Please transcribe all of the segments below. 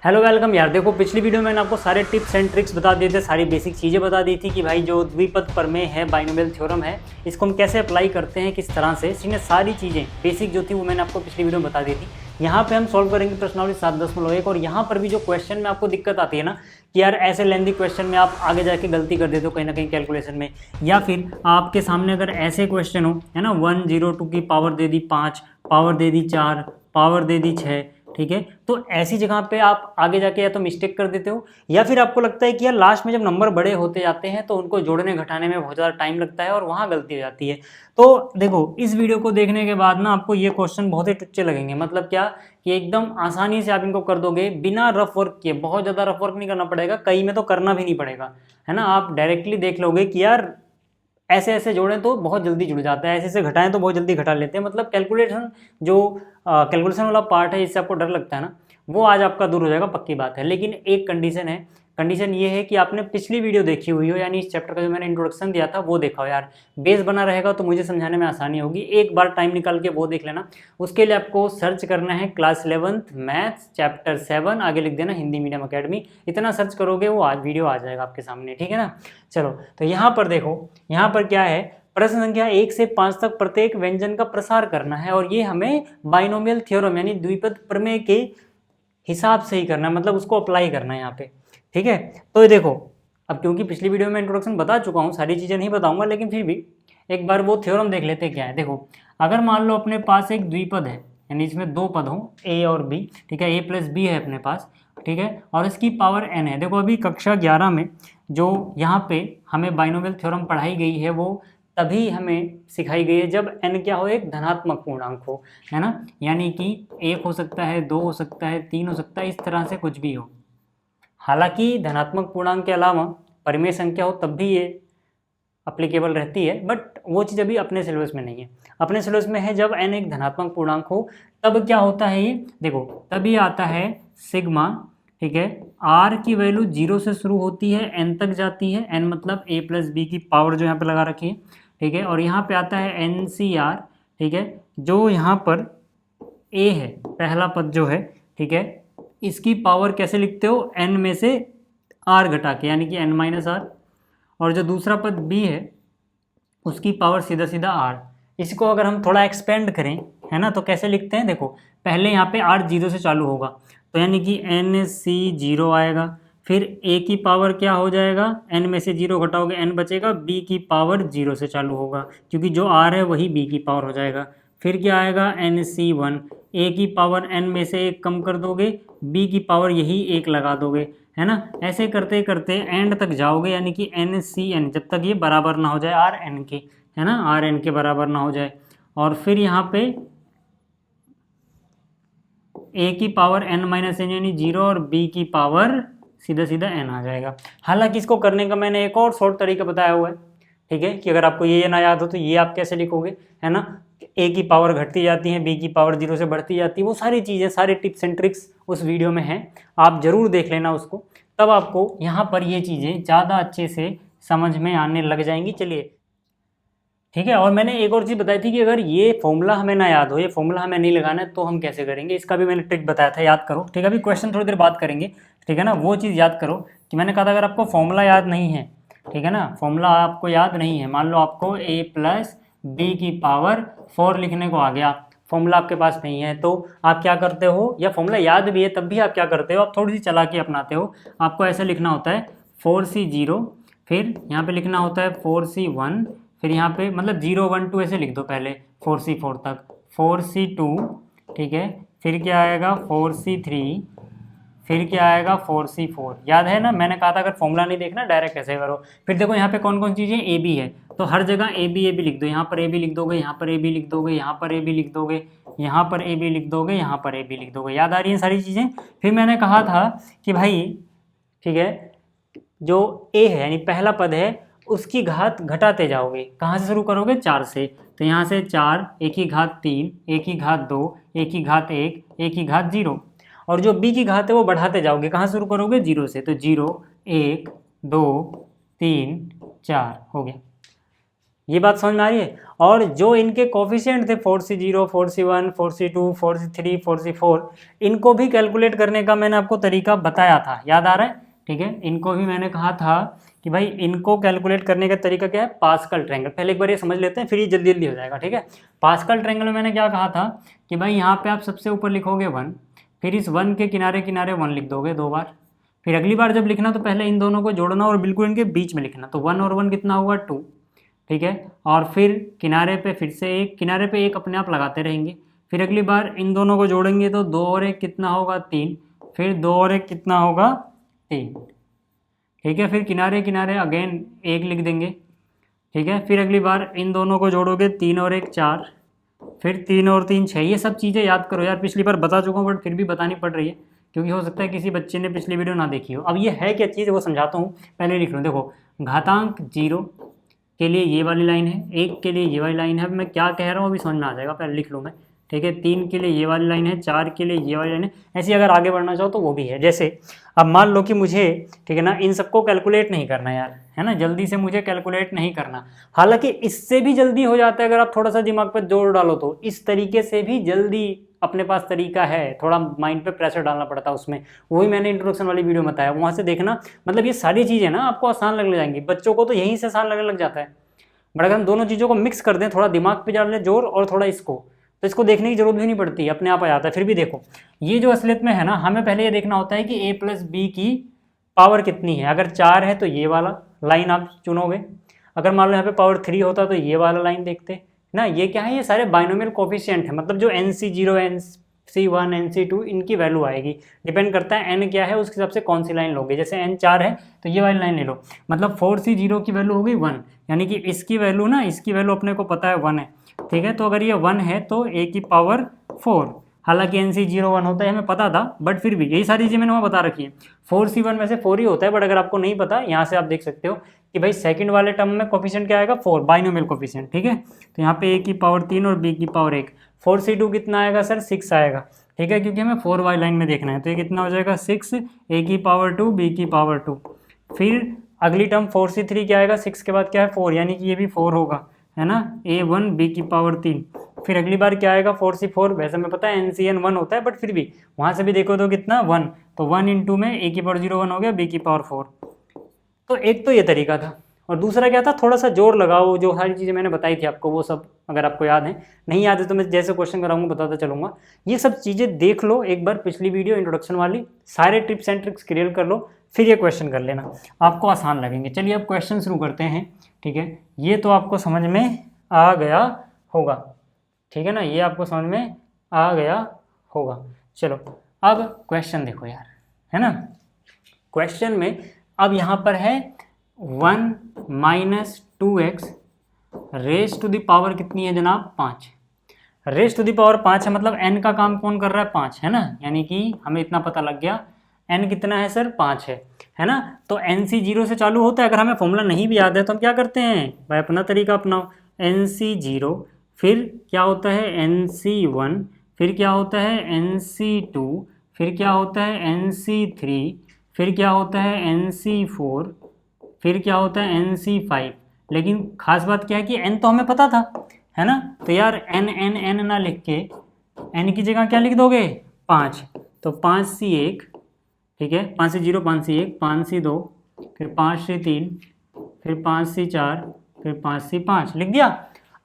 Hello welcome यार। देखो पिछली वीडियो में मैंने आपको सारे टिप्स एंड ट्रिक्स बता दिए थे, सारी बेसिक चीज़ें बता दी थी कि भाई जो द्विपद प्रमेय है, बाइनोमियल थ्योरम है, इसको हम कैसे अप्लाई करते हैं, किस तरह से। इसमें सारी चीज़ें बेसिक जो थी वो मैंने आपको पिछली वीडियो में बता दी थी। यहाँ पे हम सॉल्व करेंगे प्रश्नावली 7.1। और यहाँ पर भी जो क्वेश्चन में आपको दिक्कत आती है ना कि यार ऐसे लेंथी क्वेश्चन में आप आगे जाके गलती कर देते हो कहीं ना कहीं कैलकुलेशन में, या फिर आपके सामने अगर ऐसे क्वेश्चन हो है ना, 102 की पावर दे दी 5, पावर दे दी 4, पावर दे दी 6, ठीक है। तो ऐसी जगह पे आप आगे जाके या तो मिस्टेक कर देते हो, या फिर आपको लगता है कि यार लास्ट में जब नंबर बड़े होते जाते हैं तो उनको जोड़ने घटाने में बहुत ज़्यादा टाइम लगता है और वहाँ गलती हो जाती है। तो देखो इस वीडियो को देखने के बाद ना आपको ये क्वेश्चन बहुत ही टुच्चे लगेंगे। मतलब क्या कि एकदम आसानी से आप इनको कर दोगे बिना रफ वर्क किए। बहुत ज़्यादा रफ वर्क नहीं करना पड़ेगा, कई में तो करना भी नहीं पड़ेगा, है ना। आप डायरेक्टली देख लोगे कि यार ऐसे ऐसे जोड़ें तो बहुत जल्दी जुड़ जाता है, ऐसे ऐसे घटाएं तो बहुत जल्दी घटा लेते हैं। मतलब कैलकुलेशन जो कैलकुलेशन वाला पार्ट है, इससे आपको डर लगता है ना, वो आज आपका दूर हो जाएगा, पक्की बात है। लेकिन एक कंडीशन है, कंडीशन ये है कि आपने पिछली वीडियो देखी हुई हो, यानी इस चैप्टर का जो मैंने इंट्रोडक्शन दिया था वो देखा हो यार। बेस बना रहेगा तो मुझे समझाने में आसानी होगी। एक बार टाइम निकाल के वो देख लेना। उसके लिए आपको सर्च करना है क्लास 11th मैथ्स चैप्टर 7, आगे लिख देना हिंदी मीडियम अकेडमी। इतना सर्च करोगे वो आज वीडियो आ जाएगा आपके सामने, ठीक है ना। चलो तो यहाँ पर देखो, यहाँ पर क्या है, प्रश्न संख्या 1 से 5 तक प्रत्येक व्यंजन का प्रसार करना है। और ये हमें बाइनोमियल थ्योरम यानी द्विपद प्रमेय के हिसाब से ही करना है, मतलब उसको अप्लाई करना है यहाँ पे, ठीक है। तो ये देखो, अब क्योंकि पिछली वीडियो में इंट्रोडक्शन बता चुका हूँ, सारी चीज़ें नहीं बताऊंगा, लेकिन फिर भी एक बार वो थ्योरम देख लेते क्या है। देखो अगर मान लो अपने पास एक द्विपद है, यानी इसमें दो पद हों ए और बी, ठीक है, ए प्लस बी है अपने पास, ठीक है, और इसकी पावर एन है। देखो अभी कक्षा 11 में जो यहाँ पे हमें बाइनोमियल थ्योरम पढ़ाई गई है वो तभी हमें सिखाई गई है जब n क्या हो, एक धनात्मक पूर्णांक हो, है ना। यानी कि 1 हो सकता है, 2 हो सकता है, 3 हो सकता है, इस तरह से कुछ भी हो। हालांकि धनात्मक पूर्णांक के अलावा परिमेय संख्या हो तब भी ये अप्लीकेबल रहती है, बट वो चीज़ अभी अपने सिलेबस में नहीं है। अपने सिलेबस में है जब n एक धनात्मक पूर्णांक हो तब क्या होता है ये, देखो तभी आता है सिग्मा, ठीक है। r की वैल्यू 0 से शुरू होती है, n तक जाती है, n मतलब a प्लस बी की पावर जो यहाँ पे लगा रखी है, ठीक है। और यहाँ पे आता है NCR, ठीक है, जो यहाँ पर a है पहला पद जो है, ठीक है, इसकी पावर कैसे लिखते हो, n में से r घटा के, यानी कि n माइनस आर। और जो दूसरा पद b है उसकी पावर सीधा सीधा r। इसको अगर हम थोड़ा एक्सपेंड करें, है ना, तो कैसे लिखते हैं, देखो पहले यहाँ पे r 0 से चालू होगा, तो यानी कि NC0 आएगा। फिर a की पावर क्या हो जाएगा, n में से 0 घटाओगे n बचेगा, b की पावर 0 से चालू होगा, क्योंकि जो r है वही b की पावर हो जाएगा। फिर क्या आएगा NC1, a की पावर n में से 1 कम कर दोगे, b की पावर यही 1 लगा दोगे, है ना। ऐसे करते करते एंड तक जाओगे, यानी कि NCN, जब तक ये बराबर ना हो जाए RN के, है ना, RN के बराबर ना हो जाए। और फिर यहाँ पे a की पावर n माइनस एन यानी 0 और b की पावर सीधा सीधा n आ जाएगा। हालांकि इसको करने का मैंने एक और शॉर्ट तरीका बताया हुआ है, ठीक है, कि अगर आपको ये ना याद हो तो ये आप कैसे लिखोगे, है ना। a की पावर घटती जाती है, b की पावर 0 से बढ़ती जाती है, वो सारी चीज़ें, सारे टिप्स एंड ट्रिक्स उस वीडियो में हैं, आप ज़रूर देख लेना उसको, तब आपको यहाँ पर ये चीज़ें ज़्यादा अच्छे से समझ में आने लग जाएंगी। चलिए ठीक है। और मैंने एक और चीज़ बताई थी कि अगर ये फॉर्मूला हमें ना याद हो, ये फॉर्मूला हमें नहीं लगाना है, तो हम कैसे करेंगे, इसका भी मैंने ट्रिक बताया था, याद करो, ठीक है। अभी क्वेश्चन थोड़ी देर बात करेंगे, ठीक है ना। वो चीज़ याद करो कि मैंने कहा था अगर आपको फॉर्मूला याद नहीं है, ठीक है ना, फॉर्मूला आपको याद नहीं है, मान लो आपको a प्लस बी की पावर 4 लिखने को आ गया, फॉर्मूला आपके पास नहीं है, तो आप क्या करते हो, या फॉर्मूला याद भी है तब भी आप क्या करते हो, आप थोड़ी सी चालाकी अपनाते हो। आपको ऐसा लिखना होता है 4C0, फिर यहाँ पे लिखना होता है 4C1, फिर यहाँ पे मतलब 0 1 2 ऐसे लिख दो पहले 4C4 तक, 4C2, ठीक है, फिर क्या आएगा 4C3, फिर क्या आएगा 4C4। याद है ना, मैंने कहा था अगर फॉर्मूला नहीं देखना डायरेक्ट ऐसे करो। फिर देखो यहाँ पे कौन कौन चीज़ें, ए बी है, तो हर जगह ए बी लिख दो, यहाँ पर ए बी लिख दोगे, यहाँ पर ए बी लिख दोगे, यहाँ पर ए बी लिख दोगे, यहाँ पर ए बी लिख दोगे, यहाँ पर ए बी लिख दोगे। याद आ रही है सारी चीज़ें। फिर मैंने कहा था कि भाई ठीक है, जो ए है यानी पहला पद है उसकी घात घटाते जाओगे, कहाँ से शुरू करोगे, 4 से, तो यहाँ से 4, एक की घात 3, एक की घात 2, एक की घात 1, एक की घात 0। और जो b की घात है वो बढ़ाते जाओगे, कहाँ शुरू करोगे, 0 से, तो 0 1 2 3 4 हो गया। ये बात समझ में आ रही है। और जो इनके कोफिशिएंट थे 4C0, 4C1, 4C2, 4C3, 4C4, इनको भी कैलकुलेट करने का मैंने आपको तरीका बताया था, याद आ रहा है? ठीक है, इनको भी मैंने कहा था कि भाई इनको कैलकुलेट करने का तरीका क्या है, पास्कल ट्रायंगल। पहले एक बार ये समझ लेते हैं, फिर ये जल्दी जल्दी हो जाएगा। ठीक है, पास्कल ट्रायंगल में मैंने क्या कहा था कि भाई यहाँ पे आप सबसे ऊपर लिखोगे 1, फिर इस 1 के किनारे किनारे 1 लिख दोगे 2 बार, फिर अगली बार जब लिखना तो पहले इन दोनों को जोड़ना और बिल्कुल इनके बीच में लिखना, तो 1 और 1 कितना हुआ 2। ठीक है, और फिर किनारे पे फिर से एक, किनारे पे एक अपने आप लगाते रहेंगे, फिर अगली बार इन दोनों को जोड़ेंगे तो 2 और 1 कितना होगा 3, फिर 2 और 1 कितना होगा 3। ठीक है, फिर किनारे किनारे अगेन 1 लिख देंगे। ठीक है, फिर अगली बार इन दोनों को जोड़ोगे 3 और 1 4, फिर 3 और 3 6। ये सब चीज़ें याद करो यार, पिछली बार बता चुका हूँ बट फिर भी बतानी पड़ रही है क्योंकि हो सकता है किसी बच्चे ने पिछली वीडियो ना देखी हो। अब ये है क्या चीज़ वो समझाता हूँ, पहले लिख लो। देखो, घातांक 0 के लिए ये वाली लाइन है, 1 के लिए ये वाली लाइन है। अब मैं क्या कह रहा हूँ अभी समझ में आ जाएगा, पहले लिख लूँ मैं। ठीक है, 3 के लिए ये वाली लाइन है, 4 के लिए ये वाली लाइन है। ऐसी अगर आगे बढ़ना चाहो तो वो भी है। जैसे अब मान लो कि मुझे, ठीक है ना, इन सबको कैलकुलेट नहीं करना यार, है ना, जल्दी से मुझे कैलकुलेट नहीं करना। हालांकि इससे भी जल्दी हो जाता है अगर आप थोड़ा सा दिमाग पर जोर डालो तो। इस तरीके से भी जल्दी अपने पास तरीका है, थोड़ा माइंड पे प्रेशर डालना पड़ता है उसमें। वही मैंने इंट्रोडक्शन वाली वीडियो में बताया, वहाँ से देखना। मतलब ये सारी चीज़ें ना आपको आसान लगने जाएंगी, बच्चों को तो यहीं से आसान लगने लग जाता है। बट अगर हम दोनों चीज़ों को मिक्स कर दें, थोड़ा दिमाग पे डाल लें जोर और थोड़ा इसको, तो इसको देखने की जरूरत भी नहीं पड़ती, अपने आप आ जाता है। फिर भी देखो, ये जो असलियत में है ना, हमें पहले ये देखना होता है कि a प्लस बी की पावर कितनी है। अगर 4 है तो ये वाला लाइन आप चुनोगे, अगर मान लो यहाँ पे पावर 3 होता तो ये वाला लाइन देखते ना। ये क्या है, ये सारे बाइनोमियल कोफिशिएंट है, मतलब जो NC0, NC1, NC2 इनकी वैल्यू आएगी। डिपेंड करता है n क्या है उसके हिसाब से कौन सी लाइन लोगे। जैसे n 4 है तो ये वाली लाइन ले लो, मतलब 4C0 की वैल्यू हो गई 1, यानी कि इसकी वैल्यू ना, इसकी वैल्यू अपने को पता है 1 है। ठीक है, तो अगर ये 1 है तो a की पावर 4, हालांकि NC0 1 होता है हमें पता था, बट फिर भी यही सारी चीज़ें मैंने वहाँ बता रखी है। 4C1 वैसे 4 ही होता है, बट अगर आपको नहीं पता यहाँ से आप देख सकते हो कि भाई सेकंड वाले टर्म में कोफिशिएंट क्या आएगा 4, बाइनोमियल कोफिशिएंट। ठीक है, तो यहाँ पे a की पावर 3 और b की पावर 1। 4C2 कितना आएगा सर, 6 आएगा। ठीक है, क्योंकि हमें 4 वाली लाइन में देखना है, तो ये कितना हो जाएगा 6, a की पावर 2, b की पावर 2। फिर अगली टर्म 4C3 क्या आएगा, 6 के बाद क्या है 4, यानी कि ये भी 4 होगा, है ना, a1 b की पावर 3। फिर अगली बार क्या आएगा 4C4, वैसे हमें पता है NCN 1 होता है, बट फिर भी वहाँ से भी देखो तो कितना 1, तो 1 × में a की पावर 0 1 हो गया, b की पावर 4। तो एक तो ये तरीका था, और दूसरा क्या था, थोड़ा सा जोर लगाओ। जो सारी चीज़ें मैंने बताई थी आपको वो सब अगर आपको याद है, नहीं याद है तो मैं जैसे क्वेश्चन कराऊंगा बताता चलूँगा। ये सब चीज़ें देख लो एक बार, पिछली वीडियो इंट्रोडक्शन वाली, सारे टिप्स एंड ट्रिक्स क्लियर कर लो, फिर ये क्वेश्चन कर लेना, आपको आसान लगेंगे। चलिए अब क्वेश्चन शुरू करते हैं। ठीक है, ये तो आपको समझ में आ गया होगा, ठीक है ना, ये आपको समझ में आ गया होगा। चलो अब क्वेश्चन देखो यार, है ना। क्वेश्चन में अब यहाँ पर है 1 - 2x raise to the power कितनी है जनाब, 5। रेज टू द पावर 5 है, मतलब n का काम कौन कर रहा है, 5, है ना, यानी कि हमें इतना पता लग गया n कितना है सर, 5 है ना। तो NC0 से चालू होता है। अगर हमें फॉर्मूला नहीं भी याद है तो हम क्या करते हैं भाई, अपना तरीका अपनाओ। NC0, फिर क्या होता है NC1, फिर क्या होता है NC2, फिर क्या होता है NC3, फिर क्या होता है NC4, फिर क्या होता है NC5। लेकिन खास बात क्या है कि n तो हमें पता था, है ना, तो यार n ना लिख के n की जगह क्या लिख दोगे, 5। तो 5C1, ठीक है, 5C0 5C1, 5C2, फिर 5C3, फिर 5C4, फिर 5C5 लिख दिया।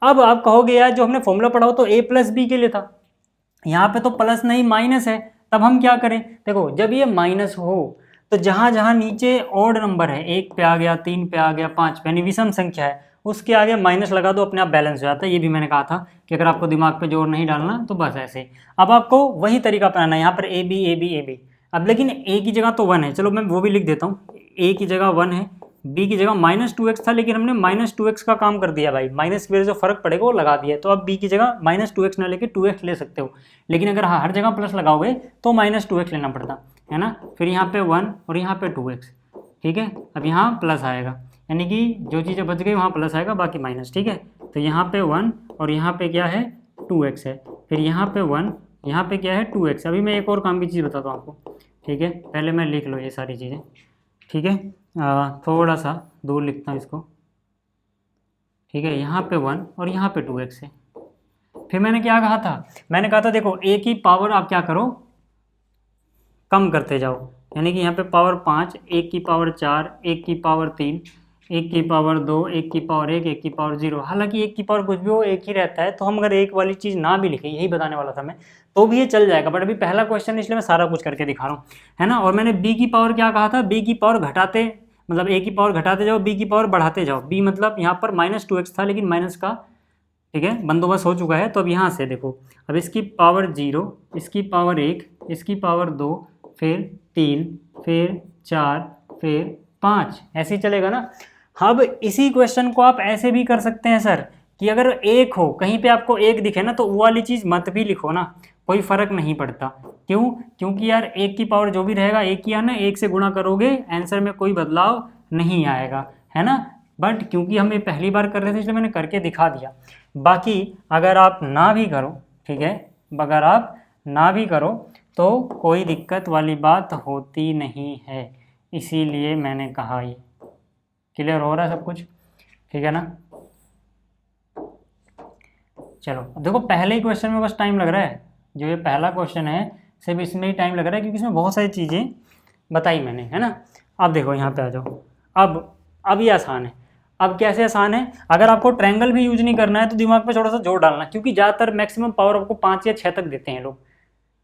अब आप कहोगे यार जो हमने फॉर्मूला पढ़ा हो तो a प्लस बी के लिए था, यहाँ पे तो प्लस नहीं माइनस है, तब हम क्या करें। देखो जब ये माइनस हो तो जहाँ जहाँ नीचे ऑड नंबर है, 1 पे आ गया, 3 पे आ गया, 5 पे, यानी विषम संख्या है, उसके आगे माइनस लगा दो, अपने आप बैलेंस हो जाता है। ये भी मैंने कहा था कि अगर आपको दिमाग पे जोर नहीं डालना तो बस ऐसे। अब आपको वही तरीका अपनाना है, यहाँ पर AB। अब लेकिन a की जगह तो 1 है, चलो मैं वो भी लिख देता हूँ। a की जगह 1 है, b की जगह -2x था, लेकिन हमने -2x का काम कर दिया भाई, माइनस की वजह से जो फर्क पड़ेगा वो लगा दिया। तो अब b की जगह -2x ना लेके 2x ले सकते हो, लेकिन अगर हर जगह प्लस लगाओगे तो -2x लेना पड़ता है ना। फिर यहाँ पे 1 और यहाँ पे 2x, ठीक है। अब यहाँ प्लस आएगा, यानी कि जो चीज़ें बच गई वहाँ प्लस आएगा, बाकी माइनस, ठीक है। तो यहाँ पे 1 और यहाँ पे क्या है 2x है, फिर यहाँ पे 1, यहाँ पे क्या है 2x। अभी मैं एक और काम की चीज़ बताता हूँ आपको, ठीक है, पहले मैं लिख लो ये सारी चीज़ें, ठीक है। थोड़ा सा दूर लिखता हूँ इसको, ठीक है, यहाँ पे 1 और यहाँ पे 2x है। फिर मैंने क्या कहा था, मैंने कहा था देखो a की पावर आप क्या करो, कम करते जाओ, यानी कि यहाँ पे पावर 5, 1 की पावर 4, 1 की पावर 3, 1 की पावर 2, 1 की पावर 1, 1 की पावर 0। हालांकि 1 की पावर कुछ भी हो, एक ही रहता है, तो हम अगर एक वाली चीज़ ना भी लिखें, यही बताने वाला था मैं, तो भी ये चल जाएगा। बट अभी पहला क्वेश्चन इसलिए मैं सारा कुछ करके दिखा रहा हूँ, है ना। और मैंने b की पावर क्या कहा था, b की पावर घटाते, मतलब a की पावर घटाते जाओ, b की पावर बढ़ाते जाओ। b मतलब यहाँ पर -2x था, लेकिन माइनस का, ठीक है, बंदोबस्त हो चुका है। तो अब यहाँ से देखो, अब इसकी पावर 0, इसकी पावर 1, इसकी पावर 2, फिर 3, फिर 4, फिर 5, ऐसे ही चलेगा ना। अब इसी क्वेश्चन को आप ऐसे भी कर सकते हैं सर, कि अगर एक हो, कहीं पे आपको एक दिखे ना, तो वो वाली चीज़ मत भी लिखो ना, कोई फर्क नहीं पड़ता। क्यों? क्योंकि यार एक की पावर जो भी रहेगा, एक ही आना, एक से गुणा करोगे, आंसर में कोई बदलाव नहीं आएगा, है ना। बट क्योंकि हम ये पहली बार कर रहे थे, इसलिए मैंने करके दिखा दिया। बाकी अगर आप ना भी करो, ठीक है, अगर आप ना भी करो तो कोई दिक्कत वाली बात होती नहीं है, इसीलिए मैंने कहा। ये क्लियर हो रहा है सब कुछ, ठीक है ना। चलो देखो, पहले ही क्वेश्चन में बस टाइम लग रहा है, जो ये पहला क्वेश्चन है सिर्फ इसमें ही टाइम लग रहा है, क्योंकि इसमें बहुत सारी चीज़ें बताई मैंने, है ना। अब देखो यहाँ पे आ जाओ, अब ये आसान है। अब कैसे आसान है, अगर आपको ट्रायंगल भी यूज नहीं करना है तो दिमाग पे थोड़ा सा जोर डालना, क्योंकि ज़्यादातर मैक्सिमम पावर आपको 5 या 6 तक देते हैं लोग,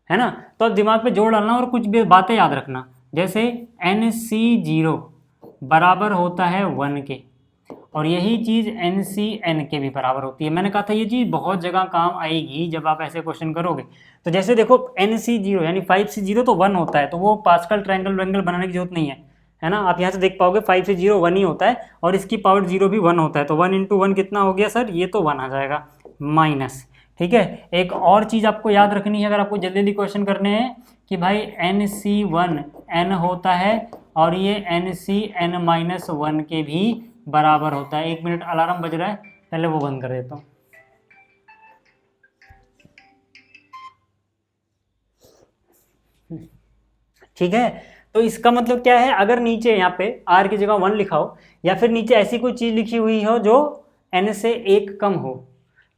है ना। तो अब दिमाग पे जोर डालना और कुछ भी बातें याद रखना, जैसे NC0 बराबर होता है 1 के, और यही चीज़ NCN के भी बराबर होती है। मैंने कहा था ये चीज़ बहुत जगह काम आएगी जब आप ऐसे क्वेश्चन करोगे। तो जैसे देखो NC0 यानी 5C0 तो 1 होता है, तो वो पास्कल ट्रायंगल व्रैंगल बनाने की जरूरत नहीं है ना। आप यहाँ से देख पाओगे 5 से 0 1 ही होता है, और इसकी पावर 0 भी 1 होता है, तो 1 × 1 कितना हो गया सर, ये तो 1 आ जाएगा माइनस। ठीक है, एक और चीज़ आपको याद रखनी है अगर आपको जल्दी जल्दी क्वेश्चन करने हैं, कि भाई NC1 N होता है, और ये NCN-1 के भी बराबर होता है। 1 मिनट अलार्म बज रहा है, पहले वो बंद कर देता हूँ। ठीक है, तो इसका मतलब क्या है, अगर नीचे यहाँ पे R की जगह 1 लिखा हो, या फिर नीचे ऐसी कोई चीज़ लिखी हुई हो जो N से 1 कम हो,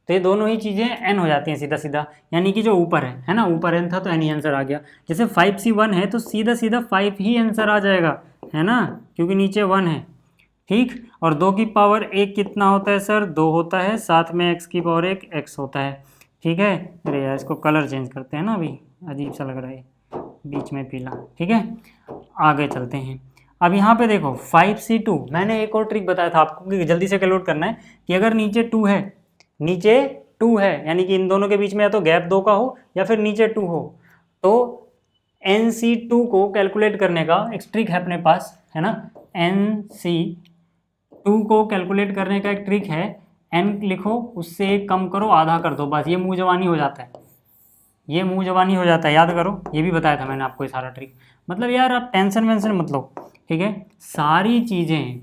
तो ये दोनों ही चीज़ें N हो जाती हैं सीधा सीधा, यानी कि जो ऊपर है ना, ऊपर N था तो N ही आंसर आ गया। जैसे 5C1 है तो सीधा सीधा 5 ही आंसर आ जाएगा, है ना, क्योंकि नीचे 1 है। ठीक, और 2 की पावर 1 कितना होता है सर, 2 होता है, साथ में x की पावर 1 x होता है। ठीक है, अरे यार इसको कलर चेंज करते हैं ना, अभी अजीब सा लग रहा है, बीच में पीला। ठीक है, आगे चलते हैं। अब यहाँ पे देखो 5C2, मैंने एक और ट्रिक बताया था आपको कि जल्दी से कैलकुलेट करना है, कि अगर नीचे 2 है, नीचे 2 है, यानी कि इन दोनों के बीच में या तो गैप 2 का हो या फिर नीचे 2 हो, तो NC2 को कैलकुलेट करने का एक ट्रिक है अपने पास, है ना। NC2 को कैलकुलेट करने का एक ट्रिक है, N लिखो, उससे 1 कम करो, आधा कर दो, बस ये मुँह जवानी हो जाता है, ये मुँह जवानी हो जाता है, याद करो, ये भी बताया था मैंने आपको ये सारा ट्रिक। मतलब यार आप टेंशन वेंशन मत लो, ठीक है, सारी चीज़ें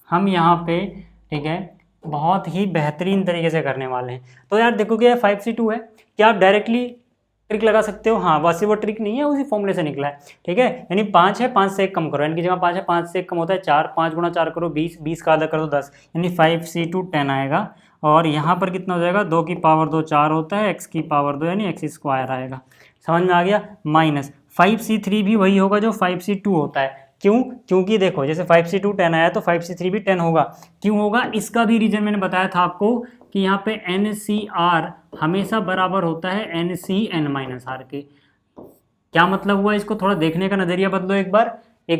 हम यहाँ पे, ठीक है, बहुत ही बेहतरीन तरीके से करने वाले हैं। तो यार देखो कि 5C2 है, क्या आप डायरेक्टली ट्रिक लगा सकते हो, हाँ, वैसे वो ट्रिक नहीं है, उसी फॉर्मूले से निकला है। ठीक है, यानी 5 है, 5 से 1 कम करो, यानी कि जगह 5 है, 5 से 1 कम होता है 4, 5 × 4 करो 20, 20 का आधा कर दो 10, यानी 5C2 10 आएगा। और यहाँ पर कितना हो जाएगा, 2 की पावर 2 4 होता है, x की पावर 2 यानी x² आएगा। समझ में आ गया। माइनस 5C3 भी वही होगा जो 5C2 होता है। क्यों? क्योंकि देखो जैसे 5C2 10 आया तो 5C3 भी 10 होगा। क्यों होगा, इसका भी रीजन मैंने बताया था आपको, कि यहाँ पे NCR हमेशा बराबर होता है NCN-R के। क्या मतलब हुआ, इसको थोड़ा देखने का नज़रिया बदलो, एक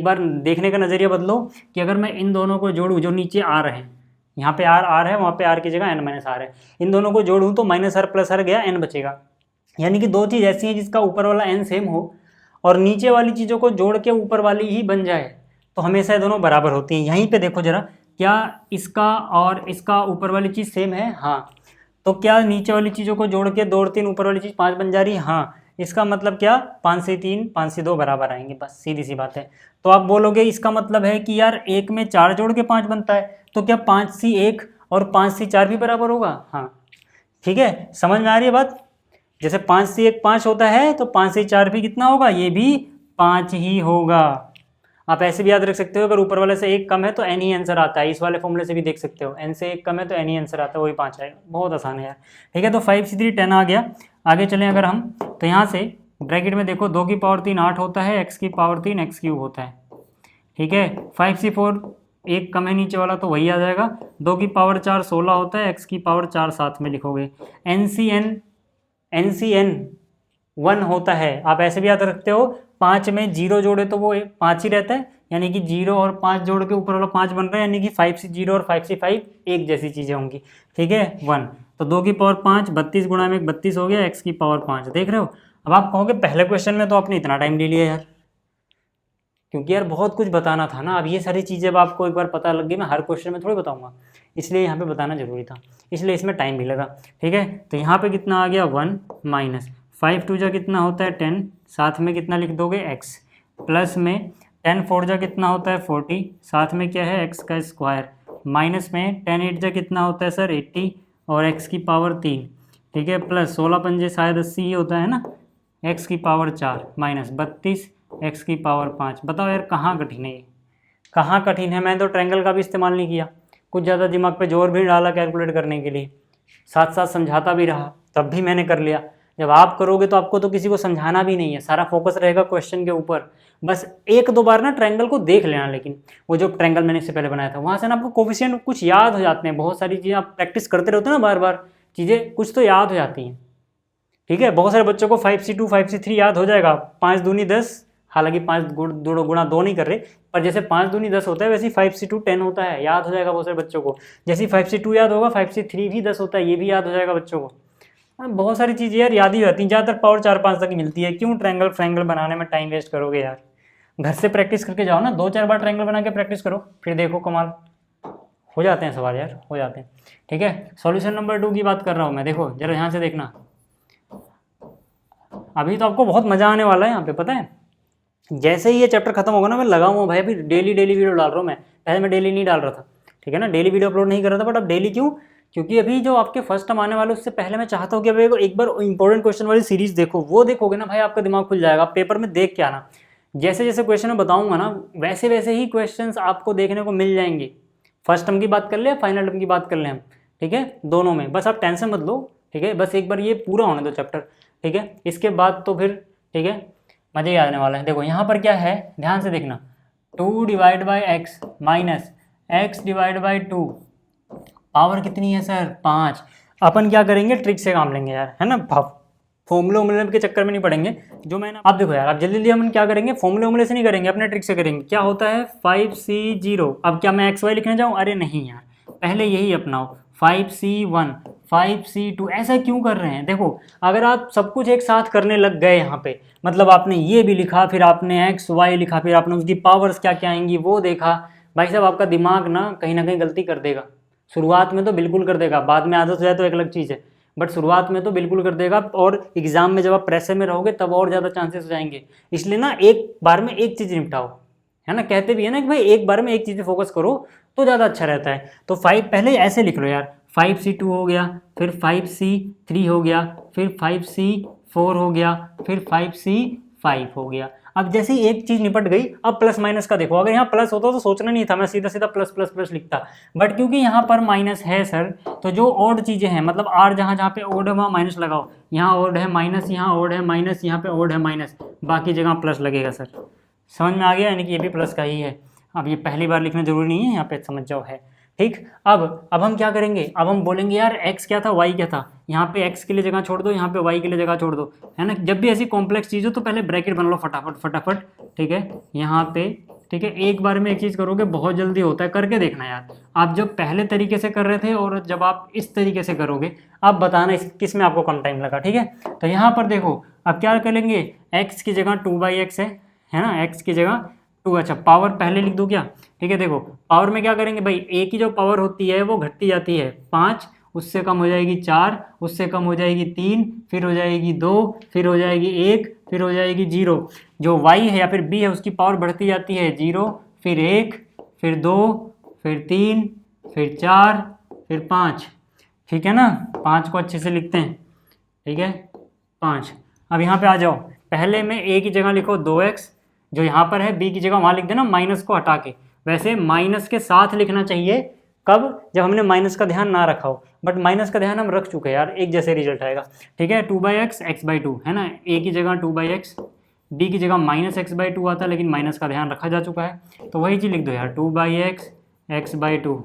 बार देखने का नज़रिया बदलो, कि अगर मैं इन दोनों को जोड़ूँ, जो नीचे R है, यहाँ पे R है, वहाँ पे R की जगह N-R है, इन दोनों को जोड़ूँ तो -R + R गया, N बचेगा। यानी कि दो चीज़ ऐसी हैं जिसका ऊपर वाला N सेम हो और नीचे वाली चीज़ों को जोड़ के ऊपर वाली ही बन जाए, तो हमेशा ये दोनों बराबर होती हैं। यहीं पे देखो जरा, क्या इसका और इसका ऊपर वाली चीज़ सेम है? हाँ। तो क्या नीचे वाली चीज़ों को जोड़ के 2 और 3 ऊपर वाली चीज़ 5 बन जा रही है? हाँ। इसका मतलब क्या, 5 से 3 5 से 2 बराबर आएंगे, बस सीधी सी बात है। तो आप बोलोगे इसका मतलब है कि यार 1 में 4 जोड़ के 5 बनता है, तो क्या 5 से 1 और 5 से 4 भी बराबर होगा? हाँ, ठीक है, समझ में आ रही है बात। जैसे 5 से 1 5 होता है, तो 5 से 4 भी कितना होगा, ये भी 5 ही होगा। आप ऐसे भी याद रख सकते हो, अगर ऊपर वाले से एक कम है तो एन ही आंसर आता है। इस वाले फॉर्मूले से भी देख सकते हो, एन से एक कम है तो एन ही आंसर आता है, वही 5 आएगा। बहुत आसान है यार। ठीक है, तो 5c3 10 आ गया। आगे चलें अगर हम, तो यहाँ से ब्रैकेट में देखो 2 की पावर 3 8 होता है, x की पावर 3 x क्यूब होता है। ठीक है, 5c4 एक कम है नीचे वाला तो वही आ जाएगा। 2 की पावर 4 16 होता है, x की पावर 4 साथ में लिखोगे। NCN 1 होता है, आप ऐसे भी याद रखते हो। 5 में 0 जोड़े तो वो 5 ही रहता है, यानी कि 0 और 5 जोड़ के ऊपर वाला 5 बन रहा है, यानी कि 5c0 और 5c5 एक जैसी चीज़ें होंगी। ठीक है, 1 तो 2 की पावर 5 32 गुणा में 32 हो गया, x की पावर 5। देख रहे हो। अब आप कहोगे पहले क्वेश्चन में तो आपने इतना टाइम ले लिया यार, क्योंकि यार बहुत कुछ बताना था ना। अब ये सारी चीज़ें अब आपको एक बार पता लग गई, मैं हर क्वेश्चन में थोड़ी बताऊंगा, इसलिए यहाँ पे बताना जरूरी था, इसलिए इसमें टाइम भी लगा। ठीक है, तो यहाँ पे कितना आ गया 1 माइनस 5 2 जा कितना होता है 10, साथ में कितना लिख दोगे x, प्लस में 10 4 जा कितना होता है 40, साथ में क्या है x का स्क्वायर, माइनस में 10 8 जा कितना होता है सर 80 और x की पावर 3। ठीक है, प्लस 16 पंजे शायद 80 ही होता है ना, x की पावर 4 माइनस 32 x की पावर 5। बताओ यार कहाँ कठिन है ये, कहाँ कठिन है। मैंने तो ट्रायंगल का भी इस्तेमाल नहीं किया, कुछ ज़्यादा दिमाग पे जोर भी डाला कैलकुलेट करने के लिए, साथ साथ समझाता भी रहा, तब भी मैंने कर लिया। जब आप करोगे तो आपको तो किसी को समझाना भी नहीं है, सारा फोकस रहेगा क्वेश्चन के ऊपर। बस एक दो बार ना ट्रायंगल को देख लेना, लेकिन वो जो ट्रायंगल मैंने इससे पहले बनाया था वहाँ से ना आपको कोफिशिएंट कुछ याद हो जाते हैं। बहुत सारी चीज़ें आप प्रैक्टिस करते रहते हो ना बार बार, चीज़ें कुछ तो याद हो जाती हैं। ठीक है, बहुत सारे बच्चों को 5c2 5c3 याद हो जाएगा, 5 दूनी 10, हालांकि 5 गुणा 2 नहीं कर रहे, पर जैसे 5 दूनी 10 होता है वैसे ही 5c2 10 होता है, याद हो जाएगा बहुत सारे बच्चों को। जैसे 5c2 याद होगा 5c3 भी 10 होता है, ये भी याद हो जाएगा बच्चों को। बहुत सारी चीज़ें यार याद ही रहती हैं, ज़्यादातर पावर 4 5 तक ही मिलती है। क्यों ट्रायंगल बनाने में टाइम वेस्ट करोगे यार, घर से प्रैक्टिस करके जाओ ना, 2-4 बार ट्रायंगल बना के प्रैक्टिस करो, फिर देखो कमाल हो जाते हैं सवाल यार, हो जाते हैं। ठीक है, सॉल्यूशन नंबर 2 की बात कर रहा हूँ मैं। देखो जरा यहाँ से देखना, अभी तो आपको बहुत मज़ा आने वाला है यहाँ पे, पता है। जैसे ही ये चैप्टर खत्म होगा ना, मैं लगा हुआ भाई, अभी डेली वीडियो डाल रहा हूँ मैं। पहले मैं डेली नहीं डाल रहा था, ठीक है ना, डेली वीडियो अपलोड नहीं कर रहा था, बट अब डेली क्यों, क्योंकि अभी जो आपके फर्स्ट टर्म आने वाले उससे पहले मैं चाहता हूँ कि अभी एक बार इंपॉर्टेंट क्वेश्चन वाली सीरीज देखो। वो देखोगे ना भाई, आपका दिमाग खुल जाएगा। पेपर में देख के आना, जैसे जैसे क्वेश्चन मैं बताऊंगा ना वैसे वैसे ही क्वेश्चंस आपको देखने को मिल जाएंगे। फर्स्ट टर्म की बात कर ले, फाइनल टर्म की बात कर ले हम, ठीक है, दोनों में। बस आप टेंशन मत लो, ठीक है, बस एक बार ये पूरा होने दो चैप्टर, ठीक है, इसके बाद तो फिर ठीक है मज़े ही आने वाला है। देखो यहाँ पर क्या है, ध्यान से देखना, 2 divide by x minus x divide by 2, power कितनी है सर 5। अपन क्या करेंगे, ट्रिक से काम लेंगे यार, है ना, फॉर्मूले के चक्कर में नहीं पड़ेंगे जो मैंने। आप देखो यार, आप जल्दी जल्दी हम क्या करेंगे, फॉर्मूले से नहीं करेंगे, अपने ट्रिक से करेंगे। क्या होता है 5c0, अब क्या मैं एक्स वाई लिखने जाऊँ, अरे नहीं यार, पहले यही अपनाओ, 5c1 5c2। ऐसा क्यों कर रहे हैं, देखो अगर आप सब कुछ एक साथ करने लग गए यहाँ पे, मतलब आपने ये भी लिखा, फिर आपने एक्स वाई लिखा, फिर आपने उसकी पावर्स क्या क्या आएंगी वो देखा, भाई साहब आपका दिमाग ना कहीं गलती कर देगा। शुरुआत में तो बिल्कुल कर देगा, बाद में आदत हो जाए तो एक अलग चीज़ है, बट शुरुआत में तो बिल्कुल कर देगा। और एग्जाम में जब आप प्रेशर में रहोगे तब और ज़्यादा चांसेस हो जाएंगे। इसलिए ना एक बार में एक चीज़ निपटाओ, है ना, कहते भी है ना कि भाई एक बार में एक चीज़ पे फोकस करो तो ज़्यादा अच्छा रहता है। तो 5 पहले ऐसे लिख लो यार, 5c2 हो गया, फिर 5c3 हो गया, फिर 5c4 हो गया, फिर 5c5 हो गया। अब जैसे ही एक चीज़ निपट गई, अब प्लस माइनस का देखो, अगर यहाँ प्लस होता तो सोचना नहीं था, मैं सीधा सीधा प्लस प्लस प्लस लिखता, बट क्योंकि यहाँ पर माइनस है सर, तो जो ऑड चीज़ें हैं, मतलब आर जहाँ जहाँ पे ऑड है वहाँ माइनस लगाओ, यहाँ ऑड है माइनस, यहाँ ऑड है माइनस, यहाँ पे ऑड है माइनस, बाकी जगह प्लस लगेगा सर। समझ में आ गया, यानी कि ये भी प्लस का ही है। अब ये पहली बार लिखना जरूरी नहीं है, यहाँ पे समझ जाओ है, ठीक। अब हम क्या करेंगे, अब हम बोलेंगे यार x क्या था y क्या था, यहाँ पे x के लिए जगह छोड़ दो, यहाँ पे y के लिए जगह छोड़ दो, है ना। जब भी ऐसी कॉम्प्लेक्स चीज़ हो तो पहले ब्रैकेट बना लो फटाफट फटाफट, ठीक है, यहाँ पे, ठीक है। एक बार में एक चीज़ करोगे बहुत जल्दी होता है, करके देखना यार। आप जब पहले तरीके से कर रहे थे और जब आप इस तरीके से करोगे, आप बताना किस में आपको कम टाइम लगा, ठीक है। तो यहाँ पर देखो, अब क्या करेंगे, x की जगह 2/x है ना, x की जगह 2, अच्छा पावर पहले लिख दो क्या, ठीक है। देखो पावर में क्या करेंगे भाई, a की जो पावर होती है वो घटती जाती है, 5, उससे कम हो जाएगी 4, उससे कम हो जाएगी 3, फिर हो जाएगी 2, फिर हो जाएगी 1, फिर हो जाएगी 0। जो y है या फिर b है उसकी पावर बढ़ती जाती है, 0, फिर 1, फिर 2, फिर 3, फिर 4, फिर 5, ठीक है ना। 5 को अच्छे से लिखते हैं, ठीक है, 5। अब यहाँ पे आ जाओ, पहले में a की जगह लिखो 2x, जो यहाँ पर है b की जगह वहाँ लिख देना माइनस को हटा के। वैसे माइनस के साथ लिखना चाहिए कब, जब हमने माइनस का ध्यान ना रखा हो, बट माइनस का ध्यान हम रख चुके हैं यार, एक जैसे रिजल्ट आएगा। ठीक है, 2/x x/2 है ना, a की जगह 2/x, b की जगह -x/2 आता है, लेकिन माइनस का ध्यान रखा जा चुका है, तो वही चीज़ लिख दो यार, 2/x x/2,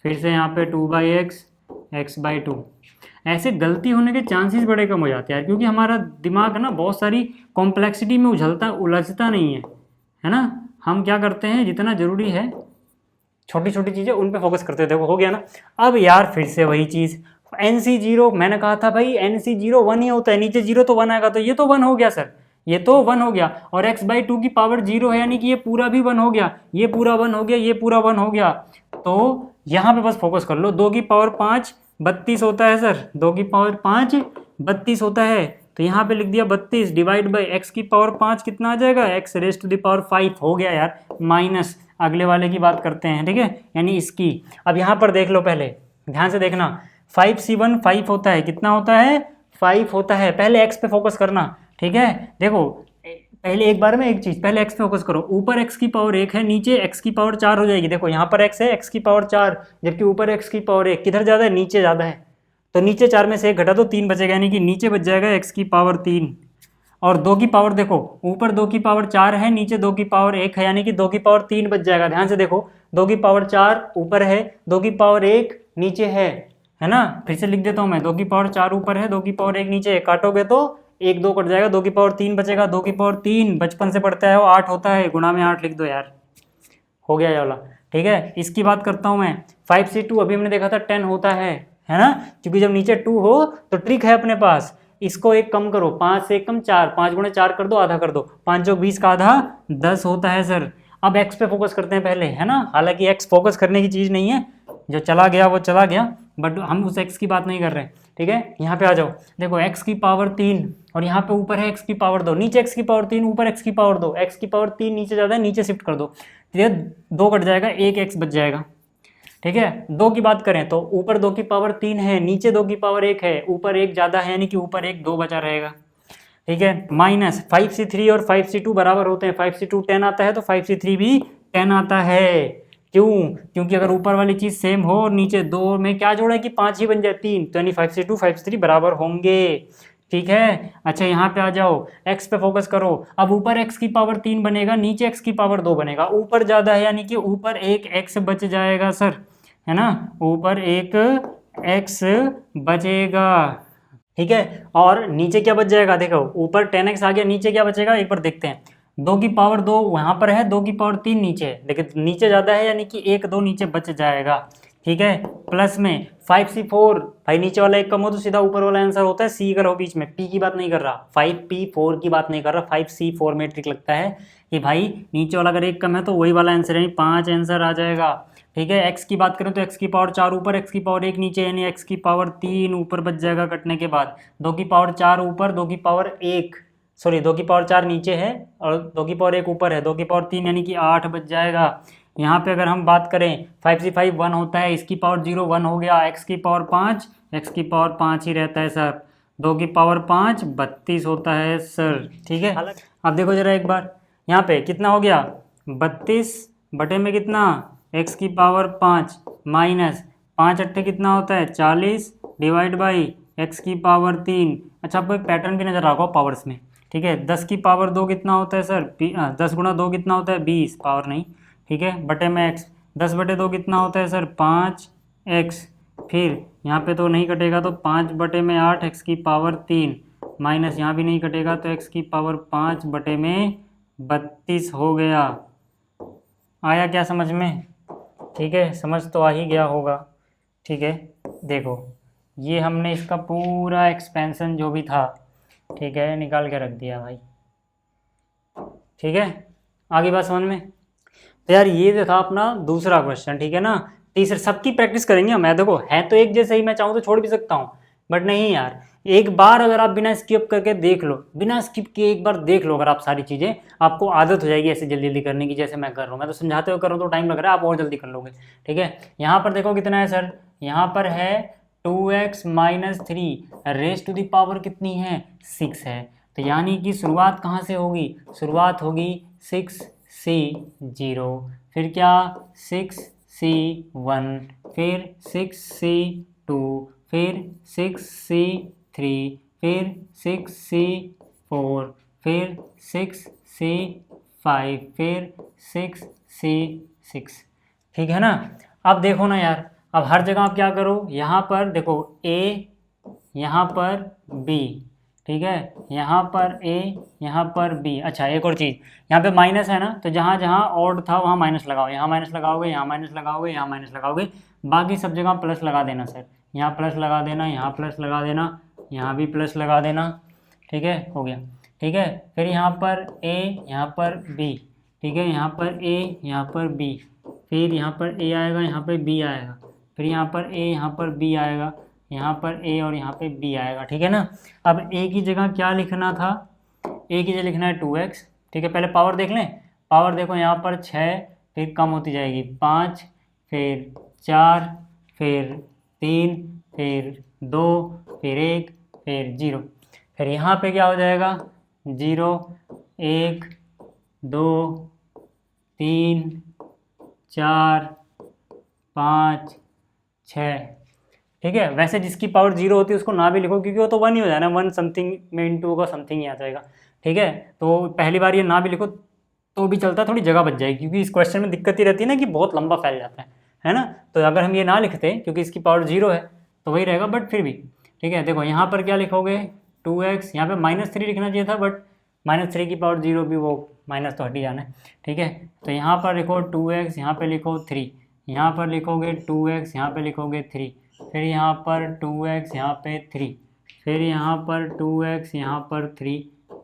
फिर से यहाँ पे 2/x x/2। ऐसे गलती होने के चांसेस बड़े कम हो जाते हैं यार, क्योंकि हमारा दिमाग ना बहुत सारी कॉम्प्लेक्सिटी में उलझता नहीं है ना। हम क्या करते हैं, जितना ज़रूरी है छोटी छोटी चीज़ें उन पे फोकस करते हैं। देखो हो गया ना। अब यार फिर से वही चीज़, NC0 मैंने कहा था भाई NC0 1 ही होता है, नीचे 0 तो 1 आएगा, तो ये तो 1 हो गया सर, ये तो 1 हो गया, और x/2 की पावर 0 है, यानी कि ये पूरा भी 1 हो गया, ये पूरा 1 हो गया, ये पूरा 1 हो गया। तो यहाँ पे बस फोकस कर लो, 2 की पावर 5 32 होता है सर, 2 की पावर 5 32 होता है, तो यहाँ पे लिख दिया 32 डिवाइड बाई x की पावर 5 कितना आ जाएगा, x⁻5 हो गया यार, माइनस अगले वाले की बात करते हैं। ठीक है, यानी इसकी। अब यहाँ पर देख लो, पहले ध्यान से देखना, 5C1 5 होता है, कितना होता है 5 होता है। पहले x पे फोकस करना, ठीक है। देखो पहले एक बार में एक चीज़, पहले x पे फोकस करो, ऊपर x की पावर 1 है, नीचे x की पावर 4 हो जाएगी। देखो यहाँ पर x है, x की पावर 4, जबकि ऊपर x की पावर 1, किधर ज़्यादा है, नीचे ज़्यादा है, तो नीचे 4 में से 1 घटा दो 3 बचेगा, यानी कि नीचे बच जाएगा x की पावर 3। और 2 की पावर देखो, ऊपर 2 की पावर 4 है, नीचे 2 की पावर 1 है, यानी कि 2 की पावर 3 बच जाएगा। ध्यान से देखो, 2 की पावर 4 ऊपर है, 2 की पावर 1 नीचे है ना। फिर से लिख देता हूँ मैं, 2 की पावर 4 ऊपर है, 2 की पावर 1 नीचे है, काटोगे तो 1 2 कट जाएगा, 2 की पावर 3 बचेगा, 2 की पावर 3 बचपन से पढ़ते आए हो 8 होता है, गुणा में 8 लिख दो यार, हो गया ये वाला। ठीक है, इसकी बात करता हूँ मैं, 5C2 अभी हमने देखा था 10 होता है ना, क्योंकि जब नीचे 2 हो तो ट्रिक है अपने पास, इसको एक कम करो, 5 से 1 कम 4, 5 गुणे 4 कर दो, आधा कर दो, 5 × 20 का आधा 10 होता है सर। अब x पे फोकस करते हैं पहले, है ना, हालांकि x फोकस करने की चीज़ नहीं है, जो चला गया वो चला गया, बट हम उस x की बात नहीं कर रहे। ठीक है, यहाँ पे आ जाओ, देखो x की पावर 3 और यहाँ पे ऊपर है x की पावर 2, नीचे x की पावर 3 ऊपर x की पावर 2, x की पावर 3 नीचे ज़्यादा है, नीचे शिफ्ट कर दो, ठीक है, 2 कट जाएगा, 1 x बच जाएगा। ठीक है, 2 की बात करें तो ऊपर 2 की पावर 3 है, नीचे 2 की पावर 1 है, ऊपर 1 ज़्यादा है, यानी कि ऊपर 1 2 बचा रहेगा। ठीक है, माइनस 5C3 और 5C2 बराबर होते हैं, 5C2 10 आता है तो 5C3 भी 10 आता है। क्यों? क्योंकि अगर ऊपर वाली चीज़ सेम हो और नीचे 2 में क्या जोड़ा है कि 5 ही बन जाए, 3, तो यानी 5C2 5C3 बराबर होंगे। ठीक है, अच्छा यहाँ पे आ जाओ, x पे फोकस करो, अब ऊपर x की पावर 3 बनेगा, नीचे x की पावर 2 बनेगा, ऊपर ज़्यादा है, यानी कि ऊपर एक x बच जाएगा सर, है ना, ऊपर एक x बचेगा। ठीक है, और नीचे क्या बच जाएगा, देखो ऊपर 10x आ गया, नीचे क्या बचेगा एक बार देखते हैं, 2 की पावर 2 वहाँ पर है, 2 की पावर 3 नीचे है, लेकिन नीचे ज़्यादा है, यानी कि 1 2 नीचे बच जाएगा। ठीक है, प्लस में 5C4, भाई नीचे वाला एक कम हो तो सीधा ऊपर वाला आंसर होता है, C अगर हो बीच में, P की बात नहीं कर रहा, 5P4 की बात नहीं कर रहा, 5C4 में ट्रिक लगता है कि भाई नीचे वाला अगर एक कम है तो वही वाला आंसर, यानी 5 आंसर आ जाएगा। ठीक है, x की बात करें तो x की पावर 4 ऊपर, x की पावर 1 नीचे, यानी x की पावर 3 ऊपर बच जाएगा कटने के बाद, 2 की पावर 4 ऊपर, 2 की पावर 1 सॉरी 2 की पावर 4 नीचे है और 2 की पावर 1 ऊपर है, 2 की पावर 3 यानी कि 8 बच जाएगा। यहाँ पे अगर हम बात करें 5C5 1 होता है, इसकी पावर 0 1 हो गया, x की पावर 5, x की पावर 5 ही रहता है सर, 2 की पावर 5 32 होता है सर। ठीक है, अब देखो जरा एक बार, यहाँ पे कितना हो गया, 32 बटे में कितना, x की पावर 5 माइनस 5 अट्ठे कितना होता है 40 डिवाइड बाई x की पावर 3। अच्छा, आपको एक पैटर्न भी नजर रखो पावर्स में। ठीक है, 10 की पावर 2 कितना होता है सर, 10 गुणा 2 कितना होता है 20, पावर नहीं, ठीक है, बटे में x, 10 बटे 2 कितना होता है सर 5x, फिर यहाँ पे तो नहीं कटेगा तो 5 बटे में 8 x की पावर 3 माइनस यहाँ भी नहीं कटेगा तो x की पावर 5 बटे में 32 हो गया। आया क्या समझ में? ठीक है, समझ तो आ ही गया होगा। ठीक है, देखो ये हमने इसका पूरा एक्सपेंशन जो भी था, ठीक है, निकाल के रख दिया भाई। ठीक है, आगे बात समझ में? तो यार ये था अपना दूसरा क्वेश्चन, ठीक है ना। तीसरे सबकी प्रैक्टिस करेंगे हम, देखो है तो एक जैसे ही, मैं चाहूँ तो छोड़ भी सकता हूँ, बट नहीं यार, एक बार अगर आप बिना स्किप करके देख लो, बिना स्किप किए एक बार देख लो अगर आप सारी चीज़ें, आपको आदत हो जाएगी ऐसे जल्दी जल्दी करने की, जैसे मैं कर रहा हूँ। मैं तो समझाते हुए कर रहा हूँ तो टाइम लग रहा है, आप और जल्दी कर लोगे। ठीक है, यहाँ पर देखो कितना है सर, यहाँ पर है 2x - 3 raise to the power कितनी है 6 है, तो यानी कि शुरुआत कहाँ से होगी, शुरुआत होगी 6C0, फिर क्या 6C1, फिर 6C2, फिर 6C3, फिर 6C4, फिर 6C5, फिर 6C6। ठीक है ना। अब देखो ना यार, अब हर जगह आप क्या करो, यहाँ पर देखो A, यहाँ पर B, ठीक है, यहाँ पर A, यहाँ पर B। अच्छा एक और चीज़, यहाँ पे माइनस है ना, तो जहाँ जहाँ ऑड था वहाँ माइनस लगाओ, यहाँ माइनस लगाओगे, यहाँ माइनस लगाओगे, यहाँ माइनस लगाओगे, बाकी सब जगह प्लस लगा देना सर। यहाँ प्लस लगा देना, यहाँ प्लस लगा देना, यहाँ भी प्लस लगा देना। ठीक है, हो गया। ठीक है, फिर यहाँ पर A, यहाँ पर B, ठीक है, यहाँ पर A, यहाँ पर B, फिर यहाँ पर A आएगा, यहाँ पर B आएगा, फिर यहाँ पर A, यहाँ पर B आएगा, यहाँ पर A और यहाँ पे B आएगा। ठीक है ना। अब A की जगह क्या लिखना था, A की जगह लिखना है 2x। ठीक है, पहले पावर देख लें। पावर देखो यहाँ पर 6, फिर कम होती जाएगी 5, फिर 4, फिर 3, फिर 2, फिर 1, फिर 0। फिर यहाँ पे क्या हो जाएगा, 0, 1, 2, 3, 4, 5, 6। ठीक है, वैसे जिसकी पावर 0 होती है उसको ना भी लिखो, क्योंकि वो तो 1 ही हो जाएगा, 1 समथिंग में इंटू होगा समथिंग ही आ जाएगा। ठीक है, तो पहली बार ये ना भी लिखो तो भी चलता, थोड़ी जगह बच जाएगी, क्योंकि इस क्वेश्चन में दिक्कत ही रहती है ना कि बहुत लंबा फैल जाता है ना। तो अगर हम ये ना लिखते क्योंकि इसकी पावर 0 है तो वही रहेगा, बट फिर भी ठीक है। देखो यहाँ पर क्या लिखोगे, 2x, यहाँ पे -3 लिखना चाहिए था, बट -3 की पावर 0 भी, वो माइनस तो हट ही जाना है। ठीक है, तो यहाँ पर लिखो 2x, यहाँ पे लिखो 3, यहाँ पर लिखोगे 2x, यहाँ पे लिखोगे 3, फिर यहाँ पर 2x, यहाँ पे 3, फिर यहाँ पर 2x, यहाँ पर 3,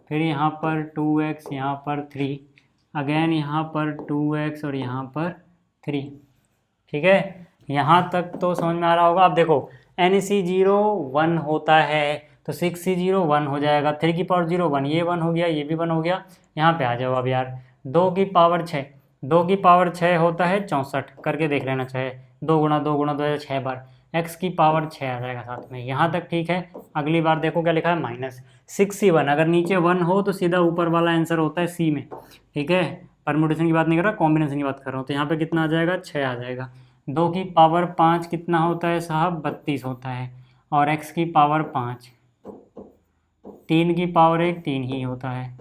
फिर यहाँ पर 2x, यहाँ पर 3, अगेन यहाँ पर 2x और यहाँ पर 3। ठीक है, यहाँ तक तो समझ में आ रहा होगा। अब देखो NC0 1 होता है तो 6C0 1 हो जाएगा, 3 की पावर 0 1, ये 1 हो गया, ये भी 1 हो गया। यहाँ पे आ जाओ अब यार, 2 की पावर 6, 2 की पावर 6 होता है 64, करके देख लेना चाहे, 2 गुणा 2 गुणा 2 6 बार, x की पावर 6 आ जाएगा साथ में। यहाँ तक ठीक है। अगली बार देखो क्या लिखा है, -6C1। अगर नीचे 1 हो तो सीधा ऊपर वाला आंसर होता है C में। ठीक है, परमुटेशन की बात नहीं कर रहा, कॉम्बिनेशन की बात कर रहा हूँ। तो यहाँ पे कितना आ जाएगा, 6 आ जाएगा। 2 की पावर 5 कितना होता है साहब, 32 होता है, और x की पावर 5, 3 की पावर 1 3 ही होता है।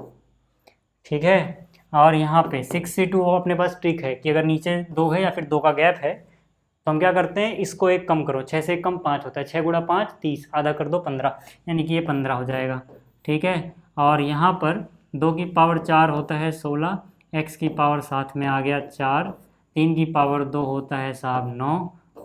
ठीक है, और यहाँ पे 6C2 अपने पास ट्रिक है कि अगर नीचे 2 है या फिर 2 का गैप है तो हम क्या करते हैं, इसको 1 कम करो, 6 से 1 कम 5 होता है, 6 गुणा 5 30, आधा कर दो 15, यानी कि ये 15 हो जाएगा। ठीक है, और यहाँ पर 2 की पावर 4 होता है 16, x की पावर साथ में आ गया 4, 3 की पावर 2 होता है साहब 9,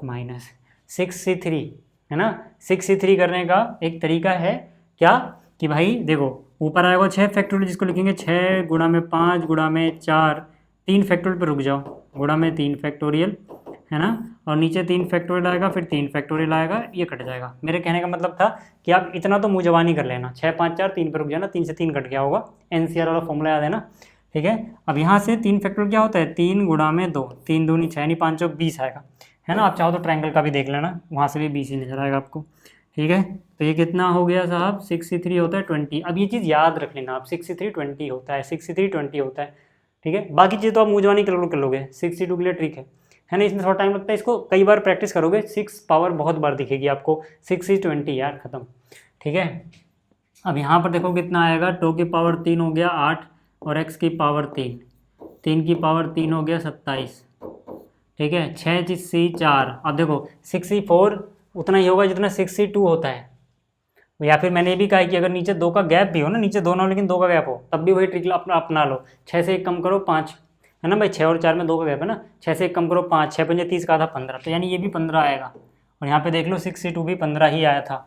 माइनस 6C3 है ना। 6C3 करने का एक तरीका है क्या कि भाई देखो ऊपर आएगा 6 फैक्टोरियल, जिसको लिखेंगे 6 गुणा में 5 गुणा में 4, 3 फैक्टोरियल पर रुक जाओ, गुणा में 3 फैक्टोरियल है ना, और नीचे 3 फैक्टोरियल आएगा, फिर 3 फैक्टोरियल आएगा, ये कट जाएगा। मेरे कहने का मतलब था कि आप इतना तो मुँह जवानी कर लेना, 6 5 4 3 पर रुक जाना, 3 से 3 कट गया होगा, NCR वाला फॉर्मूला याद है ना। ठीक है, अब यहाँ से 3 फैक्टोरियल क्या होता है, 3 गुणा में 2, 3 दूनी 6 नहीं 5 20 आएगा, है ना। आप चाहो तो ट्रायंगल का भी देख लेना, वहाँ से भी 20 ही नजर आएगा आपको। ठीक है, तो ये कितना हो गया साहब, 6C3 होता है 20। अब ये चीज़ याद रख लेना आप, 6C3 20 होता है, 6C3 20 होता है। ठीक है, बाकी चीज़ तो आप मुँह जवानी कर लोगे, 6C2 के लिए ट्रिक है ना, इसमें थोड़ा टाइम लगता है, इसको कई बार प्रैक्टिस करोगे 6 पावर बहुत बार दिखेगी आपको, 6C20 यार खत्म। ठीक है, अब यहाँ पर देखो कितना आएगा, 2 की पावर 3 हो गया 8, और x की पावर 3, 3 की पावर 3 हो गया 27। ठीक है, 6C4, अब देखो 6C4 उतना ही होगा जितना 6C2 होता है, या फिर मैंने ये भी कहा कि अगर नीचे 2 का गैप भी हो ना, नीचे 2 ना हो लेकिन 2 का गैप हो, तब भी वही ट्रिक अपना लो, 6 से 1 कम करो 5 है ना भाई, 6 और 4 में 2 का गैप है ना, 6 से 1 कम करो 5, 6 पंजे 30 का आधा 15, तो यानी ये भी 15 आएगा। और यहाँ पे देख लो 6C2 भी 15 ही आया था।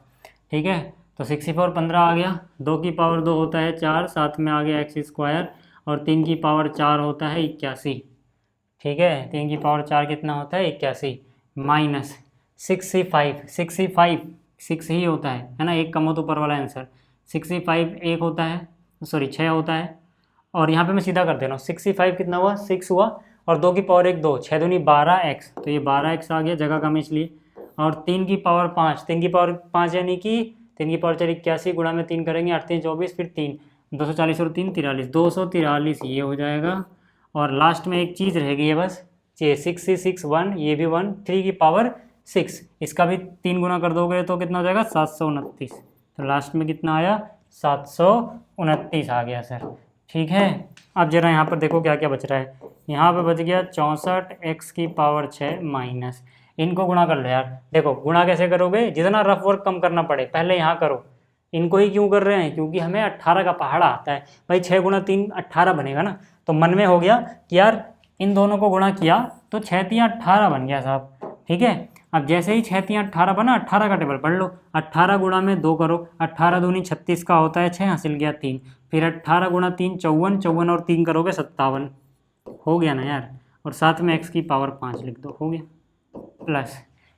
ठीक है, तो 6C4 15 आ गया, 2 की पावर 2 होता है 4, साथ में आ गया x², और 3 की पावर 4 होता है 81। ठीक है, 3 की पावर 4 कितना होता है 81, माइनस 6C5 6 ही होता है ना, एक कम हो तो ऊपर वाला आंसर, 6C5 1 होता है, सॉरी 6 होता है, और यहाँ पे मैं सीधा कर दे रहा हूँ, 6C5 कितना हुआ 6 हुआ, और 2 की पावर 1 2, 6 दूनी 12x, तो ये 12x आ गया, जगह कम इसलिए, और 3 की पावर 5, 3 की पावर 5 यानी कि 3 की पावर 4 81, गुणा में 3 करेंगे 8 3 24, फिर 3, 240 और 3 43, 243 ये हो जाएगा। और लास्ट में एक चीज़ रह गई है बस, 6 से 6 1, ये भी 1, 3 की पावर 6, इसका भी 3 गुना कर दोगे तो कितना हो जाएगा 729। तो लास्ट में कितना आया 729 आ गया सर। ठीक है, अब जरा यहाँ पर देखो क्या क्या बच रहा है। यहाँ पे बच गया 64 x की पावर 6 माइनस, इनको गुणा कर लो यार। देखो गुणा कैसे करोगे, जितना रफ वर्क कम करना पड़े पहले यहाँ करो। इनको ही क्यों कर रहे हैं, क्योंकि हमें 18 का पहाड़ा आता है भाई, 6 गुणा 3 18 बनेगा ना। तो मन में हो गया कि यार इन दोनों को गुणा किया तो 6 3 18 बन गया साहब। ठीक है, अब जैसे ही 6 3 18 बना, 18 का टेबल पढ़ लो। 18 गुणा में 2 करो, 18 दूनी 36 का होता है 6, हासिल गया 3। फिर 18 गुणा 3 54, 54 और 3 करोगे 57, हो गया ना यार। और साथ में x की पावर 5 लिख दो, हो गया। प्लस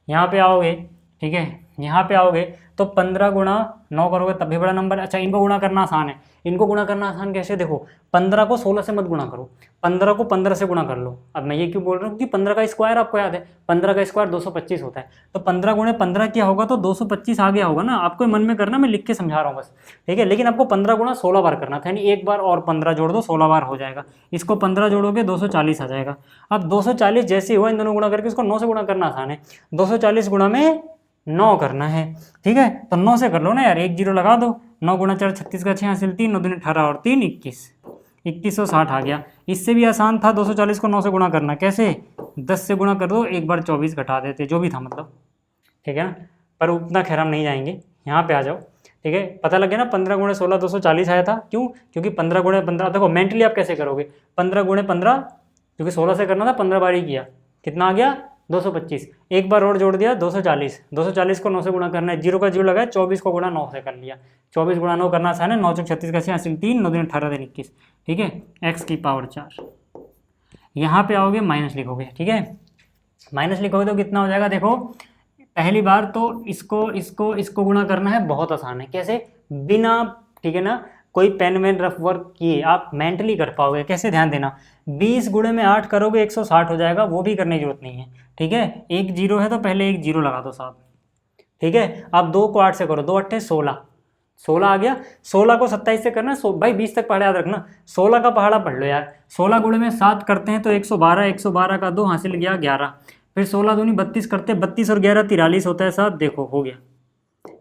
यहाँ पे आओगे, ठीक है, यहाँ पे आओगे तो 15 गुणा 9 करोगे तब भी बड़ा नंबर। अच्छा, इनको गुणा करना आसान है। इनको गुणा करना आसान कैसे, देखो 15 को 16 से मत गुणा करो, 15 को 15 से गुणा कर लो। अब मैं ये क्यों बोल रहा हूँ कि 15 का स्क्वायर आपको याद है, 15 का स्क्वायर 225 होता है। तो 15 गुणे 15 क्या होगा, तो 225 आ गया होगा ना। आपको मन में करना, मैं लिख के समझा रहा हूँ बस। ठीक है, लेकिन आपको 15 गुणा 16 बार करना था, यानी एक बार और 15 जोड़ दो, 16 बार हो जाएगा। इसको 15 जोड़ोगे 240 आ जाएगा। अब 240 जैसे हुआ इन दोनों गुणा करके, इसको 9 से गुणा करना आसान है। 240 गुणा में 9 करना है। ठीक है, तो 9 से कर लो ना यार, 1 0 लगा दो। 9 गुणा 4 36 का 6 हासिल 3, 9 दूनी 18 और 3 21, 2160 आ गया। इससे भी आसान था 240 को 9 से गुणा करना। कैसे, 10 से गुणा कर दो, एक बार 24 घटा देते, जो भी था मतलब। ठीक है ना, पर उतना खैर हम नहीं जाएंगे, यहाँ पे आ जाओ। ठीक है, पता लग गया ना, 15 गुणे 16 240 आया था। क्यों, क्योंकि 15 गुणे 15, देखो मेंटली आप कैसे करोगे, 15 गुणे 15, क्योंकि 16 से करना था, 15 बार ही किया, कितना आ गया 225। एक बार और जोड़ दिया 240, 240 को 9 से गुणा करना है, 0 का 0 लगाया, 24 को गुणा 9 से कर लिया। 24 गुणा 9 करना आसान है, 9 चौक 36 का 6 हासिल 3, 9 दिन 18 दिन 21। ठीक है, x की पावर 4। यहाँ पे आओगे माइनस लिखोगे। ठीक है, माइनस लिखोगे तो कितना हो जाएगा, देखो पहली बार तो इसको गुणा करना है, बहुत आसान है। कैसे, बिना, ठीक है ना, कोई पेन वेन रफ वर्क किए आप मेंटली कर पाओगे। कैसे, ध्यान देना, 20 गुणे में 8 करोगे 160 हो जाएगा, वो भी करने की जरूरत नहीं है। ठीक है, एक 0 है तो पहले एक 0 लगा दो साहब। ठीक है, अब 2 को 8 से करो, 2 8 16, 16 आ गया। 16 को 27 से करना, भाई 20 तक पहाड़ा याद रखना। 16 का पहाड़ा पढ़ लो यार। 16 गुणे में 7 करते हैं तो 112, 112 का 2 हासिल गया 11। फिर 16 दूनी 32 करते, 32 और 11 43 होता है साहब, देखो हो गया।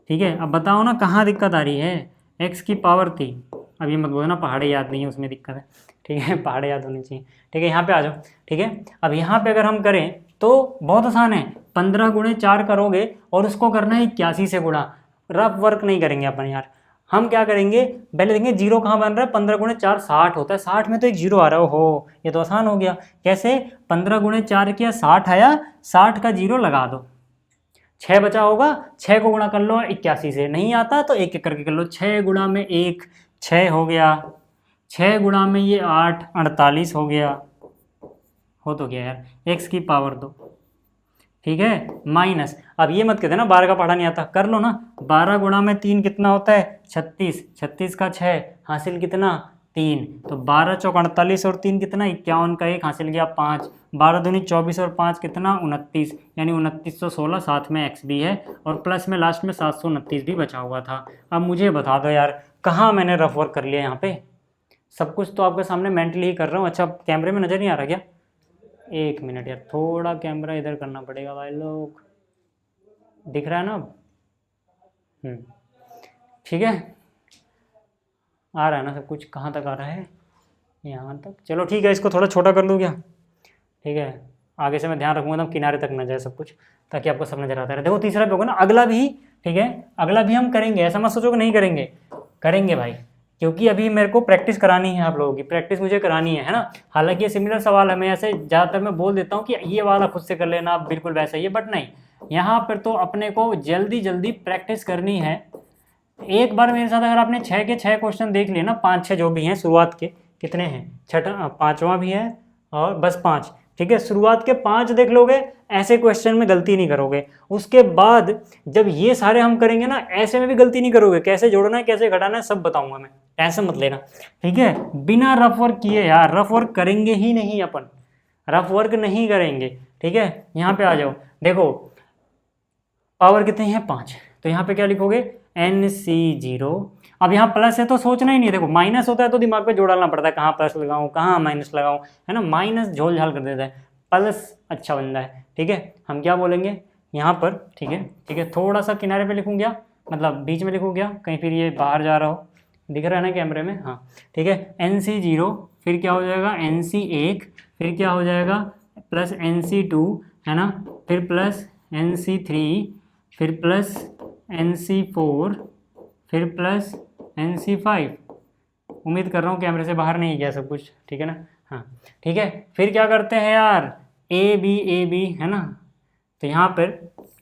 ठीक है, अब बताओ ना कहाँ दिक्कत आ रही है, x की पावर 3। अब ये मत बोलना पहाड़े याद नहीं है, उसमें दिक्कत है। ठीक है, पहाड़े याद होनी चाहिए। ठीक है, यहाँ पे आ जाओ। ठीक है, अब यहाँ पे अगर हम करें तो बहुत आसान है, 15 गुणे 4 करोगे और उसको करना है 81 से गुणा। रफ वर्क नहीं करेंगे अपन यार, हम क्या करेंगे, पहले देखेंगे 0 कहाँ बन रहा है, 15 गुणे 4 60 होता है, 60 में तो एक 0 आ रहा है। हो, ये तो आसान हो गया। कैसे, 15 गुणे 4 किया 60 आया, 60 का 0 लगा दो, 6 बचा होगा, 6 को गुणा कर लो 81 से, नहीं आता तो एक एक करके कर लो। 6 गुणा में 1 6 हो गया, 6 गुणा में ये 8 48 हो गया, हो तो गया यार, x की पावर 2। ठीक है, माइनस, अब ये मत कहते ना 12 का पढ़ा नहीं आता, कर लो ना। 12 गुणा में 3 कितना होता है 36, 36 का 6 हासिल कितना 3, तो 12 चौक 48 और 3 कितना 51 का 1 हासिल गया 5। 12 दूनी 24 और 5 कितना 29, यानी 2916, साथ में x भी है और प्लस में लास्ट में 729 भी बचा हुआ था। अब मुझे बता दो यार, कहाँ मैंने रफ वर्क कर लिया यहाँ पे। सब कुछ तो आपके सामने मेंटली ही कर रहा हूँ। अच्छा, कैमरे में नज़र नहीं आ रहा क्या, एक मिनट यार, थोड़ा कैमरा इधर करना पड़ेगा भाई लोग, दिख रहा है ना अब। ठीक है, आ रहा है ना सब कुछ, कहाँ तक आ रहा है, यहाँ तक, चलो ठीक है, इसको थोड़ा छोटा कर लूँ क्या। ठीक है, आगे से मैं ध्यान रखूँगा एकदम किनारे तक न जाए सब कुछ, ताकि आपको सब नजर आता रहे। देखो तीसरा पे होगा ना, अगला भी, ठीक है, अगला भी हम करेंगे, ऐसा मत सोचो कि नहीं करेंगे, करेंगे भाई, क्योंकि अभी मेरे को प्रैक्टिस करानी है, आप लोगों की प्रैक्टिस मुझे करानी है ना। हालांकि ये सिमिलर सवाल हमें ऐसे ज़्यादातर मैं बोल देता हूँ कि ये वाला खुद से कर लेना, बिल्कुल वैसा ही है, बट नहीं, यहाँ पर तो अपने को जल्दी जल्दी प्रैक्टिस करनी है। एक बार मेरे साथ अगर आपने 6 के 6 क्वेश्चन देख लिए ना, 5-6 जो भी हैं शुरुआत के, कितने हैं, छठा 5वां भी है और बस 5, ठीक है, शुरुआत के 5 देख लोगे, ऐसे क्वेश्चन में गलती नहीं करोगे। उसके बाद जब ये सारे हम करेंगे ना, ऐसे में भी गलती नहीं करोगे, कैसे जोड़ना है कैसे घटाना है सब बताऊंगा मैं, टेंशन मत लेना। ठीक है, बिना रफ वर्क किए यार, रफ वर्क करेंगे ही नहीं अपन, रफ वर्क नहीं करेंगे। ठीक है, यहाँ पे आ जाओ, देखो पावर कितनी है 5, तो यहाँ पे क्या लिखोगे NC0 अब यहाँ प्लस है तो सोचना ही नहीं है, देखो माइनस होता है तो दिमाग पे जोड़ डालना पड़ता है, कहाँ प्लस लगाऊँ कहाँ माइनस लगाऊँ, है ना, माइनस झोल झाल कर देता है, प्लस अच्छा बंदा है। ठीक है, हम क्या बोलेंगे यहाँ पर, ठीक है ठीक है, थोड़ा सा किनारे पे लिखूँ क्या, मतलब बीच में लिखूँ क्या, कहीं फिर ये बाहर जा रहा हो, दिख रहा है ना कैमरे में, हाँ ठीक है, NC0 फिर क्या हो जाएगा NC1, फिर क्या हो जाएगा प्लस NC2, है ना, फिर प्लस NC3, फिर प्लस NC4, फिर प्लस NC5। उम्मीद कर रहा हूँ कैमरे से बाहर नहीं गया सब कुछ, ठीक है ना, हाँ ठीक है। फिर क्या करते हैं यार, AB है ना, तो यहाँ पर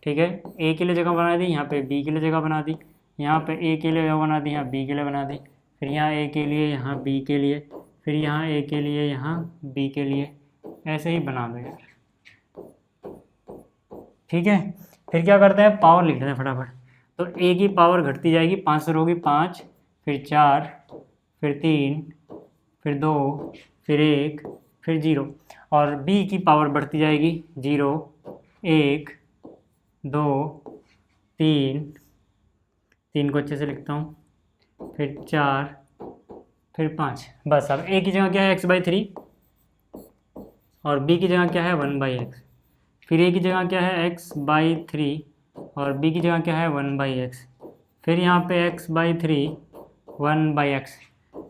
ठीक है A के लिए जगह बना दी, यहाँ पे B के लिए जगह बना दी, यहाँ पे A के लिए जगह बना दी, यहाँ B के लिए बना दी, फिर यहाँ A के लिए, यहाँ B के लिए, फिर यहाँ A के लिए, यहाँ B के लिए, ऐसे ही बना दो यार, ठीक है। फिर क्या करते हैं, पावर लिख लेते हैं फटाफट। तो A की पावर घटती जाएगी, 5 से होगी 5, फिर 4, फिर 3, फिर 2, फिर 1, फिर 0, और B की पावर बढ़ती जाएगी, 0, 1, 2, 3 को अच्छे से लिखता हूँ, फिर 4, फिर 5। बस अब A की जगह क्या है x/3, और B की जगह क्या है 1/x, फिर A की जगह क्या है x/3, और B की जगह क्या है 1/x, फिर यहाँ पे x/3 1/x।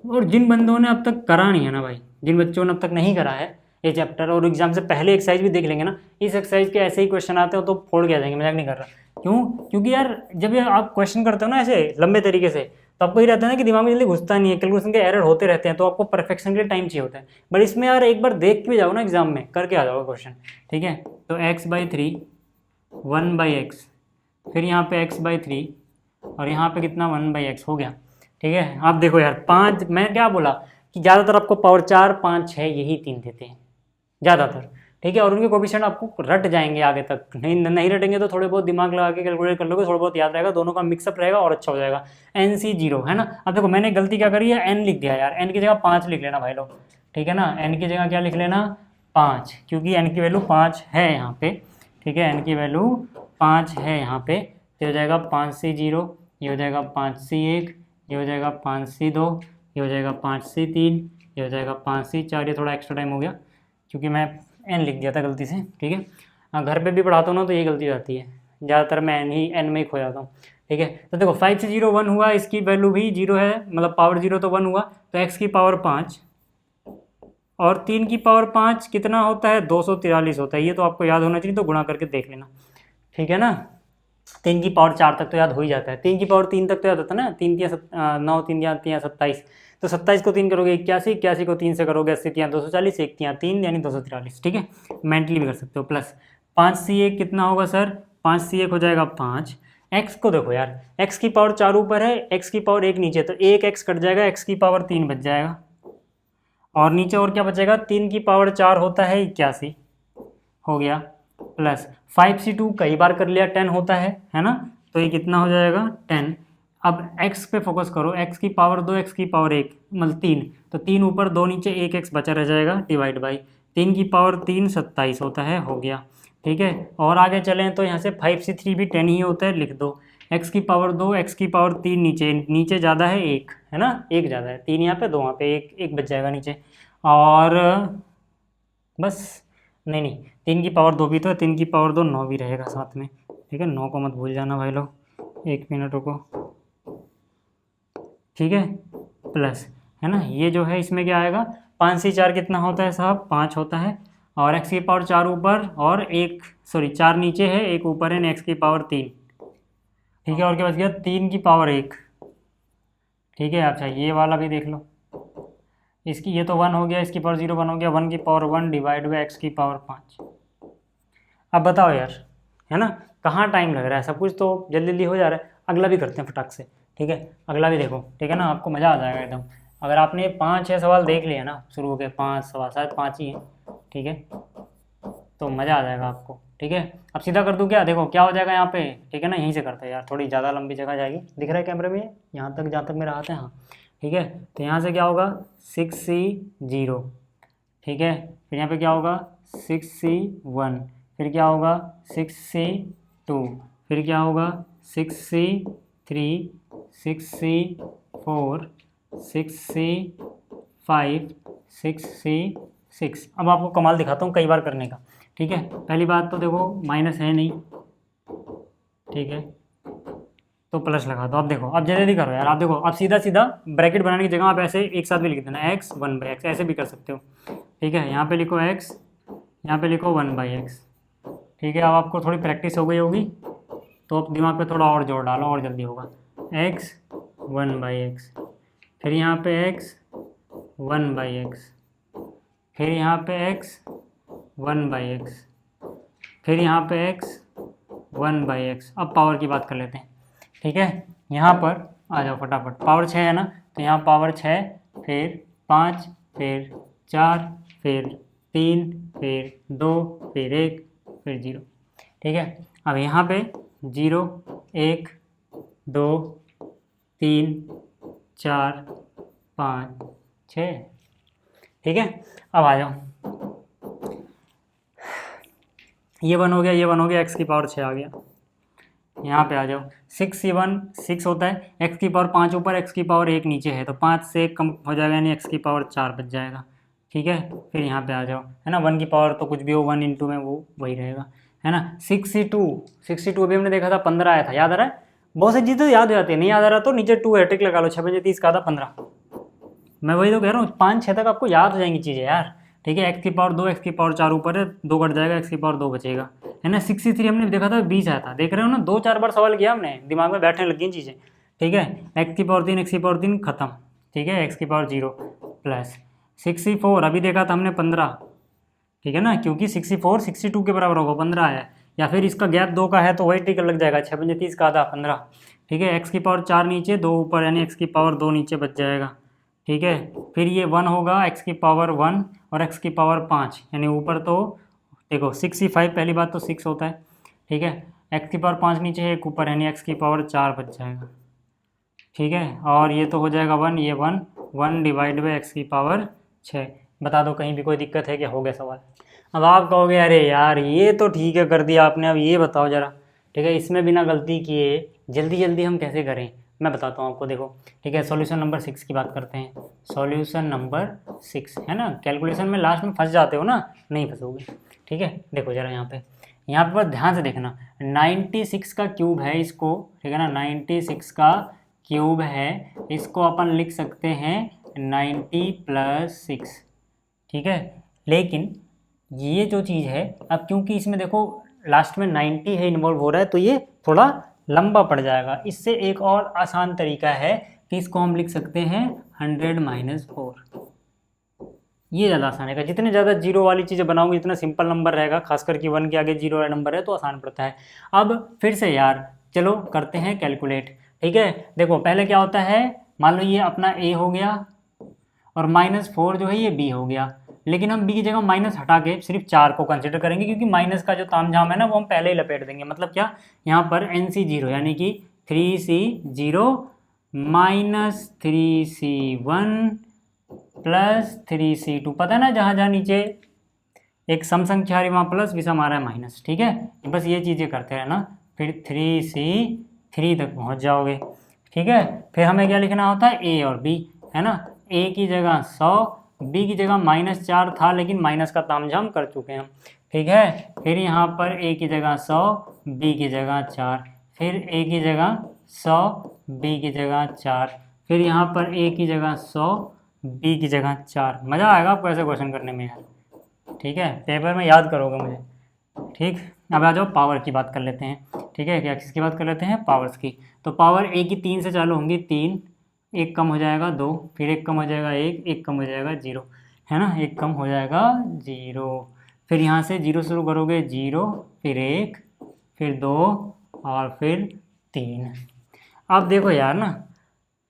और जिन बंदों ने अब तक करा नहीं है ना भाई, जिन बच्चों ने अब तक नहीं करा है ये चैप्टर, और एग्जाम से पहले एक्सरसाइज भी देख लेंगे ना, इस एक्सरसाइज के ऐसे ही क्वेश्चन आते हो तो फोड़ के आ जाएंगे, मजाक नहीं कर रहा। क्यों? क्योंकि यार जब ये आप क्वेश्चन करते हो ना ऐसे लंबे तरीके से, तो आपको ये रहता है ना कि दिमाग में जल्दी घुसता नहीं है, कैलकुलेशन के एरर होते रहते हैं, तो आपको परफेक्शन के लिए टाइम चाहिए होता है। बट इसमें यार एक बार देख के जाओ ना, एग्जाम में करके आ जाओगे क्वेश्चन, ठीक है। तो x/3 1/x, फिर यहाँ पे x/3, और यहाँ पे कितना 1/x हो गया, ठीक है। आप देखो यार 5, मैं क्या बोला कि ज़्यादातर आपको पावर 4, 5, 6 यही 3 देते हैं ज़्यादातर, ठीक है, और उनके कोफिशिएंट आपको रट जाएंगे आगे तक, नहीं रटेंगे तो थोड़े बहुत दिमाग लगा के कैलकुलेट कर लोगे, थोड़ा बहुत याद रहेगा, दोनों का मिक्सअप रहेगा और अच्छा हो जाएगा। NC0 है ना। अब देखो मैंने गलती क्या करी है, n लिख दिया यार, n की जगह 5 लिख लेना भाई लोग, ठीक है ना, n की जगह क्या लिख लेना 5, क्योंकि n की वैल्यू 5 है यहाँ पे, ठीक है, n की वैल्यू 5 है यहाँ पे, तो हो जाएगा 5C0, ये हो जाएगा 5C1, ये हो जाएगा 5C2, ये हो जाएगा 5C3, ये हो जाएगा 5C4, ये थोड़ा एक्स्ट्रा टाइम हो गया क्योंकि मैं n लिख दिया था गलती से, ठीक है। घर पे भी पढ़ाता हूँ ना तो ये गलती आती है, ज़्यादातर मैं n में ही खो जाता हूँ, ठीक है। तो देखो 5 से 0 1 हुआ, इसकी वैल्यू भी 0 है, मतलब पावर 0 तो 1 हुआ, तो x की पावर 5 और 3 की पावर 5 कितना होता है 243 होता है, ये तो आपको याद होना चाहिए, तो गुणा करके देख लेना, ठीक है ना। 3 की पावर 4 तक तो याद हो ही जाता है, 3 की पावर 3 तक तो याद होता है ना, 3 या 9, 3 या 27, तो 27 को 3 करोगे 81, 81 को 3 से करोगे 80, 3 240, 1 3 यानी 243, ठीक है, मेंटली भी कर सकते हो। प्लस 5C1 कितना होगा सर, 5C1 हो जाएगा 5। x को देखो यार, x की पावर 4 ऊपर है, x की पावर 1 नीचे, तो 1 x कट जाएगा, x की पावर 3 बच जाएगा, और नीचे और क्या बचेगा, 3 की पावर 4 होता है 81 हो गया, प्लस 5C2 कई बार कर लिया 10 होता है ना, तो ये कितना हो जाएगा 10। अब x पे फोकस करो, x की पावर 2, x की पावर 1 मतलब 3, तो 3 ऊपर 2 नीचे, 1 x बचा रह जाएगा, डिवाइड बाई 3 की पावर 3 27 होता है, हो गया, ठीक है। और आगे चलें तो यहाँ से 5C3 भी 10 ही होता है, लिख दो, x की पावर 2, x की पावर 3 नीचे ज़्यादा है 1, है ना, 1 ज़्यादा है, 3 यहाँ पे 2 वहाँ पे, 1 बच जाएगा नीचे, और बस नहीं 3 की पावर 2 भी तो है, 3 की पावर 2 9 भी रहेगा साथ में, ठीक है, 9 को मत भूल जाना भाई लोग, 1 मिनट रुको, ठीक है, प्लस है ना, ये जो है इसमें क्या आएगा, 5C4 कितना होता है साहब 5 होता है, और x की पावर 4 ऊपर और 4 नीचे है, 1 ऊपर है, x की पावर 3, ठीक है, और क्या बच गया 3 की पावर 1, ठीक है। अच्छा ये वाला भी देख लो, इसकी ये तो 1 हो गया, इसकी पावर 0 1 हो गया, 1 की पावर 1 डिवाइड बाई x की पावर 5। अब बताओ यार, है ना, कहाँ टाइम लग रहा है, सब कुछ तो जल्दी जल्दी हो जा रहा है। अगला भी करते हैं फटाक से, ठीक है, अगला भी देखो, ठीक है ना, आपको मज़ा आ जाएगा एकदम। अगर आपने 5-6 सवाल देख लिए ना शुरू हो गए, 5 सवाल, शायद 5 ही हैं, ठीक है, तो मज़ा आ जाएगा आपको, ठीक है। अब सीधा कर दूँ क्या, देखो क्या हो जाएगा यहाँ पे, ठीक है ना, यहीं से करते हैं यार, थोड़ी ज़्यादा लंबी जगह जाएगी, दिख रहा है कैमरे में यहाँ तक, जहाँ तक मेरा हाथ है, हाँ ठीक है। तो यहाँ से क्या होगा 6C0, ठीक है, फिर यहाँ पे क्या होगा 6C1, फिर क्या होगा 6C2, फिर क्या होगा 6C3, 6C4, 4 6C 5 6C 6। अब आपको कमाल दिखाता हूँ कई बार करने का, ठीक है। पहली बात तो देखो माइनस है नहीं, ठीक है, तो प्लस लगा दो। अब देखो, अब जल्दी करो यार, आप देखो, अब सीधा सीधा ब्रैकेट बनाने की जगह आप ऐसे एक साथ भी लिख देना x 1/x, ऐसे भी कर सकते हो, ठीक है। यहाँ पे लिखो x, यहाँ पे लिखो 1/x, ठीक है। अब आपको थोड़ी प्रैक्टिस हो गई होगी तो अब दिमाग पे थोड़ा और जोर डालो और जल्दी होगा। x 1/x, फिर यहाँ पे x 1/x, फिर यहाँ पे x 1/x, फिर यहाँ पे x 1/x। अब पावर की बात कर लेते हैं, ठीक है। यहाँ पर आ जाओ फटाफट, पावर 6 है ना, तो यहाँ पावर 6, फिर 5, फिर 4, फिर 3, फिर 2, फिर 1, फिर 0, ठीक है। अब यहाँ पे 0 1 2 3 4 5 6, ठीक है। अब आ जाओ, ये 1 हो गया, ये 1 हो गया, x की पावर 6 आ गया। यहाँ पे आ जाओ, 6C1 6 होता है, x की पावर 5 ऊपर, x की पावर 1 नीचे है, तो 5 से 1 कम हो जाएगा, यानी x की पावर 4 बच जाएगा, ठीक है। फिर यहाँ पे आ जाओ, है ना, 1 की पावर तो कुछ भी हो 1 × में वो वही रहेगा, है ना। 62 अभी हमने देखा था 15 आया था, याद आ रहा है। बहुत सी चीज़ें तो याद हो जाती है, नहीं याद आ रहा तो नीचे 2 है, टिक लगा लो, 6 30 का था 15। मैं वही तो कह रहा हूँ, 5 6 तक आपको याद हो जाएंगी चीज़ें यार, ठीक है। x की पावर 2, x की पावर 4 ऊपर है, 2 कट जाएगा, x की पावर 2 बचेगा, है ना। 63 हमने देखा था 20 आया था, देख रहे हो ना, 2-4 बार सवाल किया हमने, दिमाग में बैठने लगी चीज़ें, ठीक है। x की पावर 3, x की पावर 3 खत्म, ठीक है, x की पावर 0 प्लस 64 अभी देखा था हमने 15, ठीक है ना, क्योंकि 64 62 के बराबर होगा, 15 आया, या फिर इसका गैप 2 का है तो वही टिक लग जाएगा, 6 × 30 का आधा 15, ठीक है। x की पावर 4 नीचे 2 ऊपर, यानी x की पावर 2 नीचे बच जाएगा, ठीक है। फिर ये 1 होगा, x की पावर 1 और x की पावर 5, यानी ऊपर तो देखो 65 पहली बात तो 6 होता है, ठीक है। x की पावर 5 नीचे है, 1 ऊपर, यानी x की पावर 4 बच जाएगा, ठीक है। और ये तो हो जाएगा 1, ये 1 डिवाइड बाई x की पावर 6। बता दो कहीं भी कोई दिक्कत है क्या, हो गया सवाल। अब आप कहोगे अरे यार ये तो ठीक है कर दिया आपने, अब ये बताओ ज़रा, ठीक है, इसमें बिना गलती किए जल्दी जल्दी हम कैसे करें, मैं बताता हूँ आपको, देखो, ठीक है। सॉल्यूशन नंबर 6 की बात करते हैं, सॉल्यूशन नंबर 6, है ना। कैलकुलेशन में लास्ट में फंस जाते हो ना, नहीं फंसोगे, ठीक है। देखो ज़रा यहाँ पर ध्यान से देखना, 96 का क्यूब है इसको, ठीक है ना, 96 का क्यूब है, इसको अपन लिख सकते हैं 90 + 6, ठीक है। लेकिन ये जो चीज़ है, अब क्योंकि इसमें देखो लास्ट में 90 है इन्वॉल्व हो रहा है, तो ये थोड़ा लंबा पड़ जाएगा। इससे एक और आसान तरीका है कि इसको हम लिख सकते हैं 100 - 4, ये ज़्यादा आसान है। जितने ज़्यादा जीरो वाली चीज़ें बनाओगे, जितना सिंपल नंबर रहेगा, खासकर कि 1 के आगे जीरो वाला नंबर है तो आसान पड़ता है। अब फिर से यार चलो करते हैं कैलकुलेट, ठीक है। देखो पहले क्या होता है, मान लो ये अपना a हो गया और -4 जो है ये b हो गया, लेकिन हम b की जगह माइनस हटा के सिर्फ 4 को कंसिडर करेंगे, क्योंकि माइनस का जो तामझाम है ना वो हम पहले ही लपेट देंगे। मतलब क्या, यहाँ पर NC0 यानी कि 3C0 - 3C1 + 3C2, पता है ना, जहाँ जहाँ नीचे एक सम संख्या आ रही वहाँ प्लस, विषम आ रहा है माइनस, ठीक है। बस ये चीज़ें करते रहना, फिर 3C3 तक पहुँच जाओगे, ठीक है। फिर हमें क्या लिखना होता है, a और b, है ना। a की जगह 100, b की जगह -4 था, लेकिन माइनस का तामझाम कर चुके हैं हम, ठीक है। फिर यहाँ पर a की जगह 100, b की जगह 4, फिर a की जगह 100, b की जगह 4, फिर यहाँ पर a की जगह 100, b की जगह 4। मज़ा आएगा आपको ऐसे क्वेश्चन करने में यार, ठीक है, पेपर में याद करोगे मुझे, ठीक। अब आ जाओ पावर की बात कर लेते हैं, ठीक है। क्या किसकी बात कर लेते हैं, पावर्स की। तो पावर a की 3 से चालू होंगी, 3, 1 कम हो जाएगा 2, फिर 1 कम हो जाएगा 1, 1 कम हो जाएगा 0, है ना, 1 कम हो जाएगा 0। फिर यहाँ से 0 शुरू करोगे, 0, फिर 1, फिर 2 और फिर 3। अब देखो यार ना,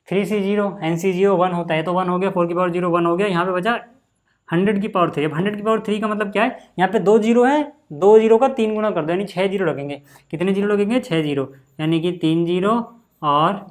3C0 NC0 1 होता है, तो 1 हो गया, 4 की पावर 0 1 हो गया, यहाँ पे बचा 100 की पावर 3। अब 100 की पावर 3 का मतलब क्या है, यहाँ पे 2 जीरो है, 2 जीरो का 3 गुना कर दो, यानी 6 जीरो लगेंगे। कितने जीरो लगेंगे, 6 जीरो, यानी कि 3 जीरो और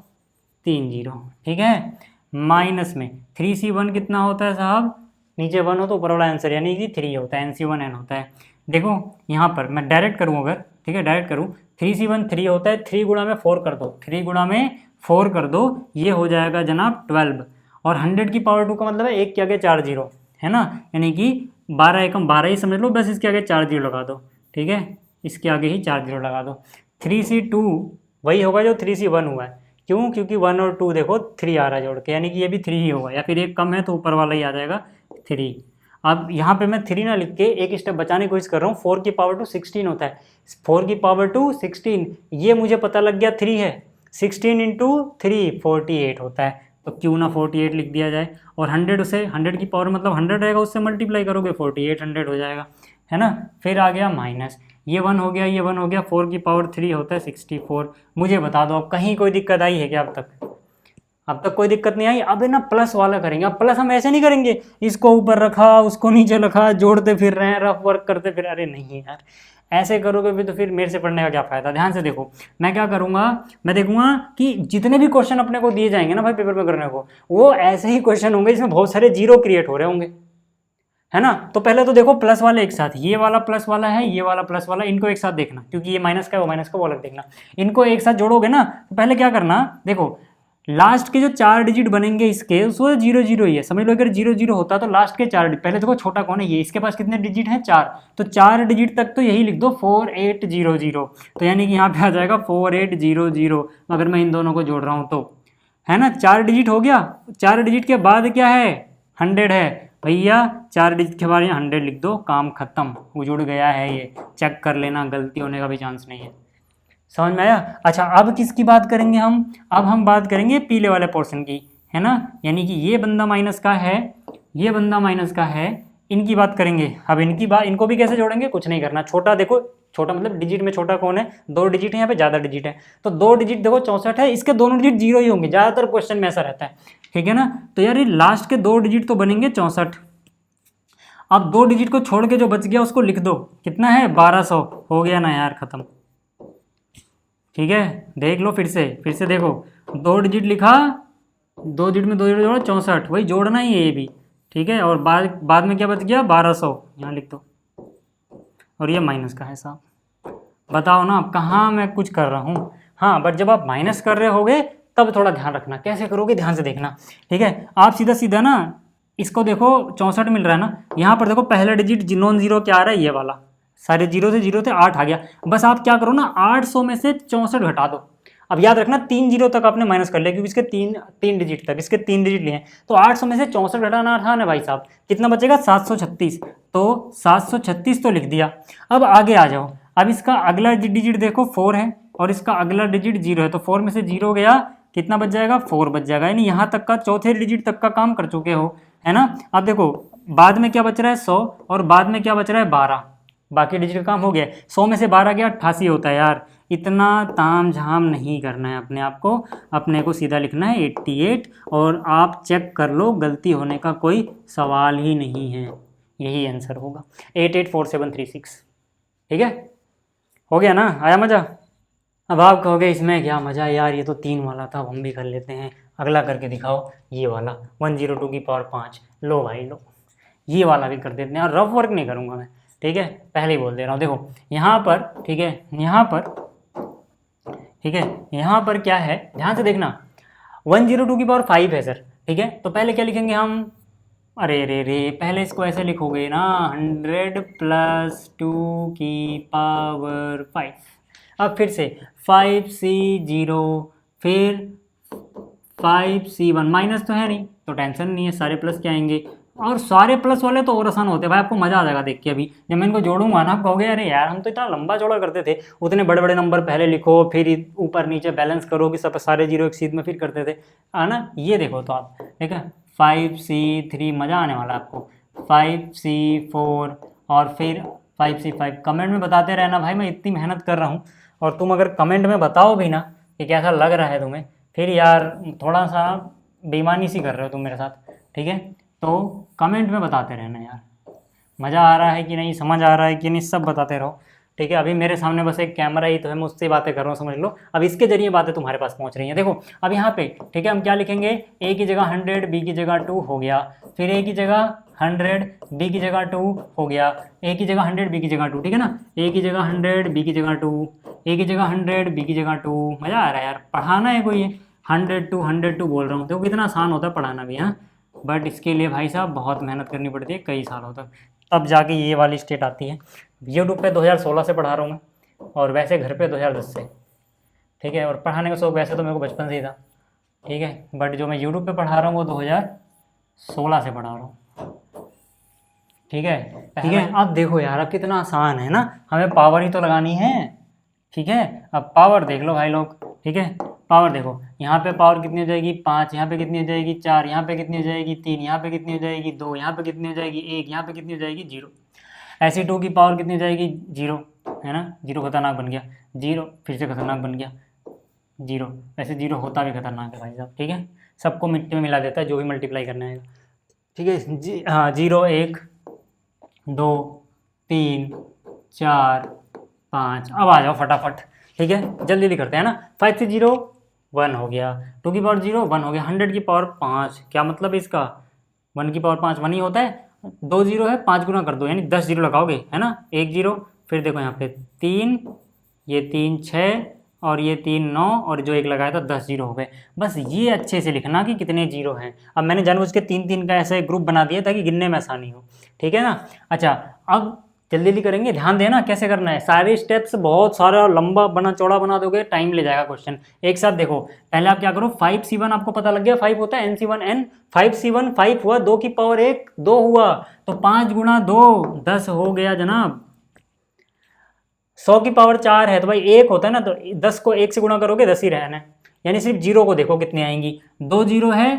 3 जीरो, ठीक है। माइनस में 3C1 कितना होता है साहब, नीचे 1 हो तो ऊपर वाला आंसर यानी कि 3 होता है, NC1 N होता है। देखो यहाँ पर मैं डायरेक्ट करूँ अगर, ठीक है, डायरेक्ट करूँ, 3C1 3 होता है, 3 गुणा में 4 कर दो, 3 गुणा में 4 कर दो, ये हो जाएगा जनाब 12। और 100 की पावर 2 का मतलब है 1 के आगे 4 जीरो, है ना, यानी कि 12 एकम 12 ही समझ लो, बस इसके आगे 4 जीरो लगा दो, ठीक है, इसके आगे ही 4 जीरो लगा दो। 3C2 वही होगा जो 3C1 हुआ है, क्यों, क्योंकि 1 और 2 देखो 3 आ रहा है जोड़ के, यानी कि ये भी 3 ही होगा, या फिर एक कम है तो ऊपर वाला ही आ जाएगा 3। अब यहाँ पे मैं 3 ना लिख के एक स्टेप बचाने की कोशिश कर रहा हूँ। 4 की पावर 2 16 होता है, 4 की पावर 2 16, ये मुझे पता लग गया 3 है, 16 इंटू 3 48 होता है, तो क्यों ना 48 लिख दिया जाए। और 100 उसे 100 की पावर मतलब 100 रहेगा, उससे मल्टीप्लाई करोगे 48 100 हो जाएगा, है ना। फिर आ गया माइनस, ये 1 हो गया, ये 1 हो गया, 4 की पावर 3 होता है 64। मुझे बता दो अब कहीं कोई दिक्कत आई है क्या अब तक? अब तक कोई दिक्कत नहीं आई। अब है ना प्लस वाला करेंगे। अब प्लस हम ऐसे नहीं करेंगे, इसको ऊपर रखा उसको नीचे रखा, जोड़ते फिर रहे हैं, रफ वर्क करते फिर, अरे नहीं यार, ऐसे करोगे भी तो फिर मेरे से पढ़ने का क्या फ़ायदा। ध्यान से देखो, मैं क्या करूँगा, मैं देखूंगा कि जितने भी क्वेश्चन अपने को दिए जाएंगे ना भाई पेपर में करने को, वो ऐसे ही क्वेश्चन होंगे जिसमें बहुत सारे जीरो क्रिएट हो रहे होंगे, है ना। तो पहले तो देखो प्लस वाले एक साथ, ये वाला प्लस वाला है, ये वाला प्लस वाला, इनको एक साथ देखना, क्योंकि ये माइनस का है वो माइनस का, वो अलग देखना। इनको एक साथ जोड़ोगे ना, तो पहले क्या करना, देखो लास्ट के जो 4 डिजिट बनेंगे इसके, उसको 0 0 ही है, समझ लो। अगर 0 0 होता तो लास्ट के 4 पहले देखो छोटा कौन है, ये, इसके पास कितने डिजिट हैं 4, तो 4 डिजिट तक तो यही लिख दो 4800, तो यानी कि यहाँ पे आ जाएगा 4800, अगर मैं इन दोनों को जोड़ रहा हूँ तो, है ना। 4 डिजिट हो गया, 4 डिजिट के बाद क्या है, 100 है भैया, 4 डिजिट के बाद 100 लिख दो, काम खत्म, वो जुड़ गया है। ये चेक कर लेना, गलती होने का भी चांस नहीं है। समझ में आया। अच्छा अब किसकी बात करेंगे हम, अब हम बात करेंगे पीले वाले पोर्शन की, है ना, यानी कि ये बंदा माइनस का है, ये बंदा माइनस का है, इनकी बात करेंगे। अब इनकी बात, इनको भी कैसे जोड़ेंगे, कुछ नहीं करना, छोटा देखो, छोटा मतलब डिजिट में छोटा कौन है, 2 डिजिट है, यहाँ पे ज़्यादा डिजिट है, तो 2 डिजिट देखो 64 है, इसके दोनों डिजिट 0 ही होंगे, ज़्यादातर क्वेश्चन में ऐसा रहता है, ठीक है ना। तो यार ये लास्ट के 2 डिजिट तो बनेंगे 64। अब 2 डिजिट को छोड़ के जो बच गया उसको लिख दो, कितना है 1200, हो गया ना यार, खत्म, ठीक है। देख लो फिर से देखो, 2 डिजिट लिखा, 2 डिजिट में 2 डिजिट जोड़ा 64, वही जोड़ना ही है ये भी, ठीक है। और बाद में क्या बच गया 1200, यहाँ लिख दो, और ये माइनस का है साहब। बताओ ना अब कहाँ मैं कुछ कर रहा हूँ। हाँ बट जब आप माइनस कर रहे होगे तब थोड़ा ध्यान रखना, कैसे करोगे ध्यान से देखना, ठीक है। आप सीधा सीधा ना इसको देखो 64 मिल रहा है ना, यहाँ पर देखो पहला डिजिट नॉन जीरो क्या आ रहा है, ये वाला, सारे जीरो थे 8 आ गया। बस आप क्या करो ना, 800 में से 64 घटा दो। अब याद रखना 3 जीरो तक आपने माइनस कर लिया, क्योंकि इसके तीन डिजिट तक, इसके 3 डिजिट लिए हैं, तो 800 में से 64 घटाना आसान है भाई साहब, कितना बचेगा 736, तो 736 तो लिख दिया। अब आगे आ जाओ, अब इसका अगला डिजिट देखो 4 है, और इसका अगला डिजिट 0 है, तो 4 में से 0 गया, कितना बच जाएगा 4 बच जाएगा, यानी यहाँ तक का चौथे डिजिट तक का काम कर चुके हो, है ना। अब देखो बाद में क्या बच रहा है 100, और बाद में क्या बच रहा है 12, बाकी डिजिट का काम हो गया। 100 में से 12 गया 88 होता है यार। इतना ताम झाम नहीं करना है अपने आप को, अपने को सीधा लिखना है 88, और आप चेक कर लो गलती होने का कोई सवाल ही नहीं है, यही आंसर होगा 884736, ठीक है। हो गया ना, आया मज़ा। अब आप कहोगे इसमें क्या मज़ा यार, ये तो 3 वाला था, हम भी कर लेते हैं, अगला करके दिखाओ, ये वाला 102 की पावर 5, लो भाई लो, ये वाला भी कर देते हैं, और रफ वर्क नहीं करूँगा मैं, ठीक है, पहले ही बोल दे रहा हूँ। देखो यहाँ पर, ठीक है, यहाँ पर, ठीक है, यहाँ पर क्या है ध्यान से देखना, 102 की पावर 5 है सर, ठीक है। तो पहले क्या लिखेंगे हम, अरे रे रे, पहले इसको ऐसे लिखोगे ना, 100 प्लस 2 की पावर 5। अब फिर से 5C0, फिर 5C1, माइनस तो है नहीं तो टेंशन नहीं है, सारे प्लस के आएंगे, और सारे प्लस वाले तो और आसान होते हैं भाई, आपको मज़ा आ जाएगा देख के। अभी जब मैं इनको जोड़ूंगा ना, आप कहोगे अरे यार हम तो इतना लंबा चौड़ा करते थे, उतने बड़े बड़े नंबर पहले लिखो, फिर ऊपर नीचे बैलेंस करो कि सब सारे जीरो एक सीध में फिर करते थे, है ना। ये देखो तो आप, ठीक है, 5C3, मज़ा आने वाला आपको, 5C4, और फिर 5C5। कमेंट में बताते रहना भाई, मैं इतनी मेहनत कर रहा हूँ, और तुम अगर कमेंट में बताओ भी ना कि कैसा लग रहा है तुम्हें, फिर यार थोड़ा सा बेईमानी सी कर रहे हो तुम मेरे साथ, ठीक है। तो कमेंट में बताते रहना यार, मज़ा आ रहा है कि नहीं, समझ आ रहा है कि नहीं, सब बताते रहो, ठीक है। अभी मेरे सामने बस एक कैमरा ही तो है, मैं उससे बातें कर रहा हूँ, समझ लो। अब इसके जरिए बातें तुम्हारे पास पहुँच रही हैं। देखो अब यहाँ पे, ठीक है, हम क्या लिखेंगे, ए की जगह 100, बी की जगह 2 हो गया, फिर ए की जगह 100, बी की जगह 2 हो गया, ए की जगह 100, बी की जगह 2, ठीक है ना, ए की जगह 100, बी की जगह 2, ए की जगह 100, बी की जगह 2। मज़ा आ रहा है यार, पढ़ाना है कोई, 100 बोल रहा हूँ। देखो कितना आसान होता है पढ़ाना भी, हाँ, बट इसके लिए भाई साहब बहुत मेहनत करनी पड़ती है कई सालों तक, तब जाके ये वाली स्टेट आती है। यूट्यूब पे 2016 से पढ़ा रहा हूँ मैं, और वैसे घर पे 2010 से, ठीक है। और पढ़ाने का शौक वैसे तो मेरे को बचपन से ही था, ठीक है, बट जो मैं यूट्यूब पे पढ़ा रहा हूँ वो 2016 से पढ़ा रहा हूँ, ठीक है। ठीक है, अब देखो यार, अब कितना आसान है ना, हमें पावर ही तो लगानी है, ठीक है। अब पावर देख लो भाई लोग, ठीक है, पावर देखो, यहाँ पे पावर कितनी हो जाएगी 5, यहाँ पे कितनी हो जाएगी 4, यहाँ पे कितनी हो जाएगी 3, यहाँ पे कितनी हो जाएगी 2, यहाँ पे कितनी हो जाएगी 1, यहाँ पे कितनी हो जाएगी 0। ऐसी 2 की पावर कितनी हो जाएगी 0, है ना, 0 खतरनाक बन गया, 0 फिर से खतरनाक बन गया 0। वैसे 0 होता भी खतरनाक है भाई साहब, ठीक है, सबको मिट्टी में मिला देता है जो भी मल्टीप्लाई करना है, ठीक है। हाँ, 0 1 2 3 4 5, अब आ जाओ फटाफट, ठीक है, जल्दी जल्दी करते हैं ना। 5 से 0 1 हो गया, 2 की पावर 0 1 हो गया, 100 की पावर 5, क्या मतलब है इसका, 1 की पावर 5 1 ही होता है, 2 0 है 5 गुना कर दो, यानी 10 0 लगाओगे, है ना, 1 0, फिर देखो यहाँ पे 3, ये 3 6, और ये 3 9, और जो 1 लगाया था 10 0 हो गए। बस ये अच्छे से लिखना कि कितने 0 हैं। अब मैंने जानबूझ के 3 3 का ऐसा एक ग्रुप बना दिया ताकि गिनने में आसानी हो, ठीक है ना। अच्छा, अब जल्दी जल्दी करेंगे, ध्यान देना कैसे करना है, सारे स्टेप्स बहुत सारा लंबा बना चौड़ा बना दोगे टाइम ले जाएगा क्वेश्चन। एक साथ देखो, पहले आप क्या करो, 5C1 आपको पता लग गया, 5 होता है NC1 N, 5C1 5 हुआ, 2 की पावर 1 2 हुआ, तो 5 गुणा 2 10 हो गया जनाब। 100 की पावर 4 है तो भाई 1 होता है ना, तो 10 को 1 से गुणा करोगे 10 ही रहना है, यानी सिर्फ 0 को देखो कितने आएंगी, 2 0 है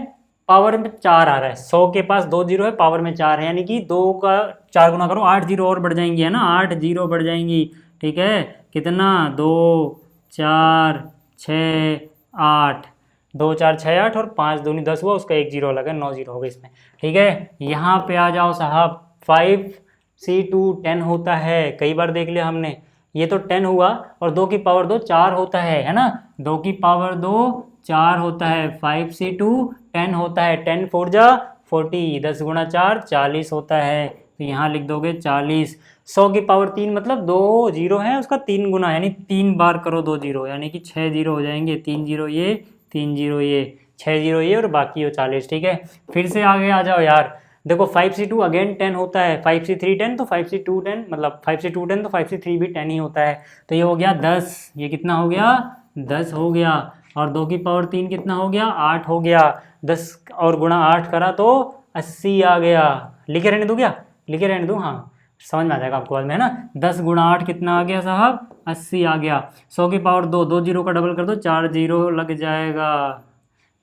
पावर में 4 आ रहा है, 100 के पास 2 0 है पावर में 4 है, यानी कि 2 का 4 गुना करो, 8 0 और बढ़ जाएंगी, है ना, 8 0 बढ़ जाएंगी, ठीक है। कितना, 2 4 6 8, 2 4 6 8, और 5 दूनी 10 हुआ, उसका 1 0 अलग है, 9 0 हो गए इसमें, ठीक है। यहाँ पे आ जाओ साहब, 5C2 10 होता है, कई बार देख लिया हमने, ये तो 10 हुआ, और 2 की पावर 2 4 होता है ना, 2 की पावर 2 4 होता है, 5C2 10 होता है, 10 4 जा 40, 10 गुणा 4 40 होता है, तो यहाँ लिख दोगे 40। 100 की पावर 3 मतलब 2 0 है, उसका 3 गुना, यानी 3 बार करो 2 0, यानी कि 6 0 हो जाएंगे, 3 0 ये 3 0 ये 6 0 ये, और बाकी हो 40, ठीक है। फिर से आगे आ जाओ यार, देखो 5C2 अगेन 10 होता है, 5C3 10, तो 5C2 10 मतलब 5C2 10, तो 5C3 भी 10 ही होता है, तो ये हो गया 10, ये कितना हो गया 10 हो गया, और 2 की पावर 3 कितना हो गया 8 हो गया, 10 और गुणा 8 करा तो 80 आ गया। लिखे रहने दूँ क्या, लिखे रहने दूँ, हाँ समझ में आ जाएगा आपको बाद में, है ना। 10 गुणा 8 कितना आ गया साहब, 80 आ गया। 100 की पावर 2, 2 0 का डबल कर दो, 4 0 लग जाएगा,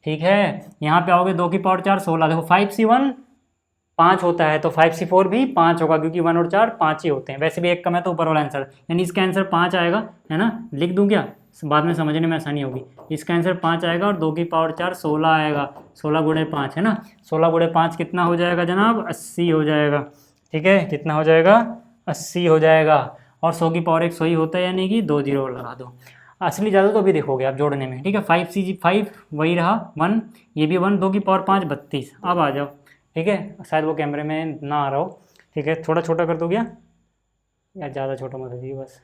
ठीक है। यहाँ पे आओगे 2 की पावर 4 16, देखो 5C1 5 होता है, तो 5C4 भी 5 होगा, क्योंकि 1 और 4 5 ही होते हैं, वैसे भी एक कम है तो ऊपर वाला आंसर, यानी इसका आंसर 5 आएगा, है ना। लिख दूं क्या, बाद में समझने में आसानी होगी, इसका आंसर 5 आएगा, और 2 की पावर 4 16 आएगा, 16 गुणे 5 है ना, 16 गुणे 5 कितना हो जाएगा जनाब 80 हो जाएगा, ठीक है, कितना हो जाएगा 80 हो जाएगा, और 100 की पावर 1 100 ही होता है, यानी कि 2 0 लगा दो। असली ज़्यादा तो अभी देखोगे आप जोड़ने में, ठीक है। 5C5 वही रहा 1, ये भी 1, 2 की पावर 5 32। अब आ जाओ, ठीक है, शायद वो कैमरे में ना आ रहा हो, ठीक है, थोड़ा छोटा कर दो क्या, या ज़्यादा छोटा मत दीजिए बस,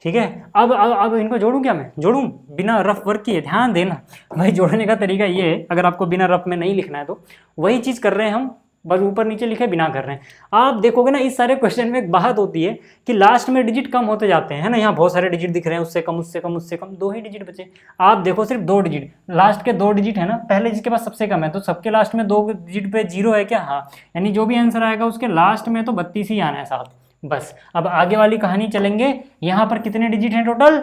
ठीक है। अब इनको जोड़ूं क्या, मैं जोड़ूं बिना रफ वर्क किए, ध्यान देना भाई, जोड़ने का तरीका ये है, अगर आपको बिना रफ में नहीं लिखना है तो वही चीज़ कर रहे हैं हम, बस ऊपर नीचे लिखे बिना कर रहे हैं। आप देखोगे ना, इस सारे क्वेश्चन में एक बात होती है कि लास्ट में डिजिट कम होते जाते हैं, है ना, यहाँ बहुत सारे डिजिट दिख रहे हैं, उससे कम उससे कम उससे कम, 2 ही डिजिट बचे। आप देखो सिर्फ 2 डिजिट, लास्ट के 2 डिजिट है ना, पहले जिसके पास सबसे कम है, तो सबके लास्ट में 2 डिजिट पे 0 है क्या, हाँ, यानी जो भी आंसर आएगा उसके लास्ट में तो 32 ही आना है साहब, बस। अब आगे वाली कहानी चलेंगे, यहाँ पर कितने डिजिट हैं टोटल,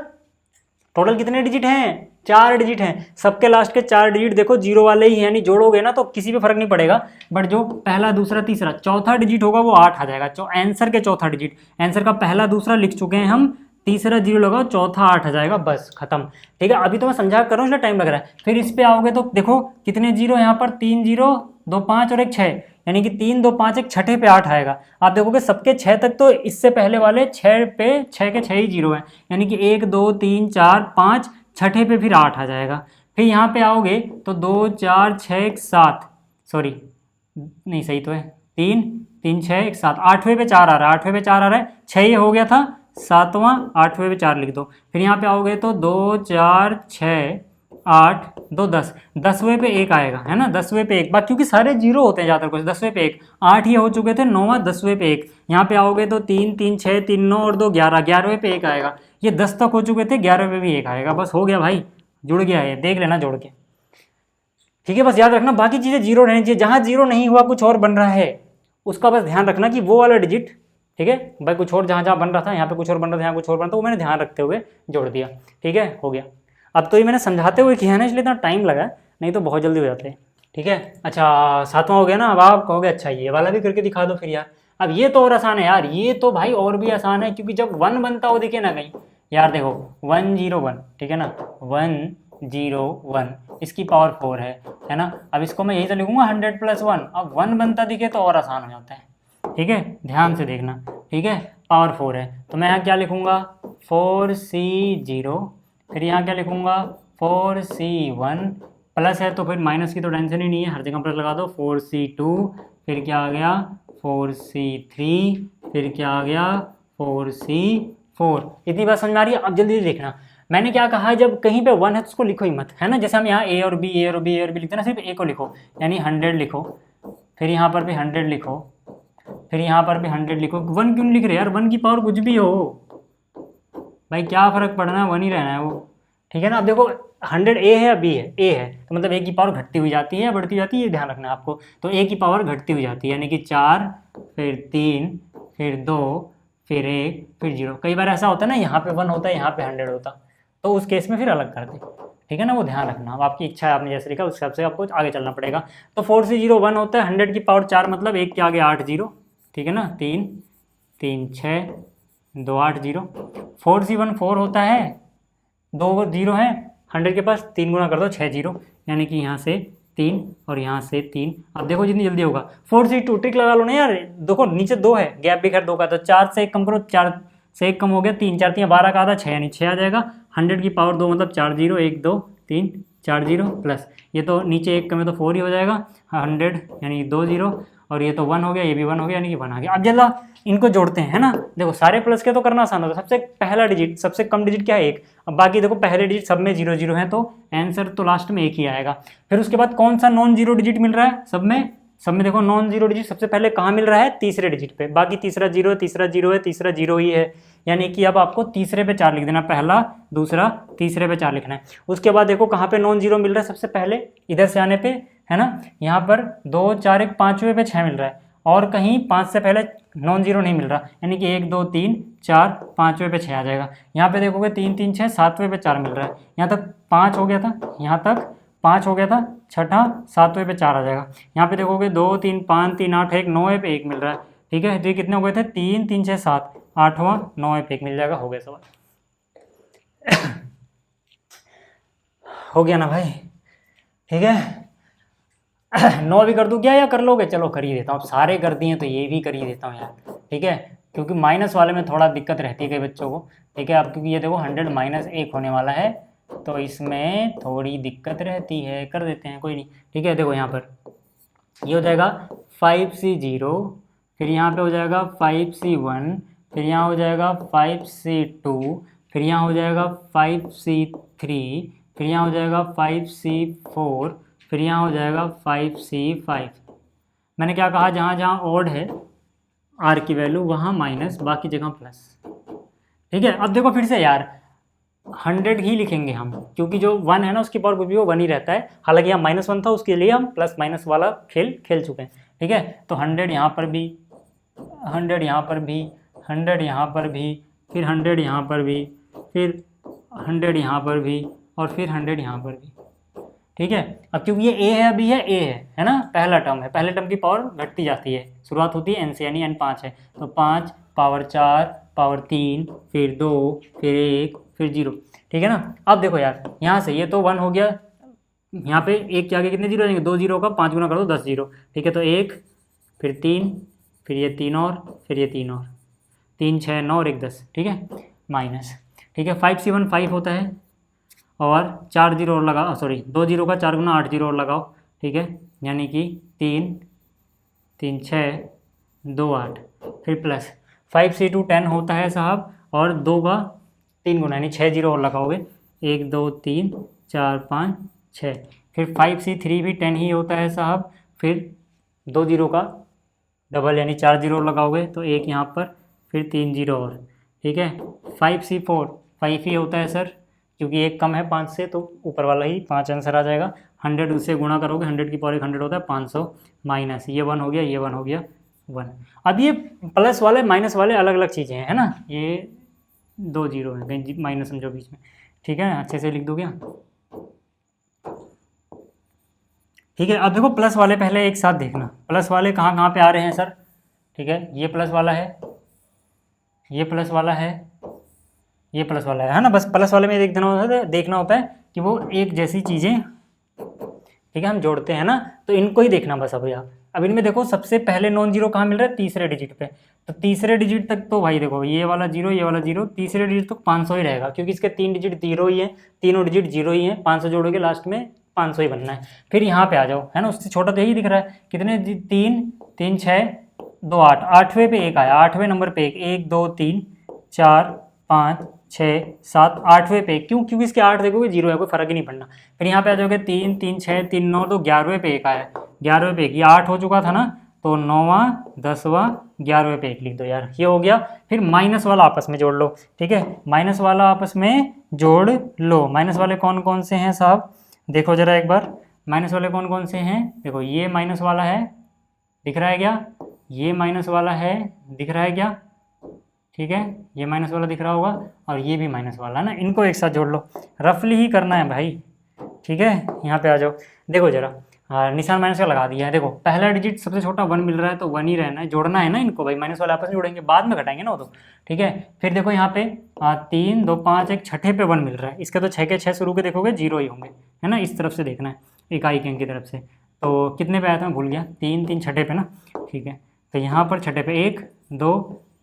टोटल कितने डिजिट हैं 4 डिजिट हैं, सबके लास्ट के 4 डिजिट देखो 0 वाले ही हैं, यानी जोड़ोगे ना तो किसी पे फर्क नहीं पड़ेगा, बट जो पहला दूसरा तीसरा चौथा डिजिट होगा वो 8 आ जाएगा, आंसर के चौथा डिजिट, आंसर का पहला दूसरा लिख चुके हैं हम, तीसरा 0 लगाओ, चौथा 8 आ जाएगा, बस खत्म, ठीक है। अभी तो मैं समझा कर रहा हूँ, इसलिए टाइम लग रहा है। फिर इस पे आओगे तो देखो कितने 0 यहाँ पर, 3 0 2 5 और 1 6, यानी कि 3 2 5 1 छठे पे 8 आएगा। आप देखोगे सबके 6 तक तो इससे पहले वाले 6 पे 6 के 6 ही 0 है, यानी कि 1 2 3 4 5, छठे पे फिर 8 आ जाएगा। फिर यहाँ पे आओगे तो 2 4 6 1 7, सॉरी नहीं सही तो है, 3 3 6 1 7, 8वें पे 4 आ रहा है, 8वें पे 4 आ रहा है, 6 ये हो गया था, 7वां 8वें पे 4 लिख दो। फिर यहाँ पे आओगे तो 2 4 6 8 2 10, 10वें पे 1 आएगा, है ना, 10वें पे 1, बाकी क्योंकि सारे जीरो होते हैं ज़्यादातर कुछ, 10वें पे 1, 8 ये हो चुके थे, 9वां 10वें पे 1, यहाँ पे आओगे तो 3 3 6 3 9 और 2 11, 11वें पे 1 आएगा, ये 10 तक हो चुके थे, 11वें पे भी 1 आएगा, बस हो गया भाई, जुड़ गया है, देख लेना जोड़ के, ठीक है। बस याद रखना बाकी चीज़ें जीरो रहनी चाहिए, जहाँ जीरो नहीं हुआ कुछ और बन रहा है उसका बस ध्यान रखना कि वो वाला डिजिट, ठीक है भाई, कुछ और जहाँ जहाँ बन रहा था, यहाँ पे कुछ और बन रहा था, यहाँ कुछ और बन रहा था, वो मैंने ध्यान रखते हुए जोड़ दिया, ठीक है, हो गया। अब तो ये मैंने समझाते हुए किया है ना, इसलिए इतना टाइम लगा, नहीं तो बहुत जल्दी हो जाते हैं, ठीक है। अच्छा 7वां हो गया ना, अब आप कहोगे अच्छा ये वाला भी करके दिखा दो फिर यार, अब ये तो और आसान है यार, ये तो भाई और भी आसान है, क्योंकि जब 1 बनता हो दिखे ना कहीं, यार देखो 1 0 1, ठीक है ना, 1 0 1, इसकी पावर 4 है ना। अब इसको मैं यही तो लिखूंगा 100 + 1, अब 1 बनता दिखे तो और आसान हो जाता है, ठीक है, ध्यान से देखना, ठीक है, पावर 4 है तो मैं यहाँ क्या लिखूंगा 4C0, फिर यहाँ क्या लिखूंगा 4C1, प्लस है तो फिर माइनस की तो टेंशन ही नहीं है, हर जगह प्लस लगा दो, 4C2, फिर क्या आ गया 4C3, फिर क्या आ गया 4C4। इतनी बात समझ में आ रही है। अब जल्दी देखना, मैंने क्या कहा, जब कहीं पे 1 है तो उसको लिखो ही मत, है ना, जैसे हम यहाँ A और B A और B A और B लिखते हैं ना, सिर्फ A को लिखो, यानी 100 लिखो, फिर यहाँ पर भी 100 लिखो, फिर यहाँ पर भी 100 लिखो। 1 क्यों नहीं लिख रहे यार, 1 की पावर कुछ भी हो भाई, क्या फ़र्क पड़ना है, 1 ही रहना है वो, ठीक है ना। अब देखो 100 A है या B है, A है तो मतलब A की पावर घटती हुई जाती है या बढ़ती जाती है, ये ध्यान रखना है आपको, तो A की पावर घटती हुई जाती है, यानी कि 4 फिर 3 फिर 2 फिर 1 फिर 0। कई बार ऐसा होता है ना, यहाँ पे 1 होता है, यहाँ पे 100 होता, तो उस केस में फिर अलग करते, ठीक है ना, वो ध्यान रखना। अब आपकी इच्छा है, आपने जैसे लिखा उस हिसाब से आपको आगे चलना पड़ेगा। तो 4C0 1 होता है, 100 की पावर 4 मतलब 1 के आगे 8 0, ठीक है ना, 3 3 6 2 8 0। 4C1 4 होता है, 2 0 है, 100 के पास 3 गुना कर दो 6 0, यानी कि यहाँ से 3 और यहाँ से 3। अब देखो जितनी जल्दी होगा। 4C2 ट्रिक लगा लो ना यार, देखो नीचे 2 है, गैप भी खैर 2 का, तो 4 से 1 कम करो, 4 से 1 कम हो गया, 3 4 3 12 का आधा 6, यानी 6 आ जाएगा। 100 की पावर 2 मतलब 4 0 1 2 3 4 0 प्लस ये तो नीचे 1 कम है तो 4 ही हो जाएगा, 100 यानी 2 0, और ये तो 1 हो गया, ये भी 1 हो गया, यानी कि 1 आ गया। अब जल्दा इनको जोड़ते हैं, है ना, देखो सारे प्लस के तो करना आसान होता है, सबसे पहला डिजिट, सबसे कम डिजिट क्या है 1, अब बाकी देखो पहले डिजिट सब में 0 0 है, तो आंसर तो लास्ट में 1 ही आएगा। फिर उसके बाद कौन सा नॉन जीरो डिजिट मिल रहा है, सब में देखो नॉन जीरो डिजिट सबसे पहले कहाँ मिल रहा है, तीसरे डिजिट पे, बाकी तीसरा जीरो है, तीसरा जीरो है, तीसरा जीरो ही है, यानी कि अब आपको तीसरे पे 4 लिख देना, पहला दूसरा तीसरे पे 4 लिखना है। उसके बाद देखो कहाँ पे नॉन जीरो मिल रहा है, सबसे पहले इधर से आने पे, है ना, यहाँ पर 2 4 1 5वें पे 6 मिल रहा है, और कहीं 5 से पहले नॉन जीरो नहीं मिल रहा, यानी कि 1 2 3 4 5वें पे 6 आ जाएगा। यहाँ पे देखोगे 3 3 6 7वें पे 4 मिल रहा है, यहाँ तक 5 हो गया था, यहाँ तक 5 हो गया था, छठा 7वें पे 4 आ जाएगा। यहाँ पे देखोगे 2 3 5 3 8 1 9वें पे 1 मिल रहा है, ठीक है, तो ये कितने हो गए थे, 3 3 6 7 8वां 9वें पे 1 मिल जाएगा, हो गया सवाल। हो गया ना भाई, ठीक है। 9 भी कर दूँ क्या, या कर लोगे, चलो कर ही देता हूँ, अब सारे कर दिए तो ये भी कर ही देता हूँ यार, ठीक है, क्योंकि माइनस वाले में थोड़ा दिक्कत रहती है कई बच्चों को, ठीक है। अब क्योंकि ये देखो 100 - 1 होने वाला है, तो इसमें थोड़ी दिक्कत रहती है, कर देते हैं कोई नहीं, ठीक है। देखो यहाँ पर ये हो जाएगा 5C0, फिर यहाँ पे हो जाएगा 5C1, फिर यहाँ हो जाएगा 5C2, फिर यहाँ हो जाएगा 5C3, फिर यहाँ हो जाएगा 5C4, फिर यहाँ हो जाएगा 5C5। मैंने क्या कहा, जहाँ जहाँ ऑड है आर की वैल्यू वहाँ माइनस, बाकी जगह प्लस, ठीक है। अब देखो फिर से यार 100 ही लिखेंगे हम, क्योंकि जो 1 है ना उसकी पावर कुछ भी वो 1 ही रहता है, हालांकि यहाँ -1 था उसके लिए हम प्लस माइनस वाला खेल चुके हैं, ठीक है। तो 100 यहाँ पर भी, 100 यहाँ पर भी, 100 यहाँ पर भी, फिर 100 यहाँ पर भी, फिर 100 यहाँ पर भी, और फिर 100 यहाँ पर भी, ठीक है। अब क्योंकि ये ए है, अभी है ए है ना, पहला टर्म है, पहले टर्म की पावर घटती जाती है, शुरुआत होती है n से, यानी n 5 है, तो 5 पावर 4 पावर 3 फिर 2 फिर 1 फिर 0, ठीक है ना। अब देखो यार यहाँ से ये तो 1 हो गया, यहाँ पे 1 के आगे कितने जीरो आएंगे, 2 जीरो का 5 गुना कर दो 10 जीरो, ठीक है, तो 1 फिर 3 फिर ये 3 और फिर ये 3 और 3 6 9 और 1 10, ठीक है, माइनस, ठीक है। 5C1 5 होता है, और 4 जीरो और लगाओ, सॉरी 2 जीरो का 4 गुना 8 जीरो और लगाओ, ठीक है, यानी कि 3 3 6 2 8, फिर प्लस 5C2 10 होता है साहब, और 2 का 3 गुना यानी 6 जीरो और लगाओगे, 1 2 3 4 5 6। फिर 5C3 भी 10 ही होता है साहब। फिर 2 जीरो का डबल यानी 4 जीरो लगाओगे तो एक यहाँ पर, फिर 3 जीरो और, ठीक है। 5C4 5 ही होता है सर, क्योंकि एक कम है 5 से तो ऊपर वाला ही 5 आंसर आ जाएगा। 100 उससे गुणा करोगे, 100 की पावर 100 होता है 500 माइनस ये 1 हो गया, ये 1 हो गया 1। अब ये प्लस वाले माइनस वाले अलग अलग चीज़ें हैं, है ना। ये 2 जीरो हैं, कहीं माइनस समझो बीच में, ठीक है। अच्छे से लिख दो क्या, ठीक है। अब देखो प्लस वाले पहले एक साथ देखना, प्लस वाले कहाँ कहाँ पे आ रहे हैं सर, ठीक है। ये प्लस वाला है, ये प्लस वाला है, ये प्लस वाला है ना। बस प्लस वाले में देखना होता है कि वो एक जैसी चीज़ें, ठीक है, हम जोड़ते हैं ना, तो इनको ही देखना बस। अभी आप अब इनमें देखो सबसे पहले नॉन जीरो कहाँ मिल रहा है, तीसरे डिजिट पे। तो तीसरे डिजिट तक तो भाई देखो ये वाला जीरो, ये वाला जीरो, तीसरे डिजिट तक 500 ही रहेगा, क्योंकि इसके 3 डिजिट जीरो ही है, तीनों डिजिट जीरो ही है। 500 जोड़ोगे लास्ट में 500 ही बनना है। फिर यहाँ पे आ जाओ, है ना, उससे छोटा तो यही दिख रहा है। कितने, 3 3 6 2 8, 8वें पे एक आया, 8वें नंबर पे एक, 1 2 3 4 5 6 7 8वें पे, क्यों, क्योंकि इसके 8 देखोगे जीरो है, कोई फर्क ही नहीं पड़ना। फिर यहाँ पे आ जाओगे 3 3 6 3 9, तो 11वें पे एक आया, 11वें पे एक, ये 8 हो चुका था ना, तो 9वां 10वां 11वें पे एक लिख दो यार, ये हो गया। फिर माइनस वाला आपस में जोड़ लो, ठीक है, माइनस वाला आपस में जोड़ लो। माइनस वाले कौन कौन से हैं साहब, देखो जरा एक बार, माइनस वाले कौन कौन से हैं। देखो ये माइनस वाला है, दिख रहा है क्या, ये माइनस वाला है, दिख रहा है क्या, ठीक है, ये माइनस वाला दिख रहा होगा, और ये भी माइनस वाला है ना। इनको एक साथ जोड़ लो, रफली ही करना है भाई, ठीक है। यहाँ पे आ जाओ, देखो जरा, निशान माइनस का लगा दिया है। देखो पहला डिजिट सबसे छोटा 1 मिल रहा है, तो 1 ही रहना है, जोड़ना है ना इनको भाई। माइनस वाले आपस में जोड़ेंगे, बाद में घटाएंगे ना वो तो, ठीक है। फिर देखो यहाँ पे 3 2 5 एक, छठे पे 1 मिल रहा है, इसके तो 6 के 6 शुरू के देखोगे जीरो ही होंगे, है ना। इस तरफ से देखना है, इकाई के अंक की तरफ से। तो कितने पे आया था मैं भूल गया, 3 3 छठे पे ना, ठीक है। तो यहाँ पर छठे पे 1 2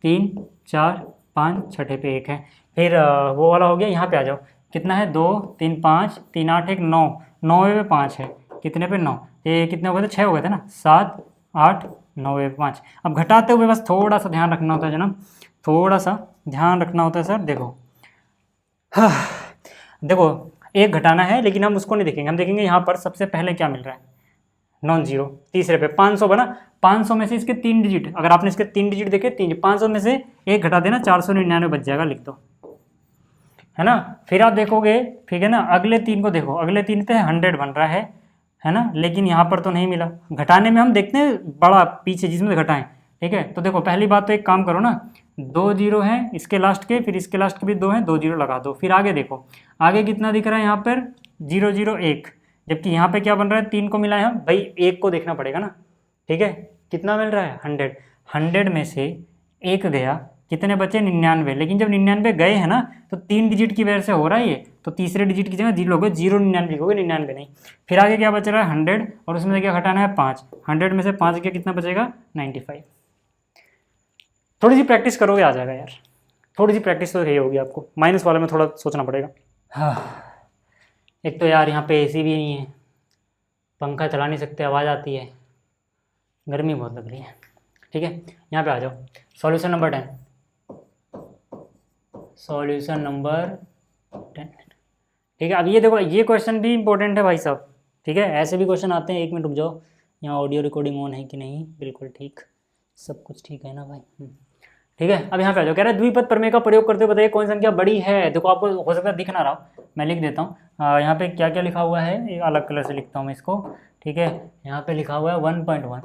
3 4 5, छठे पे 1 है। फिर वो वाला हो गया, यहाँ पे आ जाओ, कितना है, 2 3 5 3 8 1 9, 9वें पे 5 है, कितने पे 9, ये कितने हो गए थे, 6 हो गए थे ना, 7 8 9वें पे 5। अब घटाते हुए बस थोड़ा सा ध्यान रखना होता है जनाब, थोड़ा सा ध्यान रखना होता है सर। देखो हाँ, देखो एक घटाना है, लेकिन हम उसको नहीं देखेंगे, हम देखेंगे यहाँ पर सबसे पहले क्या मिल रहा है, नॉन जीरो। तीसरे पे 500 बना, 500 में से इसके 3 डिजिट, अगर आपने इसके 3 डिजिट देखे, 500 में से एक घटा देना, 499 बच जाएगा, लिख दो, है ना। फिर आप देखोगे, ठीक है ना, अगले 3 को देखो, अगले 3 पे 100 बन रहा है ना, लेकिन यहाँ पर तो नहीं मिला। घटाने में हम देखते हैं बड़ा पीछे जिसमें घटाएं, ठीक है। तो देखो पहली बात तो एक काम करो ना, 2 जीरो हैं इसके लास्ट के, फिर इसके लास्ट के भी 2 हैं, 2 जीरो लगा दो। फिर आगे देखो, आगे कितना दिख रहा है यहाँ पर, 0 0 1, जबकि यहाँ पे क्या बन रहा है, 3 को मिला है हम भाई, 1 को देखना पड़ेगा ना, ठीक है। कितना मिल रहा है, 100, 100 में से 1 गया, कितने बचे, 99। लेकिन जब 99 गए हैं ना, तो 3 डिजिट की वजह से हो रहा है ये, तो तीसरे डिजिट की जगह जीरो लोगे, 099 लिखोगे, 99 नहीं। फिर आगे क्या बच रहा है, 100, और उसमें से क्या घटाना है, 5, 100 में से 5 गया, कितना बचेगा, 95। थोड़ी सी प्रैक्टिस करोगे आ जाएगा यार, थोड़ी सी प्रैक्टिस तो यही होगी आपको। माइनस वाले में थोड़ा सोचना पड़ेगा। हाँ, एक तो यार यहाँ पे एसी भी नहीं है, पंखा चला नहीं सकते, आवाज़ आती है, गर्मी बहुत लग रही है, ठीक है। यहाँ पे आ जाओ, सॉल्यूशन नंबर 10, सॉल्यूशन नंबर 10, ठीक है। अब ये देखो, ये क्वेश्चन भी इंपॉर्टेंट है भाई साहब, ठीक है। ऐसे भी क्वेश्चन आते हैं, 1 मिनट रुक जाओ, यहाँ ऑडियो रिकॉर्डिंग ऑन है कि नहीं, बिल्कुल ठीक, सब कुछ ठीक है ना भाई, ठीक है। अब यहाँ पे आ जाओ, कह रहा है द्विपद प्रमेय का प्रयोग करते हुए बताइए कौन संख्या बड़ी है। देखो आपको हो सकता है दिख ना रहा हो, मैं लिख देता हूँ, यहाँ पे क्या क्या लिखा हुआ है, एक अलग कलर से लिखता हूँ मैं इसको, ठीक है। यहाँ पे लिखा हुआ है 1.1,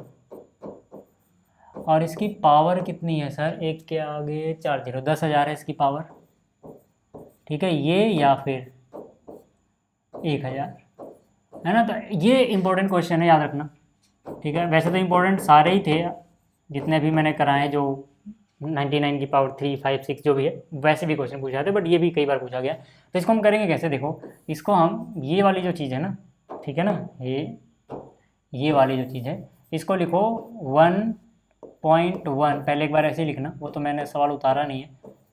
और इसकी पावर कितनी है सर, 1 के आगे 4 जीरो, 10,000 है इसकी पावर, ठीक है। ये या फिर 1000, है ना। तो ये इंपॉर्टेंट क्वेश्चन है, याद रखना, ठीक है। वैसे तो इंपॉर्टेंट सारे ही थे जितने भी मैंने कराए हैं, जो 99 की पावर 3 5 6 जो भी है, वैसे भी क्वेश्चन पूछा था, बट ये भी कई बार पूछा गया। तो इसको हम करेंगे कैसे, देखो इसको हम, ये वाली जो चीज़ है ना, ठीक है ना, ये वाली जो चीज़ है, इसको लिखो 1.1, पहले एक बार ऐसे ही लिखना, वो तो मैंने सवाल उतारा नहीं है,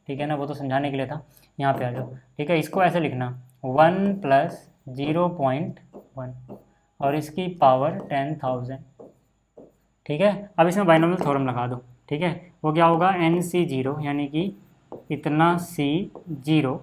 ठीक है ना, वो तो समझाने के लिए था। यहाँ पे आ जाओ, ठीक है, इसको ऐसे लिखना 1 + 0.1, और इसकी पावर 10,000, ठीक है। अब इसमें बाइनोमियल थ्योरम लगा दो, ठीक है। वो क्या होगा, NC0 यानी कि इतना C0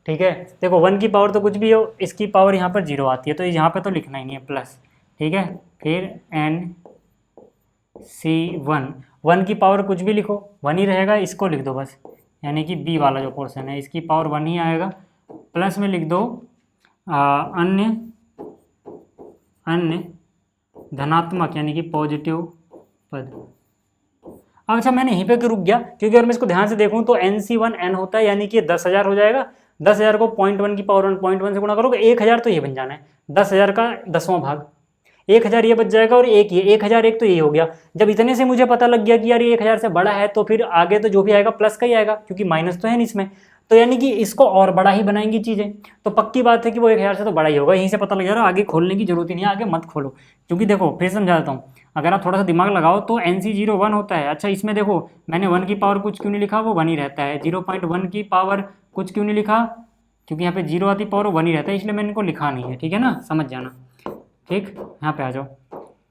ठीक है। देखो 1 की पावर तो कुछ भी हो, इसकी पावर यहाँ पर 0 आती है, तो यहाँ पे तो लिखना ही नहीं है प्लस, ठीक है। फिर NC1, 1 की पावर कुछ भी लिखो 1 ही रहेगा, इसको लिख दो बस, यानी कि बी वाला जो पोर्शन है इसकी पावर 1 ही आएगा। प्लस में लिख दो अन्य धनात्मक यानी कि पॉजिटिव पद। अब अच्छा मैंने यहीं पे क्यों रुक गया, क्योंकि अगर मैं इसको ध्यान से देखूं तो NC1N होता है, यानी कि 10,000 हो जाएगा। 10,000 को 0.1 की पावर 1 0.1 से गुणा करोगे 1,000 तो ये बन जाना है, 10,000 का 10वां भाग, 1,000 ये बच जाएगा और एक ये 1,001 तो ये हो गया। जब इतने से मुझे पता लग गया कि यार ये 1,000 से बड़ा है, तो फिर आगे तो जो भी आएगा प्लस का ही आएगा, क्योंकि माइनस तो है नहीं इसमें, तो यानी कि इसको और बड़ा ही बनाएंगी चीज़ें, तो पक्की बात है कि वो 1,000 से तो बड़ा ही होगा। यहीं से पता लग जा रहा है, आगे खोलने की जरूरत ही नहीं है, आगे मत खोलो। क्योंकि देखो फिर समझा देता हूँ, अगर आप थोड़ा सा दिमाग लगाओ तो NC01 होता है। अच्छा इसमें देखो मैंने 1 की पावर कुछ क्यों नहीं लिखा, वो 1 ही रहता है। 0.1 की पावर कुछ क्यों नहीं लिखा, क्योंकि यहाँ पे 0 आती पावर 1 ही रहता है, इसलिए मैंने इनको लिखा नहीं है, ठीक है ना, समझ जाना। ठीक, यहाँ पे आ जाओ,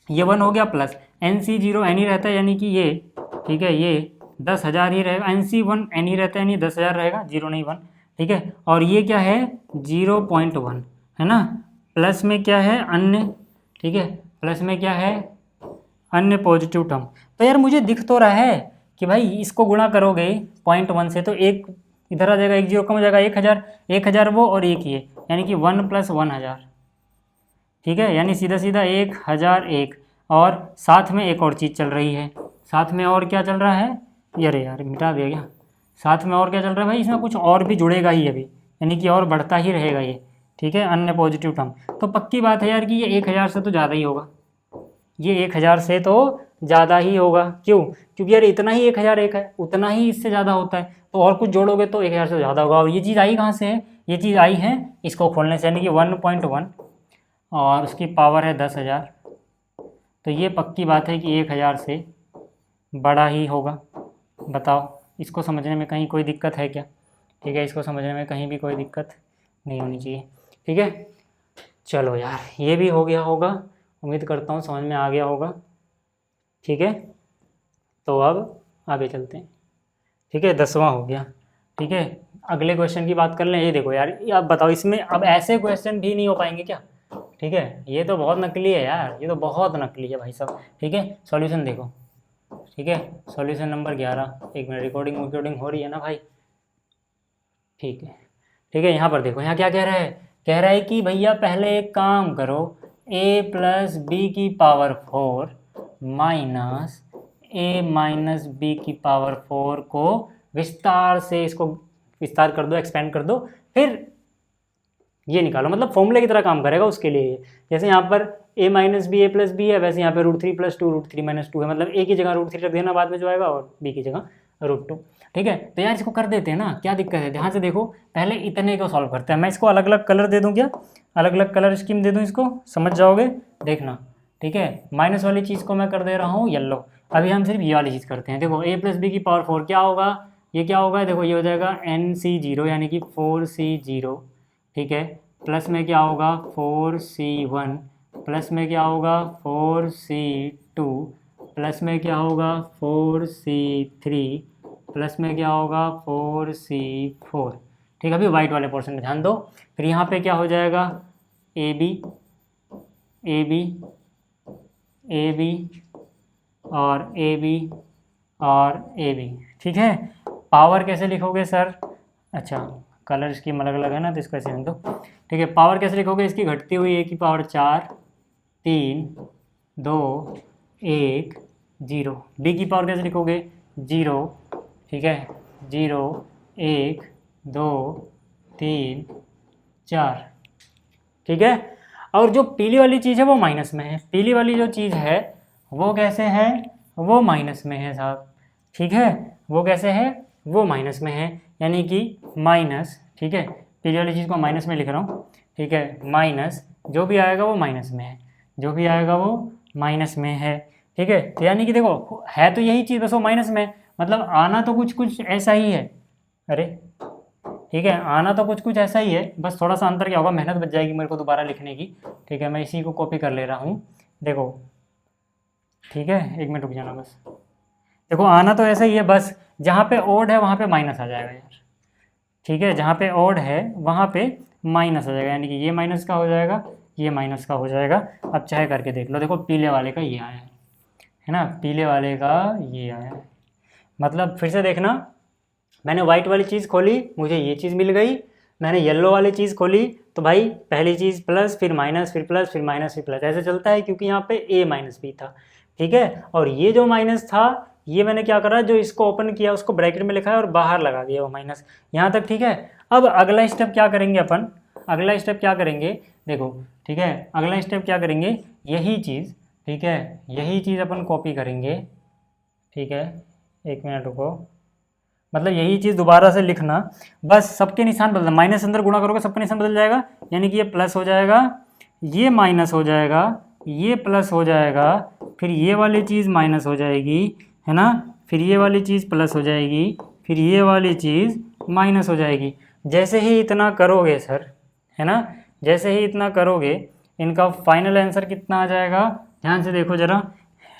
ये 1 हो गया प्लस NC0N ही रहता है, यानी कि ये, ठीक है, ये 10,000 ही रहेगा। NC1N ही रहता है, यानी 10,000 रहेगा, 0 नहीं 1, ठीक है। और ये क्या है 0.1 है ना, प्लस में क्या है अन्य, ठीक है, प्लस में क्या है अन्य पॉजिटिव टर्म। तो यार मुझे दिख तो रहा है कि भाई इसको गुणा करोगे 0.1 से तो एक इधर आ जाएगा, एक 0 कम हो जाएगा, 1,000, 1,000 वो और एक ये, यानी कि 1 + 1,000, ठीक है, यानी सीधा सीधा 1,001। और साथ में एक और चीज़ चल रही है, साथ में और क्या चल रहा है, अरे यार मिटा दिया क्या, साथ में और क्या चल रहा है भाई, इसमें कुछ और भी जुड़ेगा ही अभी, यानी कि और बढ़ता ही रहेगा ये, ठीक है, अन्य पॉजिटिव टर्म। तो पक्की बात है यार कि ये 1,000 से तो ज़्यादा ही होगा, ये 1,000 से तो ज़्यादा ही होगा। क्यों, क्योंकि यार इतना ही 1,001 है, उतना ही इससे ज़्यादा होता है, तो और कुछ जोड़ोगे तो 1,000 से ज़्यादा होगा। और ये चीज़ आई कहाँ से है, ये चीज़ आई है इसको खोलने से, यानी कि 1.1 और उसकी पावर है 10,000, तो ये पक्की बात है कि 1,000 से बड़ा ही होगा। बताओ इसको समझने में कहीं कोई दिक्कत है क्या, ठीक है, इसको समझने में कहीं भी कोई दिक्कत नहीं होनी चाहिए, ठीक है। चलो यार ये भी हो गया होगा, उम्मीद करता हूँ समझ में आ गया होगा, ठीक है। तो अब आगे चलते हैं, ठीक है, 10वां हो गया, ठीक है। अगले क्वेश्चन की बात कर लें। ये देखो यार, ये आप बताओ इसमें अब ऐसे क्वेश्चन भी नहीं हो पाएंगे क्या, ठीक है, ये तो बहुत नकली है यार, ये तो बहुत नकली है भाई साहब, ठीक है। सॉल्यूशन देखो, ठीक है, सॉल्यूशन नंबर 11, एक मिनट, रिकॉर्डिंग हो रही है ना भाई, ठीक है, ठीक है। यहाँ पर देखो, यहाँ क्या कह रहा है, कह रहा है कि भैया पहले एक काम करो, a + b की पावर 4 माइनस a - b की पावर 4 को विस्तार से, इसको विस्तार कर दो, एक्सपेंड कर दो, फिर ये निकालो, मतलब फॉर्मूले की तरह काम करेगा उसके लिए। जैसे यहाँ पर a - b a + b है, वैसे यहाँ पे √3 + 2 √3 - 2 है, मतलब a की जगह √3 रख देना बाद में जो आएगा, और b की जगह √2, ठीक है। तो यार इसको कर देते हैं ना, क्या दिक्कत है, ध्यान से देखो, पहले इतने को सॉल्व करते हैं। मैं इसको अलग अलग कलर दे दूँ क्या, अलग अलग कलर स्कीम दे दूँ इसको, समझ जाओगे, देखना, ठीक है। माइनस वाली चीज़ को मैं कर दे रहा हूँ येलो, अभी हम सिर्फ ये वाली चीज़ करते हैं। देखो a + b की पावर 4 क्या होगा, ये क्या होगा, देखो ये हो जाएगा NC0 यानी कि 4C0, ठीक है, प्लस में क्या होगा 4C1, प्लस में क्या होगा 4C2, प्लस में क्या होगा 4C3, प्लस में क्या होगा 4C4, ठीक है। अभी वाइट वाले पोर्शन में ध्यान दो, फिर यहाँ पे क्या हो जाएगा AB और AB और AB, ठीक है। पावर कैसे लिखोगे सर, अच्छा कलर स्कीम अलग अलग है ना, तो इसको ऐसे लिख दो, ठीक है। पावर कैसे लिखोगे, इसकी घटती हुई a की पावर 4 3 2 1 0। b की पावर कैसे लिखोगे 0, ठीक है, 0 1 2 3 4, ठीक है। और जो पीली वाली चीज़ है वो माइनस में है, पीली वाली जो चीज़ है वो कैसे है, वो माइनस में है साहब, ठीक है, वो कैसे है, वो माइनस में है, यानी कि माइनस, ठीक है, पीली वाली चीज़ को माइनस में लिख रहा हूँ, ठीक है, माइनस जो भी आएगा वो माइनस में है, जो भी आएगा वो माइनस में है, ठीक है। तो यानी कि देखो है तो यही चीज़, बस वो माइनस में, मतलब आना तो कुछ कुछ ऐसा ही है, अरे ठीक है, आना तो कुछ कुछ ऐसा ही है, बस थोड़ा सा अंतर क्या होगा, मेहनत बच जाएगी मेरे को दोबारा लिखने की, ठीक है। मैं इसी को कॉपी कर ले रहा हूँ, देखो, ठीक है, एक मिनट रुक जाना बस, देखो आना तो ऐसा ही है, बस जहाँ पे ओड है वहाँ पे माइनस आ जाएगा यार, ठीक है, जहाँ पे ऑड है वहाँ पे माइनस हो जाएगा, यानी कि ये माइनस का हो जाएगा, ये माइनस का हो जाएगा। अब चाहे करके देख लो, देखो पीले वाले का ये आया है ना, पीले वाले का ये आया है। मतलब फिर से देखना, मैंने वाइट वाली चीज़ खोली, मुझे ये चीज़ मिल गई। मैंने येलो वाली चीज़ खोली तो भाई पहली चीज़ प्लस, फिर माइनस, फिर प्लस, फिर माइनस, फिर प्लस, ऐसे चलता है, क्योंकि यहाँ पे a माइनस बी था। ठीक है, और ये जो माइनस था, ये मैंने क्या करा, जो इसको ओपन किया उसको ब्रैकेट में लिखा है और बाहर लगा दिया वो माइनस। यहाँ तक ठीक है। अब अगला स्टेप क्या करेंगे अपन, अगला स्टेप क्या करेंगे, देखो ठीक है, अगला स्टेप क्या करेंगे, यही चीज़, ठीक है, यही चीज़ अपन कॉपी करेंगे। ठीक है, एक मिनट रुको, मतलब यही चीज़ दोबारा से लिखना, बस सबके निशान बदलना, माइनस अंदर गुणा करोगे सबका निशान बदल जाएगा, यानी कि ये प्लस हो जाएगा, ये माइनस हो जाएगा, ये प्लस हो जाएगा, फिर ये वाली चीज़ माइनस हो जाएगी, है ना, फिर ये वाली चीज़ प्लस हो जाएगी, फिर ये वाली चीज़ माइनस हो जाएगी। जैसे ही इतना करोगे सर, है ना, जैसे ही इतना करोगे, इनका फाइनल आंसर कितना आ जाएगा, ध्यान से देखो ज़रा।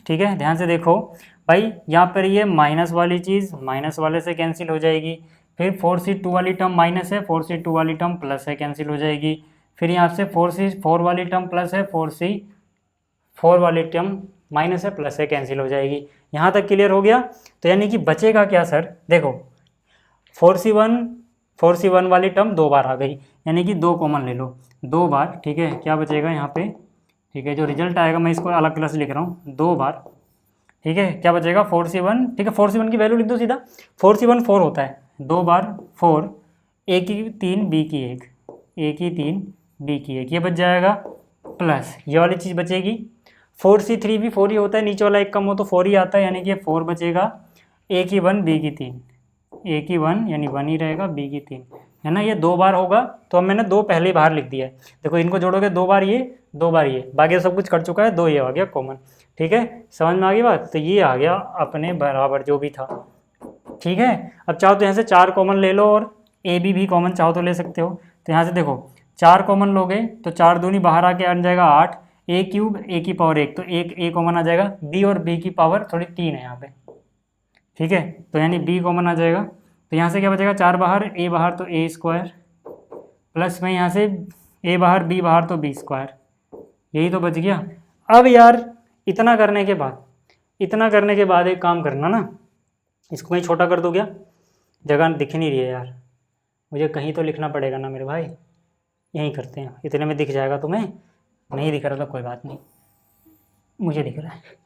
ठीक है, ध्यान से देखो भाई, यहाँ पर ये माइनस वाली चीज़ माइनस वाले से कैंसिल हो जाएगी, फिर 4c2 वाली टर्म माइनस है, 4c2 वाली टर्म प्लस है, कैंसिल हो जाएगी, फिर यहाँ से 4c4 वाली टर्म प्लस है, 4c4 वाली टर्म माइनस है, प्लस है, कैंसिल हो जाएगी। यहाँ तक क्लियर हो गया। तो यानी कि बचेगा क्या सर, देखो 4c1 वाली टर्म 2 बार आ गई, यानी कि 2 कॉमन ले लो 2 बार। ठीक है, क्या बचेगा यहाँ पे, ठीक है, जो रिजल्ट आएगा मैं इसको अलग कलर से लिख रहा हूँ, 2 बार। ठीक है, क्या बचेगा 4c1, ठीक है, 4c1 की वैल्यू लिख दो सीधा, 4c1 4 होता है, 2 बार 4, a की 3 b की 1, a की 3 b की 1, ये बच जाएगा, प्लस ये वाली चीज़ बचेगी, 4c3 भी 4 ही होता है, नीचे वाला एक कम हो तो 4 ही आता है, यानी कि 4 बचेगा, a की 1 b की 3, a की 1 यानी 1 ही रहेगा, b की 3, है ना, ये 2 बार होगा। तो अब मैंने 2 पहले ही बाहर लिख दिया है, देखो इनको जोड़ोगे 2 बार ये 2 बार ये, बाकी सब कुछ कर चुका है, 2 ये आ गया कॉमन। ठीक है, समझ में आ गई बात, तो ये आ गया अपने बराबर जो भी था। ठीक है, अब चाहो तो यहाँ से 4 कॉमन ले लो और ए बी भी कॉमन चाहो तो ले सकते हो। तो यहाँ से देखो 4 कॉमन लोगे तो 4 दूनी बाहर आके आ जाएगा 8, a क्यूब a की पावर 1, तो एक a कॉमन आ जाएगा, b और b की पावर थोड़ी 3 है यहाँ पे। ठीक है, तो यानी b कॉमन आ जाएगा, तो यहाँ से क्या बचेगा, 4 बाहर, a बाहर तो a स्क्वायर, प्लस में यहाँ से a बाहर b बाहर तो b स्क्वायर, यही तो बच गया। अब यार इतना करने के बाद एक काम करना ना, इसको कहीं छोटा कर दो क्या, जगह दिख नहीं रही है यार, मुझे कहीं तो लिखना पड़ेगा ना मेरे भाई, यहीं करते हैं, इतने में दिख जाएगा तुम्हें, नहीं दिख रहा तो कोई बात नहीं, मुझे दिख रहा है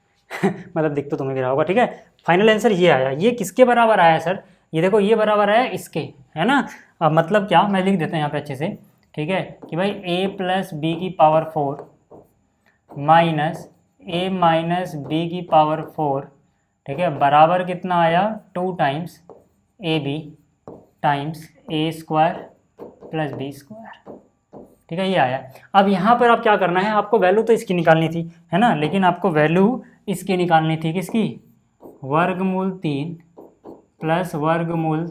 मतलब दिख तो तुम्हें भी रहा होगा। ठीक है, फाइनल आंसर ये आया, ये किसके बराबर आया सर, ये देखो ये बराबर आया इसके, है ना। अब मतलब क्या, मैं लिख देता हूँ यहाँ पे अच्छे से, ठीक है, कि भाई a प्लस बी की power 4 minus a minus b की पावर 4, ठीक है, बराबर कितना आया, 2 times a b times a square plus b square. ठीक है, ये आया। अब यहाँ पर आप क्या करना है, आपको वैल्यू तो इसकी निकालनी थी, है ना, लेकिन आपको वैल्यू इसकी निकालनी थी, किसकी, वर्गमूल 3 प्लस वर्गमूल।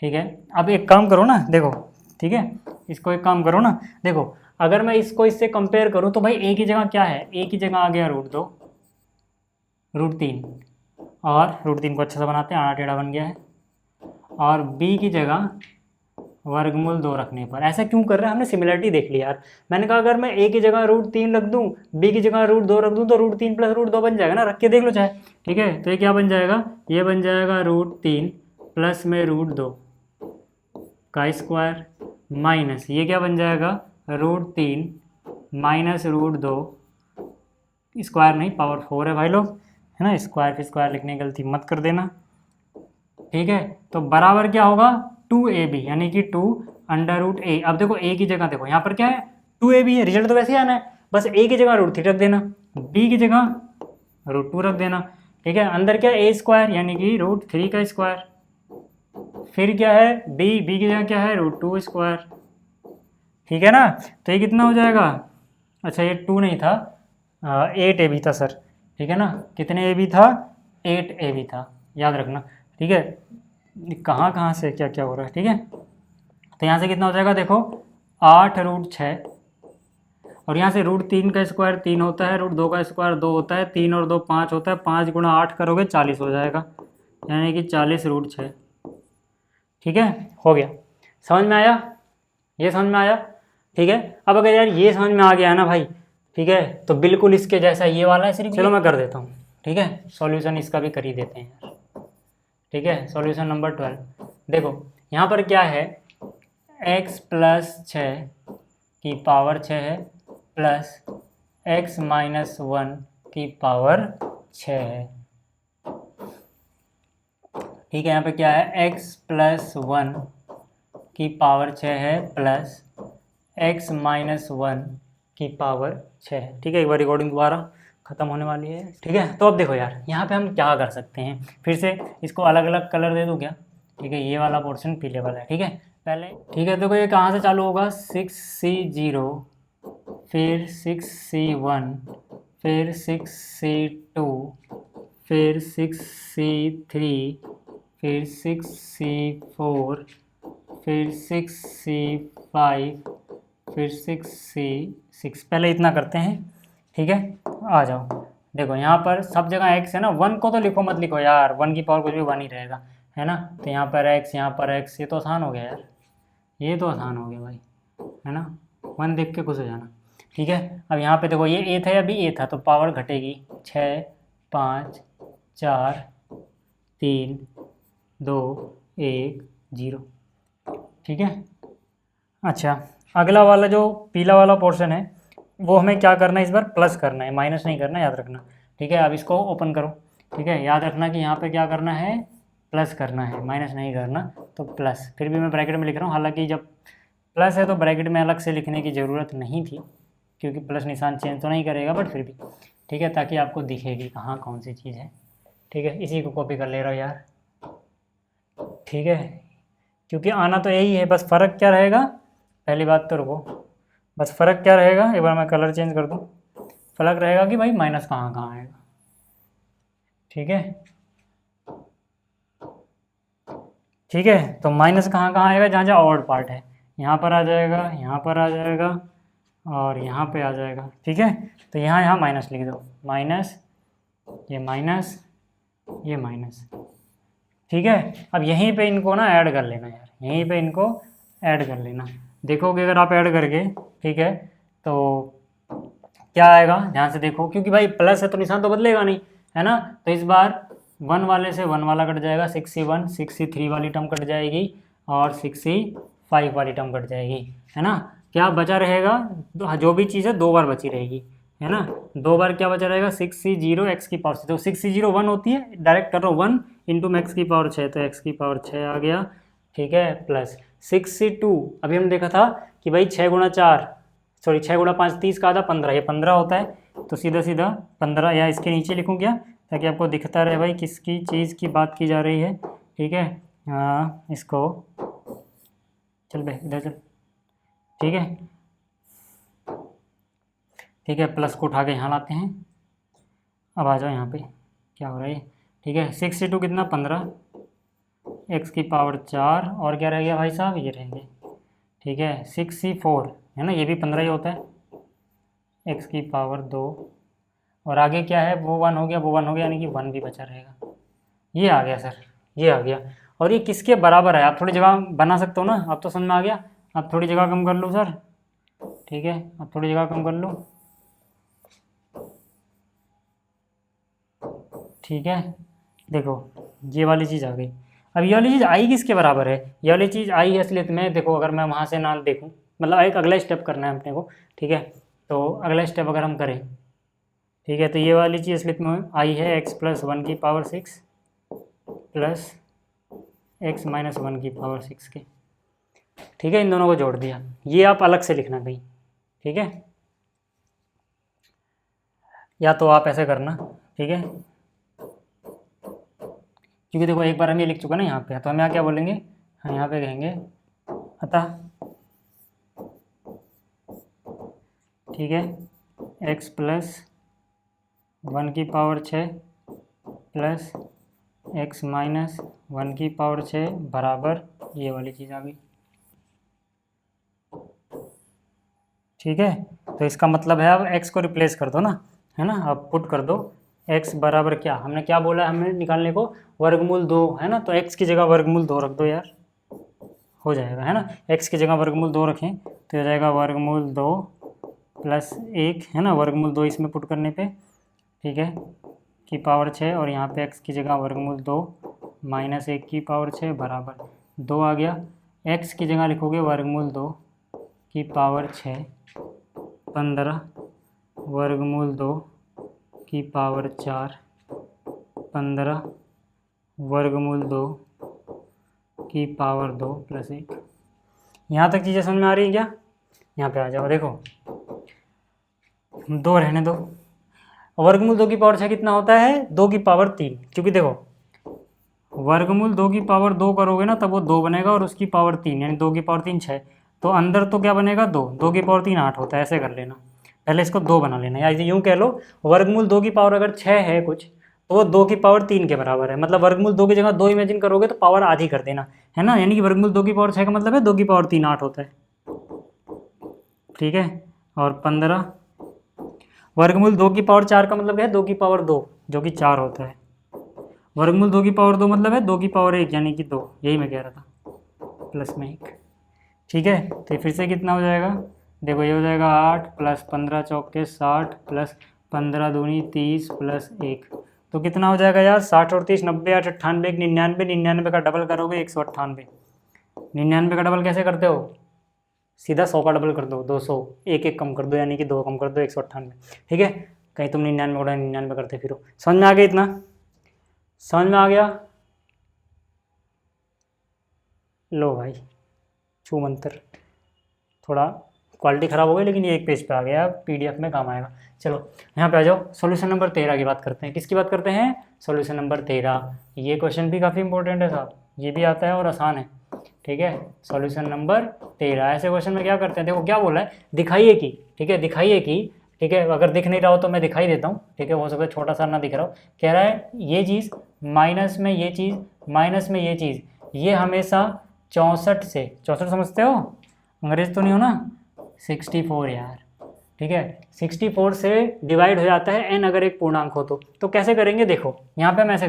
ठीक है, अब एक काम करो ना, देखो, ठीक है, इसको एक काम करो ना, देखो अगर मैं इसको इससे कंपेयर करूँ तो भाई a की जगह क्या है, a की जगह आ गया √2 √3, और √3 को अच्छा सा बनाते हैं, आड़ा टेढ़ा बन गया है, और b की जगह वर्गमूल 2 रखने पर। ऐसा क्यों कर रहे हैं, हमने सिमिलरिटी देख ली यार। मैंने कहा अगर मैं a की जगह √3 रख दूं, b की जगह √2 रख दूं, तो √3 प्लस √2 बन जाएगा ना, रख के देख लो चाहे। ठीक है, तो ये क्या बन जाएगा, ये बन जाएगा √3 प्लस में √2 का स्क्वायर, माइनस ये क्या बन जाएगा, √3 माइनस √2 स्क्वायर नहीं, पावर 4 है भाई लोग, है ना, स्क्वायर फिर स्क्वायर लिखने की गलती मत कर देना। ठीक है, तो बराबर क्या होगा, 2ab, यानी कि 2 √a। अब देखो a की जगह देखो यहाँ पर क्या है, 2ab है, रिजल्ट तो वैसे ही आना है, बस a की जगह √3 रख देना, b की जगह √2 रख देना। ठीक है, अंदर क्या है, a स्क्वायर यानी कि √3 का स्क्वायर, फिर क्या है b की जगह क्या है, √2 स्क्वायर। ठीक है ना, तो ये कितना हो जाएगा, अच्छा ये 2 नहीं था, 8ab था सर। ठीक है ना, कितने ab था, 8ab था, याद रखना। ठीक है, कहाँ से क्या क्या हो रहा है। ठीक है, तो यहाँ से कितना हो जाएगा, देखो 8√6, और यहाँ से √3 का स्क्वायर 3 होता है, √2 का स्क्वायर 2 होता है, 3 और 2 5 होता है, 5 गुणा 8 करोगे 40 हो जाएगा, यानी कि 40 √6। ठीक है, हो गया, समझ में आया, ये समझ में आया। ठीक है, अब अगर यार ये समझ में आ गया ना भाई, ठीक है, तो बिल्कुल इसके जैसा ये वाला है सिर्फ, चलो मैं कर देता हूँ। ठीक है, सॉल्यूशन इसका भी कर ही देते हैं यार। ठीक है, सॉल्यूशन नंबर 12, देखो यहाँ पर क्या है, x प्लस 6 की पावर 6 है प्लस x माइनस 1 की पावर 6 है। ठीक है, यहाँ पे क्या है, x प्लस 1 की पावर 6 है प्लस x माइनस 1 की पावर 6 है। ठीक है, एक बार रिकॉर्डिंग दोबारा ख़त्म होने वाली है। ठीक है, तो अब देखो यार यहाँ पे हम क्या कर सकते हैं, फिर से इसको अलग अलग कलर दे दूँ क्या। ठीक है, ये वाला पोर्शन पीले वाला है। ठीक है, पहले ठीक है, देखो ये कहाँ से चालू होगा, 6C0, फिर 6C1, फिर 6C2, फिर 6C3, फिर 6C4, फिर 6C5, फिर 6C6। पहले इतना करते हैं। ठीक है, आ जाओ, देखो यहाँ पर सब जगह x है ना, 1 को तो लिखो मत लिखो यार, 1 की पावर कुछ भी 1 ही रहेगा, है ना। तो यहाँ पर x, यहाँ पर x, ये तो आसान हो गया यार, ये तो आसान हो गया भाई, है ना, 1 देख के खुश हो जाना। ठीक है, अब यहाँ पे देखो ये a था, अभी a था, तो पावर घटेगी, 6, 5, 4, 3, 2, 1, 0। ठीक है, अच्छा अगला वाला जो पीला वाला पोर्शन है वो हमें क्या करना है, इस बार प्लस करना है, माइनस नहीं करना, याद रखना। ठीक है, अब इसको ओपन करो। ठीक है, याद रखना कि यहाँ पे क्या करना है, प्लस करना है, माइनस नहीं करना, तो प्लस। फिर भी मैं ब्रैकेट में लिख रहा हूँ, हालांकि जब प्लस है तो ब्रैकेट में अलग से लिखने की ज़रूरत नहीं थी, क्योंकि प्लस निशान चेंज तो नहीं करेगा, बट फिर भी ठीक है, ताकि आपको दिखेगी कहाँ कौन सी चीज़ है। ठीक है, इसी को कॉपी कर ले रहा हूँ यार। ठीक है, क्योंकि आना तो यही है, बस फ़र्क क्या रहेगा, पहली बात तो रुको, बस फ़र्क क्या रहेगा, एक बार मैं कलर चेंज कर दूँ, फ़र्क रहेगा कि भाई माइनस कहाँ कहाँ आएगा। ठीक है, ठीक है, तो माइनस कहाँ कहाँ आएगा, जहाँ जहाँ ऑड पार्ट है, यहाँ पर आ जाएगा, यहाँ पर आ जाएगा, और यहाँ पे आ जाएगा। ठीक है, तो यहाँ यहाँ माइनस लिख दो, माइनस, ये माइनस, ये माइनस। ठीक है, अब यहीं पे इनको ना ऐड कर लेना यार, यहीं पे इनको ऐड कर लेना, देखोगे अगर आप ऐड करके, ठीक है, तो क्या आएगा, ध्यान से देखो, क्योंकि भाई प्लस है तो निशान तो बदलेगा नहीं, है ना। तो इस बार 1 वाले से 1 वाला कट जाएगा, 6C1, 6C3 वाली टर्म कट जाएगी, और 6C5 वाली टर्म कट जाएगी, है ना। क्या बचा रहेगा, जो भी चीज़ है 2 बार बची रहेगी, है ना। 2 बार क्या बचा रहेगा, 6C0 x की पावर 6, तो 6C0 1 होती है, डायरेक्ट कर रहा हूँ 1 इंटू x की पावर 6, तो x की पावर 6 आ गया। ठीक है, प्लस 6C2, अभी हम देखा था कि भाई 6 गुणा 4, सॉरी 6 गुणा 5 30 का आधा 15, ये 15 होता है, तो सीधा सीधा 15 या इसके नीचे लिखूँ क्या, ताकि आपको दिखता रहे भाई किसकी चीज़ की बात की जा रही है। ठीक है, हाँ इसको चल भाई इधर चल। ठीक है, ठीक है, प्लस को उठा के यहाँ लाते हैं, अब आ जाओ यहाँ पे क्या हो रहा है। ठीक है, 6C2 कितना 15, x की पावर 4, और क्या रह गया भाई साहब, ये रहेंगे। ठीक है, 6C4 है ना, ये भी 15 ही होता है, x की पावर 2, और आगे क्या है, वो 1 हो गया, वो 1 हो गया, यानी कि 1 भी बचा रहेगा। ये आ गया सर, ये आ गया, और ये किसके बराबर है, आप थोड़ी जगह बना सकते हो ना, अब तो समझ में आ गया। आप थोड़ी जगह कम कर लो सर, ठीक है, अब थोड़ी जगह कम कर लो। ठीक है, देखो ये वाली चीज़ आ गई। अब ये वाली चीज़ आई किसके बराबर है, ये वाली चीज़ आई है असलियत में, देखो अगर मैं वहाँ से ना देखूँ, मतलब एक अगला स्टेप करना है अपने को। ठीक है, तो अगला स्टेप अगर हम करें, ठीक है, तो ये वाली चीज़ असलियत में आई है x प्लस 1 की पावर 6 प्लस x माइनस 1 की पावर 6 के। ठीक है, इन दोनों को जोड़ दिया, ये आप अलग से लिखना कहीं। ठीक है, या तो आप ऐसे करना, ठीक है, क्योंकि देखो एक बार हम ये लिख चुका ना यहाँ पे, तो हम यहाँ क्या बोलेंगे, हाँ यहाँ पे कहेंगे अतः, ठीक है, x प्लस 1 की पावर 6 प्लस x माइनस 1 की पावर 6 बराबर ये वाली चीज़ आ गई। ठीक है, तो इसका मतलब है अब x को रिप्लेस कर दो ना, है ना, अब पुट कर दो x बराबर क्या, हमने क्या बोला, हमें निकालने को वर्गमूल 2, है ना, तो x की जगह वर्गमूल 2 रख दो यार। हो जाएगा, है ना। x की जगह वर्गमूल 2 रखें तो हो जाएगा वर्गमूल 2 प्लस 1, है ना, वर्गमूल 2 इसमें पुट करने पे, ठीक है, की पावर 6, और यहाँ पे x की जगह वर्गमूल 2 माइनस 1 की पावर 6 बराबर 2 आ गया। x की जगह लिखोगे वर्गमूल 2 की पावर 6 15 वर्गमूल 2 की पावर 4 15 वर्गमूल 2 की पावर 2 प्लस 1। यहाँ तक चीज़ें समझ में आ रही है क्या? यहाँ पे आ जाओ, देखो 2 रहने दो। वर्गमूल 2 की पावर 6 कितना होता है? 2 की पावर 3, क्योंकि देखो वर्गमूल 2 की पावर 2 करोगे ना तब वो 2 बनेगा और उसकी पावर 3, यानी 2 की पावर 3 6, तो अंदर तो क्या बनेगा 2, 2 की पावर 3 8 होता है। ऐसे कर लेना, पहले इसको 2 बना लेना, या यूँ कह लो वर्गमूल 2 की पावर अगर 6 है कुछ तो वो 2 की पावर 3 के बराबर है। मतलब वर्गमूल 2 की जगह 2 इमेजिन करोगे तो पावर आधी कर देना, है ना, यानी कि वर्गमूल 2 की पावर 6 का मतलब है 2 की पावर 3 8 होता है, ठीक है। और 15 वर्गमूल 2 की पावर 4 का मतलब है 2 की पावर 2 जो कि 4 होता है। वर्गमूल 2 की पावर 2 मतलब है 2 की पावर 1 यानी कि 2, यही मैं कह रहा था, प्लस में 1, ठीक है। तो फिर से कितना हो जाएगा? देखो ये हो जाएगा 8 प्लस 15 चौके 60 प्लस 15 दूनी 30 प्लस 1, तो कितना हो जाएगा यार? 60 और 30 90 8 98 99, 99 का डबल करोगे 198। 99 का डबल कैसे करते हो? सीधा 100 का डबल कर दो, 200, एक एक कम कर दो, यानी कि 2 कम कर दो, 198, ठीक है। कहीं तुम 99 उड़ा 99 करते फिरो। समझ में आ गया? इतना समझ में आ गया? लो भाई छू मंतर, थोड़ा क्वालिटी ख़राब हो गई लेकिन ये एक पेज पे आ गया, PDF में काम आएगा। चलो यहाँ पे आ जाओ, सॉल्यूशन नंबर 13 की बात करते हैं। किसकी बात करते हैं? Solution number 13। ये क्वेश्चन भी काफ़ी इंपॉर्टेंट है साहब, ये भी आता है और आसान है, ठीक है। सॉल्यूशन नंबर 13, ऐसे क्वेश्चन में क्या करते हैं, देखो क्या बोला है, दिखाइए कि, ठीक है, दिखाइए कि, ठीक है, अगर दिख नहीं रहा हो तो मैं दिखाई देता हूँ, ठीक है, हो सकता है छोटा सा ना दिख रहा हो। कह रहा है ये चीज़ माइनस में ये चीज़ माइनस में ये चीज़, ये हमेशा 64 से, 64 समझते हो, अंग्रेज तो नहीं हो ना, 64 यार, ठीक है, 64 से डिवाइड हो जाता है n अगर एक पूर्णांक हो तो कैसे करेंगे? देखो यहाँ पे हम ऐसे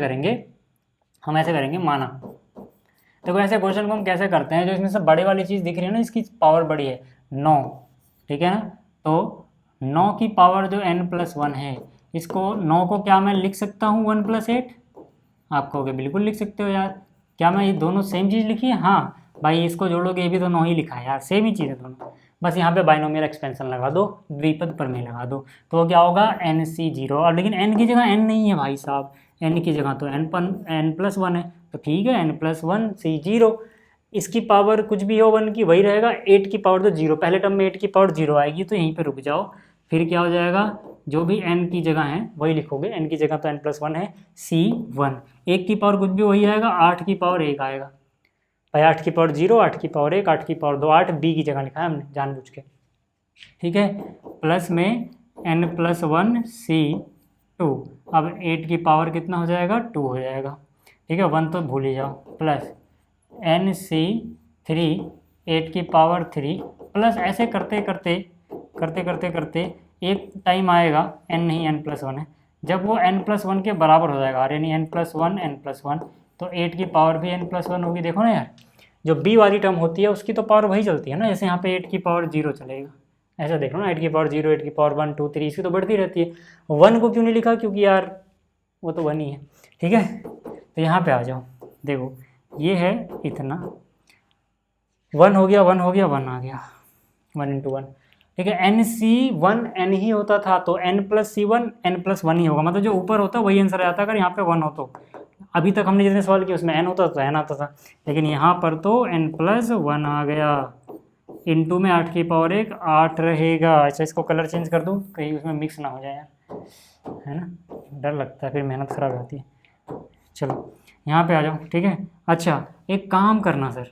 करेंगे, माना, देखो ऐसे क्वेश्चन को हम कैसे करते हैं, जो इसमें से बड़े वाली चीज़ दिख रही है ना, इसकी पावर बड़ी है 9, ठीक है ना, तो 9 की पावर जो n+1 है, इसको 9 को क्या मैं लिख सकता हूँ 1 + 8? आप कहोगे बिल्कुल लिख सकते हो यार, क्या मैं ये दोनों सेम चीज़ लिखी है? हाँ भाई, इसको जोड़ोगे ये भी तो 9 ही लिखा है यार, सेम ही चीज़ है दोनों। बस यहाँ पे बाइनोमियल एक्सपेंशन लगा दो, द्विपद प्रमेय लगा दो, तो क्या होगा NC0। और लेकिन n की जगह n नहीं है भाई साहब, n की जगह तो n+1 है, तो ठीक है n+1 C0, इसकी पावर कुछ भी हो 1 की वही रहेगा, 8 की पावर तो 0, पहले टर्म में 8 की पावर 0 आएगी, तो यहीं पे रुक जाओ। फिर क्या हो जाएगा, जो भी n की जगह है वही लिखोगे, n की जगह तो n+1 है C1, 1 की पावर कुछ भी वही आएगा, 8 की पावर 1 आएगा भाई, 8 की पावर 0, 8 की पावर 1, 8 की पावर 2, 8 b की जगह लिखा है हमने जानबूझ के, ठीक है, प्लस में n+1 C2, अब 8 की पावर कितना हो जाएगा? 2 हो जाएगा, ठीक है, 1 तो भूल ही जाओ, प्लस NC3 8 की पावर 3, प्लस ऐसे करते करते एक टाइम आएगा, n नहीं n+1 है, जब वो n+1 के बराबर हो जाएगा, यानी n+1 तो 8 की पावर भी n+1 होगी। देखो ना यार, जो b वाली टर्म होती है उसकी तो पावर वही चलती है ना, जैसे यहाँ पे 8 की पावर 0 चलेगा, ऐसा देख लो ना, 8 की पावर 0, 8 की पावर 1 2 3, इसकी तो बढ़ती रहती है। 1 को क्यों नहीं लिखा? क्योंकि यार वो तो 1 ही है, ठीक है। तो यहाँ पे आ जाओ, देखो ये है इतना, 1 हो गया 1 हो गया 1 आ गया, 1 × 1, ठीक है। NC1 n ही होता था तो n+C1 n+1 ही होगा, मतलब जो ऊपर होता वही आंसर आता अगर यहाँ पे 1 हो तो। अभी तक हमने जितने सवाल किए उसमें n होता तो n आता था, लेकिन यहाँ पर तो n+1 आ गया, इनटू में 8 की पावर 1 8 रहेगा। अच्छा इसको कलर चेंज कर दूँ कहीं उसमें मिक्स ना हो जाए यार, है ना, डर लगता है फिर मेहनत ख़राब होती है। चलो यहाँ पे आ जाओ, ठीक है। अच्छा एक काम करना सर,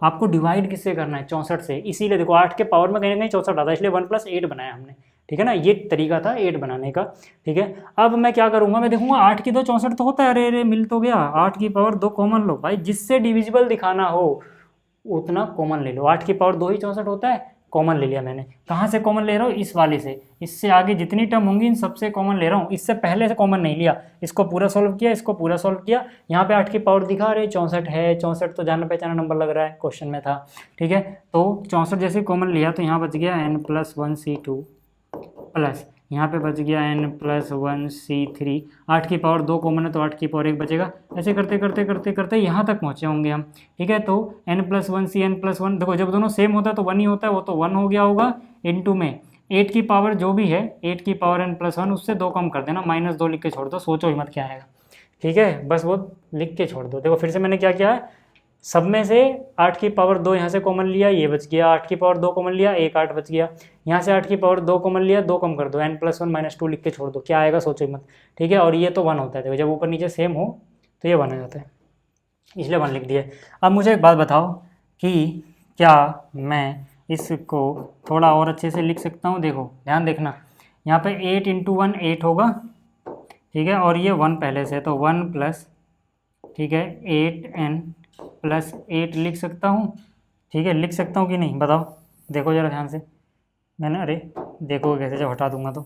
आपको डिवाइड किससे करना है? 64 से, इसीलिए देखो 8 के पावर में कहीं ना कहीं 64 आता है, इसलिए 1 + 8 बनाया हमने, ठीक है ना, ये तरीका था 8 बनाने का, ठीक है। अब मैं क्या करूँगा, मैं देखूँगा 8 की 2 64 तो होता है, अरे अरे मिल तो गया, 8 की पावर 2 कॉमन लो भाई, जिससे डिविजिबल दिखाना हो उतना कॉमन ले लो। 8 की पावर 2 ही 64 होता है, कॉमन ले लिया मैंने। कहाँ से कॉमन ले रहा हूँ? इस वाले से। इससे आगे जितनी टर्म होंगी इन सबसे कॉमन ले रहा हूँ, इससे पहले से कॉमन नहीं लिया। इसको पूरा सॉल्व किया, इसको पूरा सॉल्व किया। यहाँ पे 8 की पावर दिखा रहे 64 है, 64 तो जाना पहचाना नंबर लग रहा है, क्वेश्चन में था, ठीक है। तो 64 जैसे कॉमन लिया तो यहाँ बच गया n+1c2 प्लस यहाँ पे बच गया n+1c3। 8 की पावर 2 कॉमन है तो 8 की पावर 1 बचेगा। ऐसे करते करते करते करते यहाँ तक पहुँचे होंगे हम, ठीक है। तो n+1c n+1, देखो जब दोनों सेम होता है तो 1 ही होता है, वो तो 1 हो गया होगा। इनटू में 8 की पावर जो भी है 8 की पावर n+1 उससे 2 कम कर देना, -2 लिख के छोड़ दो, सोचो ही मत क्या आएगा, ठीक है, बस वो लिख के छोड़ दो। देखो फिर से मैंने क्या किया है, सब में से 8 की पावर 2 यहाँ से कॉमन लिया, ये बच गया। 8 की पावर 2 कॉमन लिया, 1 8 बच गया। यहाँ से 8 की पावर 2 कॉमन लिया, 2 कम कर दो, n+1 -2 लिख के छोड़ दो, क्या आएगा सोचो ही मत, ठीक है। और ये तो 1 होता है, देखो जब ऊपर नीचे सेम हो तो ये 1 हो जाता है, इसलिए 1 लिख दिया। अब मुझे एक बात बताओ कि क्या मैं इसको थोड़ा और अच्छे से लिख सकता हूँ? देखो ध्यान देखना, यहाँ पे 8 × 1 8 होगा, ठीक है, और ये 1 पहले से, तो 1 प्लस, ठीक है, 8n+8 लिख सकता हूँ, ठीक है। लिख सकता हूँ कि नहीं बताओ? देखो ज़रा ध्यान से, मैंने, अरे देखो कैसे जब हटा दूंगा तो,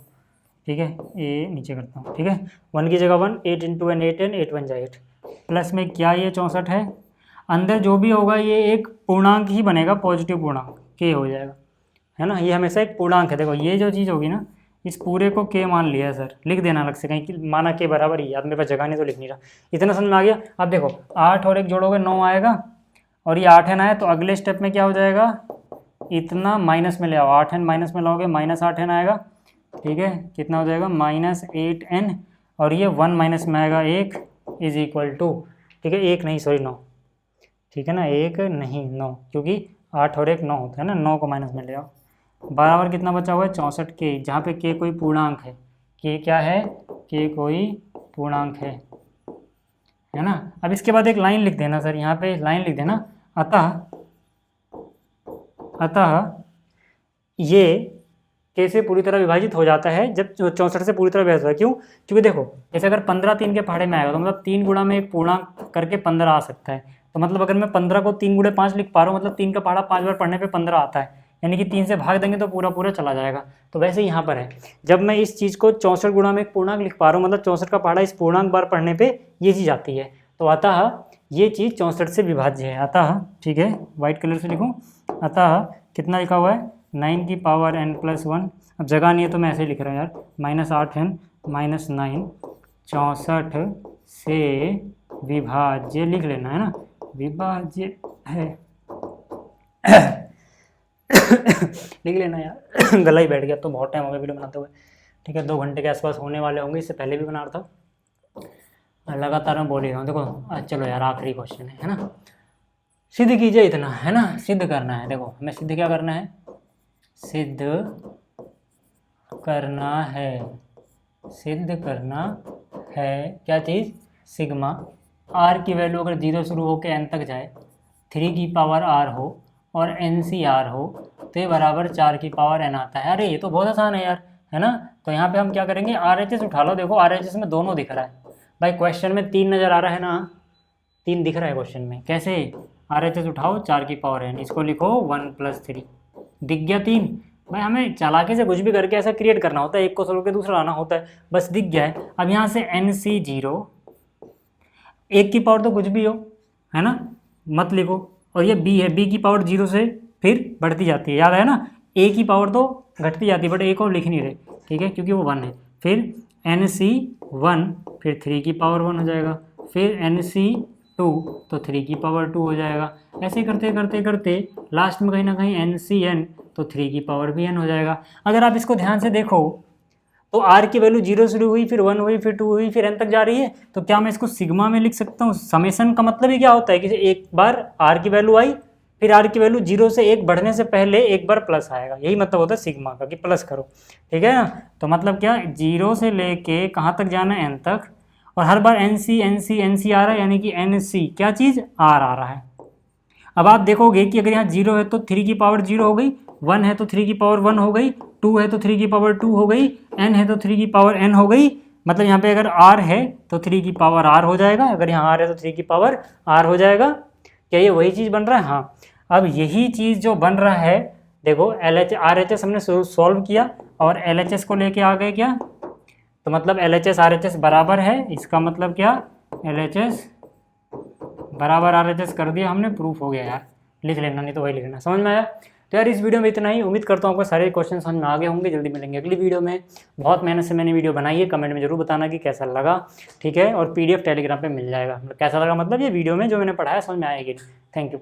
ठीक है, ये नीचे करता हूँ, ठीक है। 1 की जगह 1, 8 × n 8n, 8 1 जा 8, प्लस में क्या ये 64 है, अंदर जो भी होगा ये एक पूर्णांक ही बनेगा, पॉजिटिव पूर्णांक k हो जाएगा, है ना। ये हमेशा एक पूर्णांक है। देखो ये जो चीज़ होगी ना, इस पूरे को k मान लिया है सर, लिख देना अलग से कहीं कि माना k बराबर ही, याद मेरे पास जगह नहीं तो लिख नहीं रहा, इतना समझ में आ गया। अब देखो 8 और 1 जोड़ोगे 9 आएगा, और ये 8n आया तो अगले स्टेप में क्या हो जाएगा, इतना माइनस में ले आओ, 8n माइनस में लाओगे -8n आएगा, ठीक है। कितना हो जाएगा, -8n, और ये 1 माइनस में आएगा 1 इज इक्वल टू, ठीक है, 1 नहीं सॉरी 9, ठीक है ना, 1 नहीं 9, क्योंकि 8 और 1 9 होता है ना, 9 को माइनस में ले आओ, बराबर कितना बचा हुआ है 64 के, जहाँ पे k कोई पूर्णांक है, k क्या है, k कोई पूर्णांक है ना। अब इसके बाद एक लाइन लिख देना सर, यहाँ पे लाइन लिख देना, अतः ये k से पूरी तरह विभाजित हो जाता है जब 64 से पूरी तरह विभाजित होता है। क्यों? क्योंकि देखो जैसे अगर 15 3 के पहाड़े में आएगा तो मतलब 3 गुणा में एक पूर्णांक करके 15 आ सकता है, तो मतलब अगर मैं 15 को 3 × 5 लिख पा रहा हूँ, मतलब 3 का पहाड़ा 5 बार पढ़ने पे 15 आता है, यानी कि 3 से भाग देंगे तो पूरा पूरा चला जाएगा। तो वैसे यहाँ पर है, जब मैं इस चीज़ को 64 गुणा में एक पूर्णांक लिख पा रहा हूँ, मतलब 64 का पहाड़ा इस पूर्णांक बार पढ़ने पे ये चीज़ आती है, तो अतः ये चीज़ 64 से विभाज्य है। अतः, ठीक है, वाइट कलर से लिखूँ, अतः कितना लिखा हुआ है, 9 की पावर n+1, अब जगह नहीं है तो मैं ऐसे ही लिख रहा हूँ यार, -8n -9 64 से विभाज्य लिख लेना है ना, विभाज्य है लिख लेना यार गला ही बैठ गया, तो बहुत टाइम हो गया वीडियो बनाते हुए, ठीक है, 2 घंटे के आसपास होने वाले होंगे, इससे पहले भी बना रहा था, लगातार मैं बोल ही रहा हूँ। देखो चलो यार आखिरी क्वेश्चन है ना, सिद्ध कीजिए इतना, है ना, सिद्ध करना है। देखो हमें सिद्ध क्या करना है, सिद्ध करना है, सिद्ध करना है क्या चीज़, सिग्मा r की वैल्यू अगर 0 शुरू होकर n तक जाए, 3 की पावर r हो और NCR हो तो ये बराबर 4 की पावर n आता है। अरे ये तो बहुत आसान है यार, है ना। तो यहाँ पे हम क्या करेंगे, RHS उठा लो, देखो RHS में दोनों दिख रहा है भाई, क्वेश्चन में 3 नज़र आ रहा है ना, 3 दिख रहा है क्वेश्चन में, कैसे, RHS उठाओ 4 की पावर n, इसको लिखो 1 + 3, दिख गया 3। भाई हमें चालाकी से कुछ भी करके ऐसा क्रिएट करना होता है, एक को सोल्व के दूसरा लाना होता है, बस दिख गया है। अब यहाँ से NC0, 1 की पावर तो कुछ भी हो, है ना, मत लिखो, और ये b है, b की पावर 0 से फिर बढ़ती जाती है, याद है ना, a की पावर तो घटती जाती है, बट a को लिख नहीं रहे, ठीक है, क्योंकि वो 1 है। फिर NC1, फिर 3 की पावर 1 हो जाएगा, फिर NC2 तो 3 की पावर 2 हो जाएगा। ऐसे करते करते करते लास्ट में कहीं ना कहीं NCN तो 3 की पावर भी n हो जाएगा। अगर आप इसको ध्यान से देखो तो r की वैल्यू 0 शुरू हुई, फिर 1 हुई, फिर 2 हुई, फिर n तक जा रही है, तो क्या मैं इसको सिग्मा में लिख सकता हूँ। समेशन का मतलब ही क्या होता है कि एक बार r की वैल्यू आई, फिर r की वैल्यू 0 से 1 बढ़ने से पहले एक बार प्लस आएगा, यही मतलब होता है सिग्मा का कि प्लस करो, ठीक है ना। तो मतलब क्या, 0 से लेके कहाँ तक जाना है, n तक, और हर बार NC आ रहा है, यानी कि NC क्या चीज़, r आ रहा है। अब आप देखोगे कि अगर यहाँ 0 है तो 3 की पावर 0 हो गई, 1 है तो 3 की पावर 1 हो गई, 2 है तो 3 की पावर 2 हो गई, n है तो 3 की पावर n हो गई। मतलब यहाँ पे अगर r है तो 3 की पावर r हो जाएगा, अगर यहाँ r है तो 3 की पावर r हो जाएगा। क्या ये वही चीज़ बन रहा है? हाँ। अब यही चीज़ जो बन रहा है देखो RHS हमने सॉल्व किया और LHS को लेके आ गए क्या, तो मतलब LHS RHS बराबर है, इसका मतलब क्या, LHS बराबर RHS कर दिया हमने, प्रूफ हो गया यार, लिख लेना नहीं तो वही लिखना। समझ में आया? तो यार इस वीडियो में इतना ही, उम्मीद करता हूँ आपको सारे क्वेश्चन समझ में आ गए होंगे। जल्दी मिलेंगे अगली वीडियो में। बहुत मेहनत से मैंने वीडियो बनाई है, कमेंट में जरूर बताना कि कैसा लगा, ठीक है। और PDF टेलीग्राम पे मिल जाएगा। मतलब कैसा लगा, मतलब ये वीडियो में जो मैंने पढ़ाया समझ में आएगी। Thank you.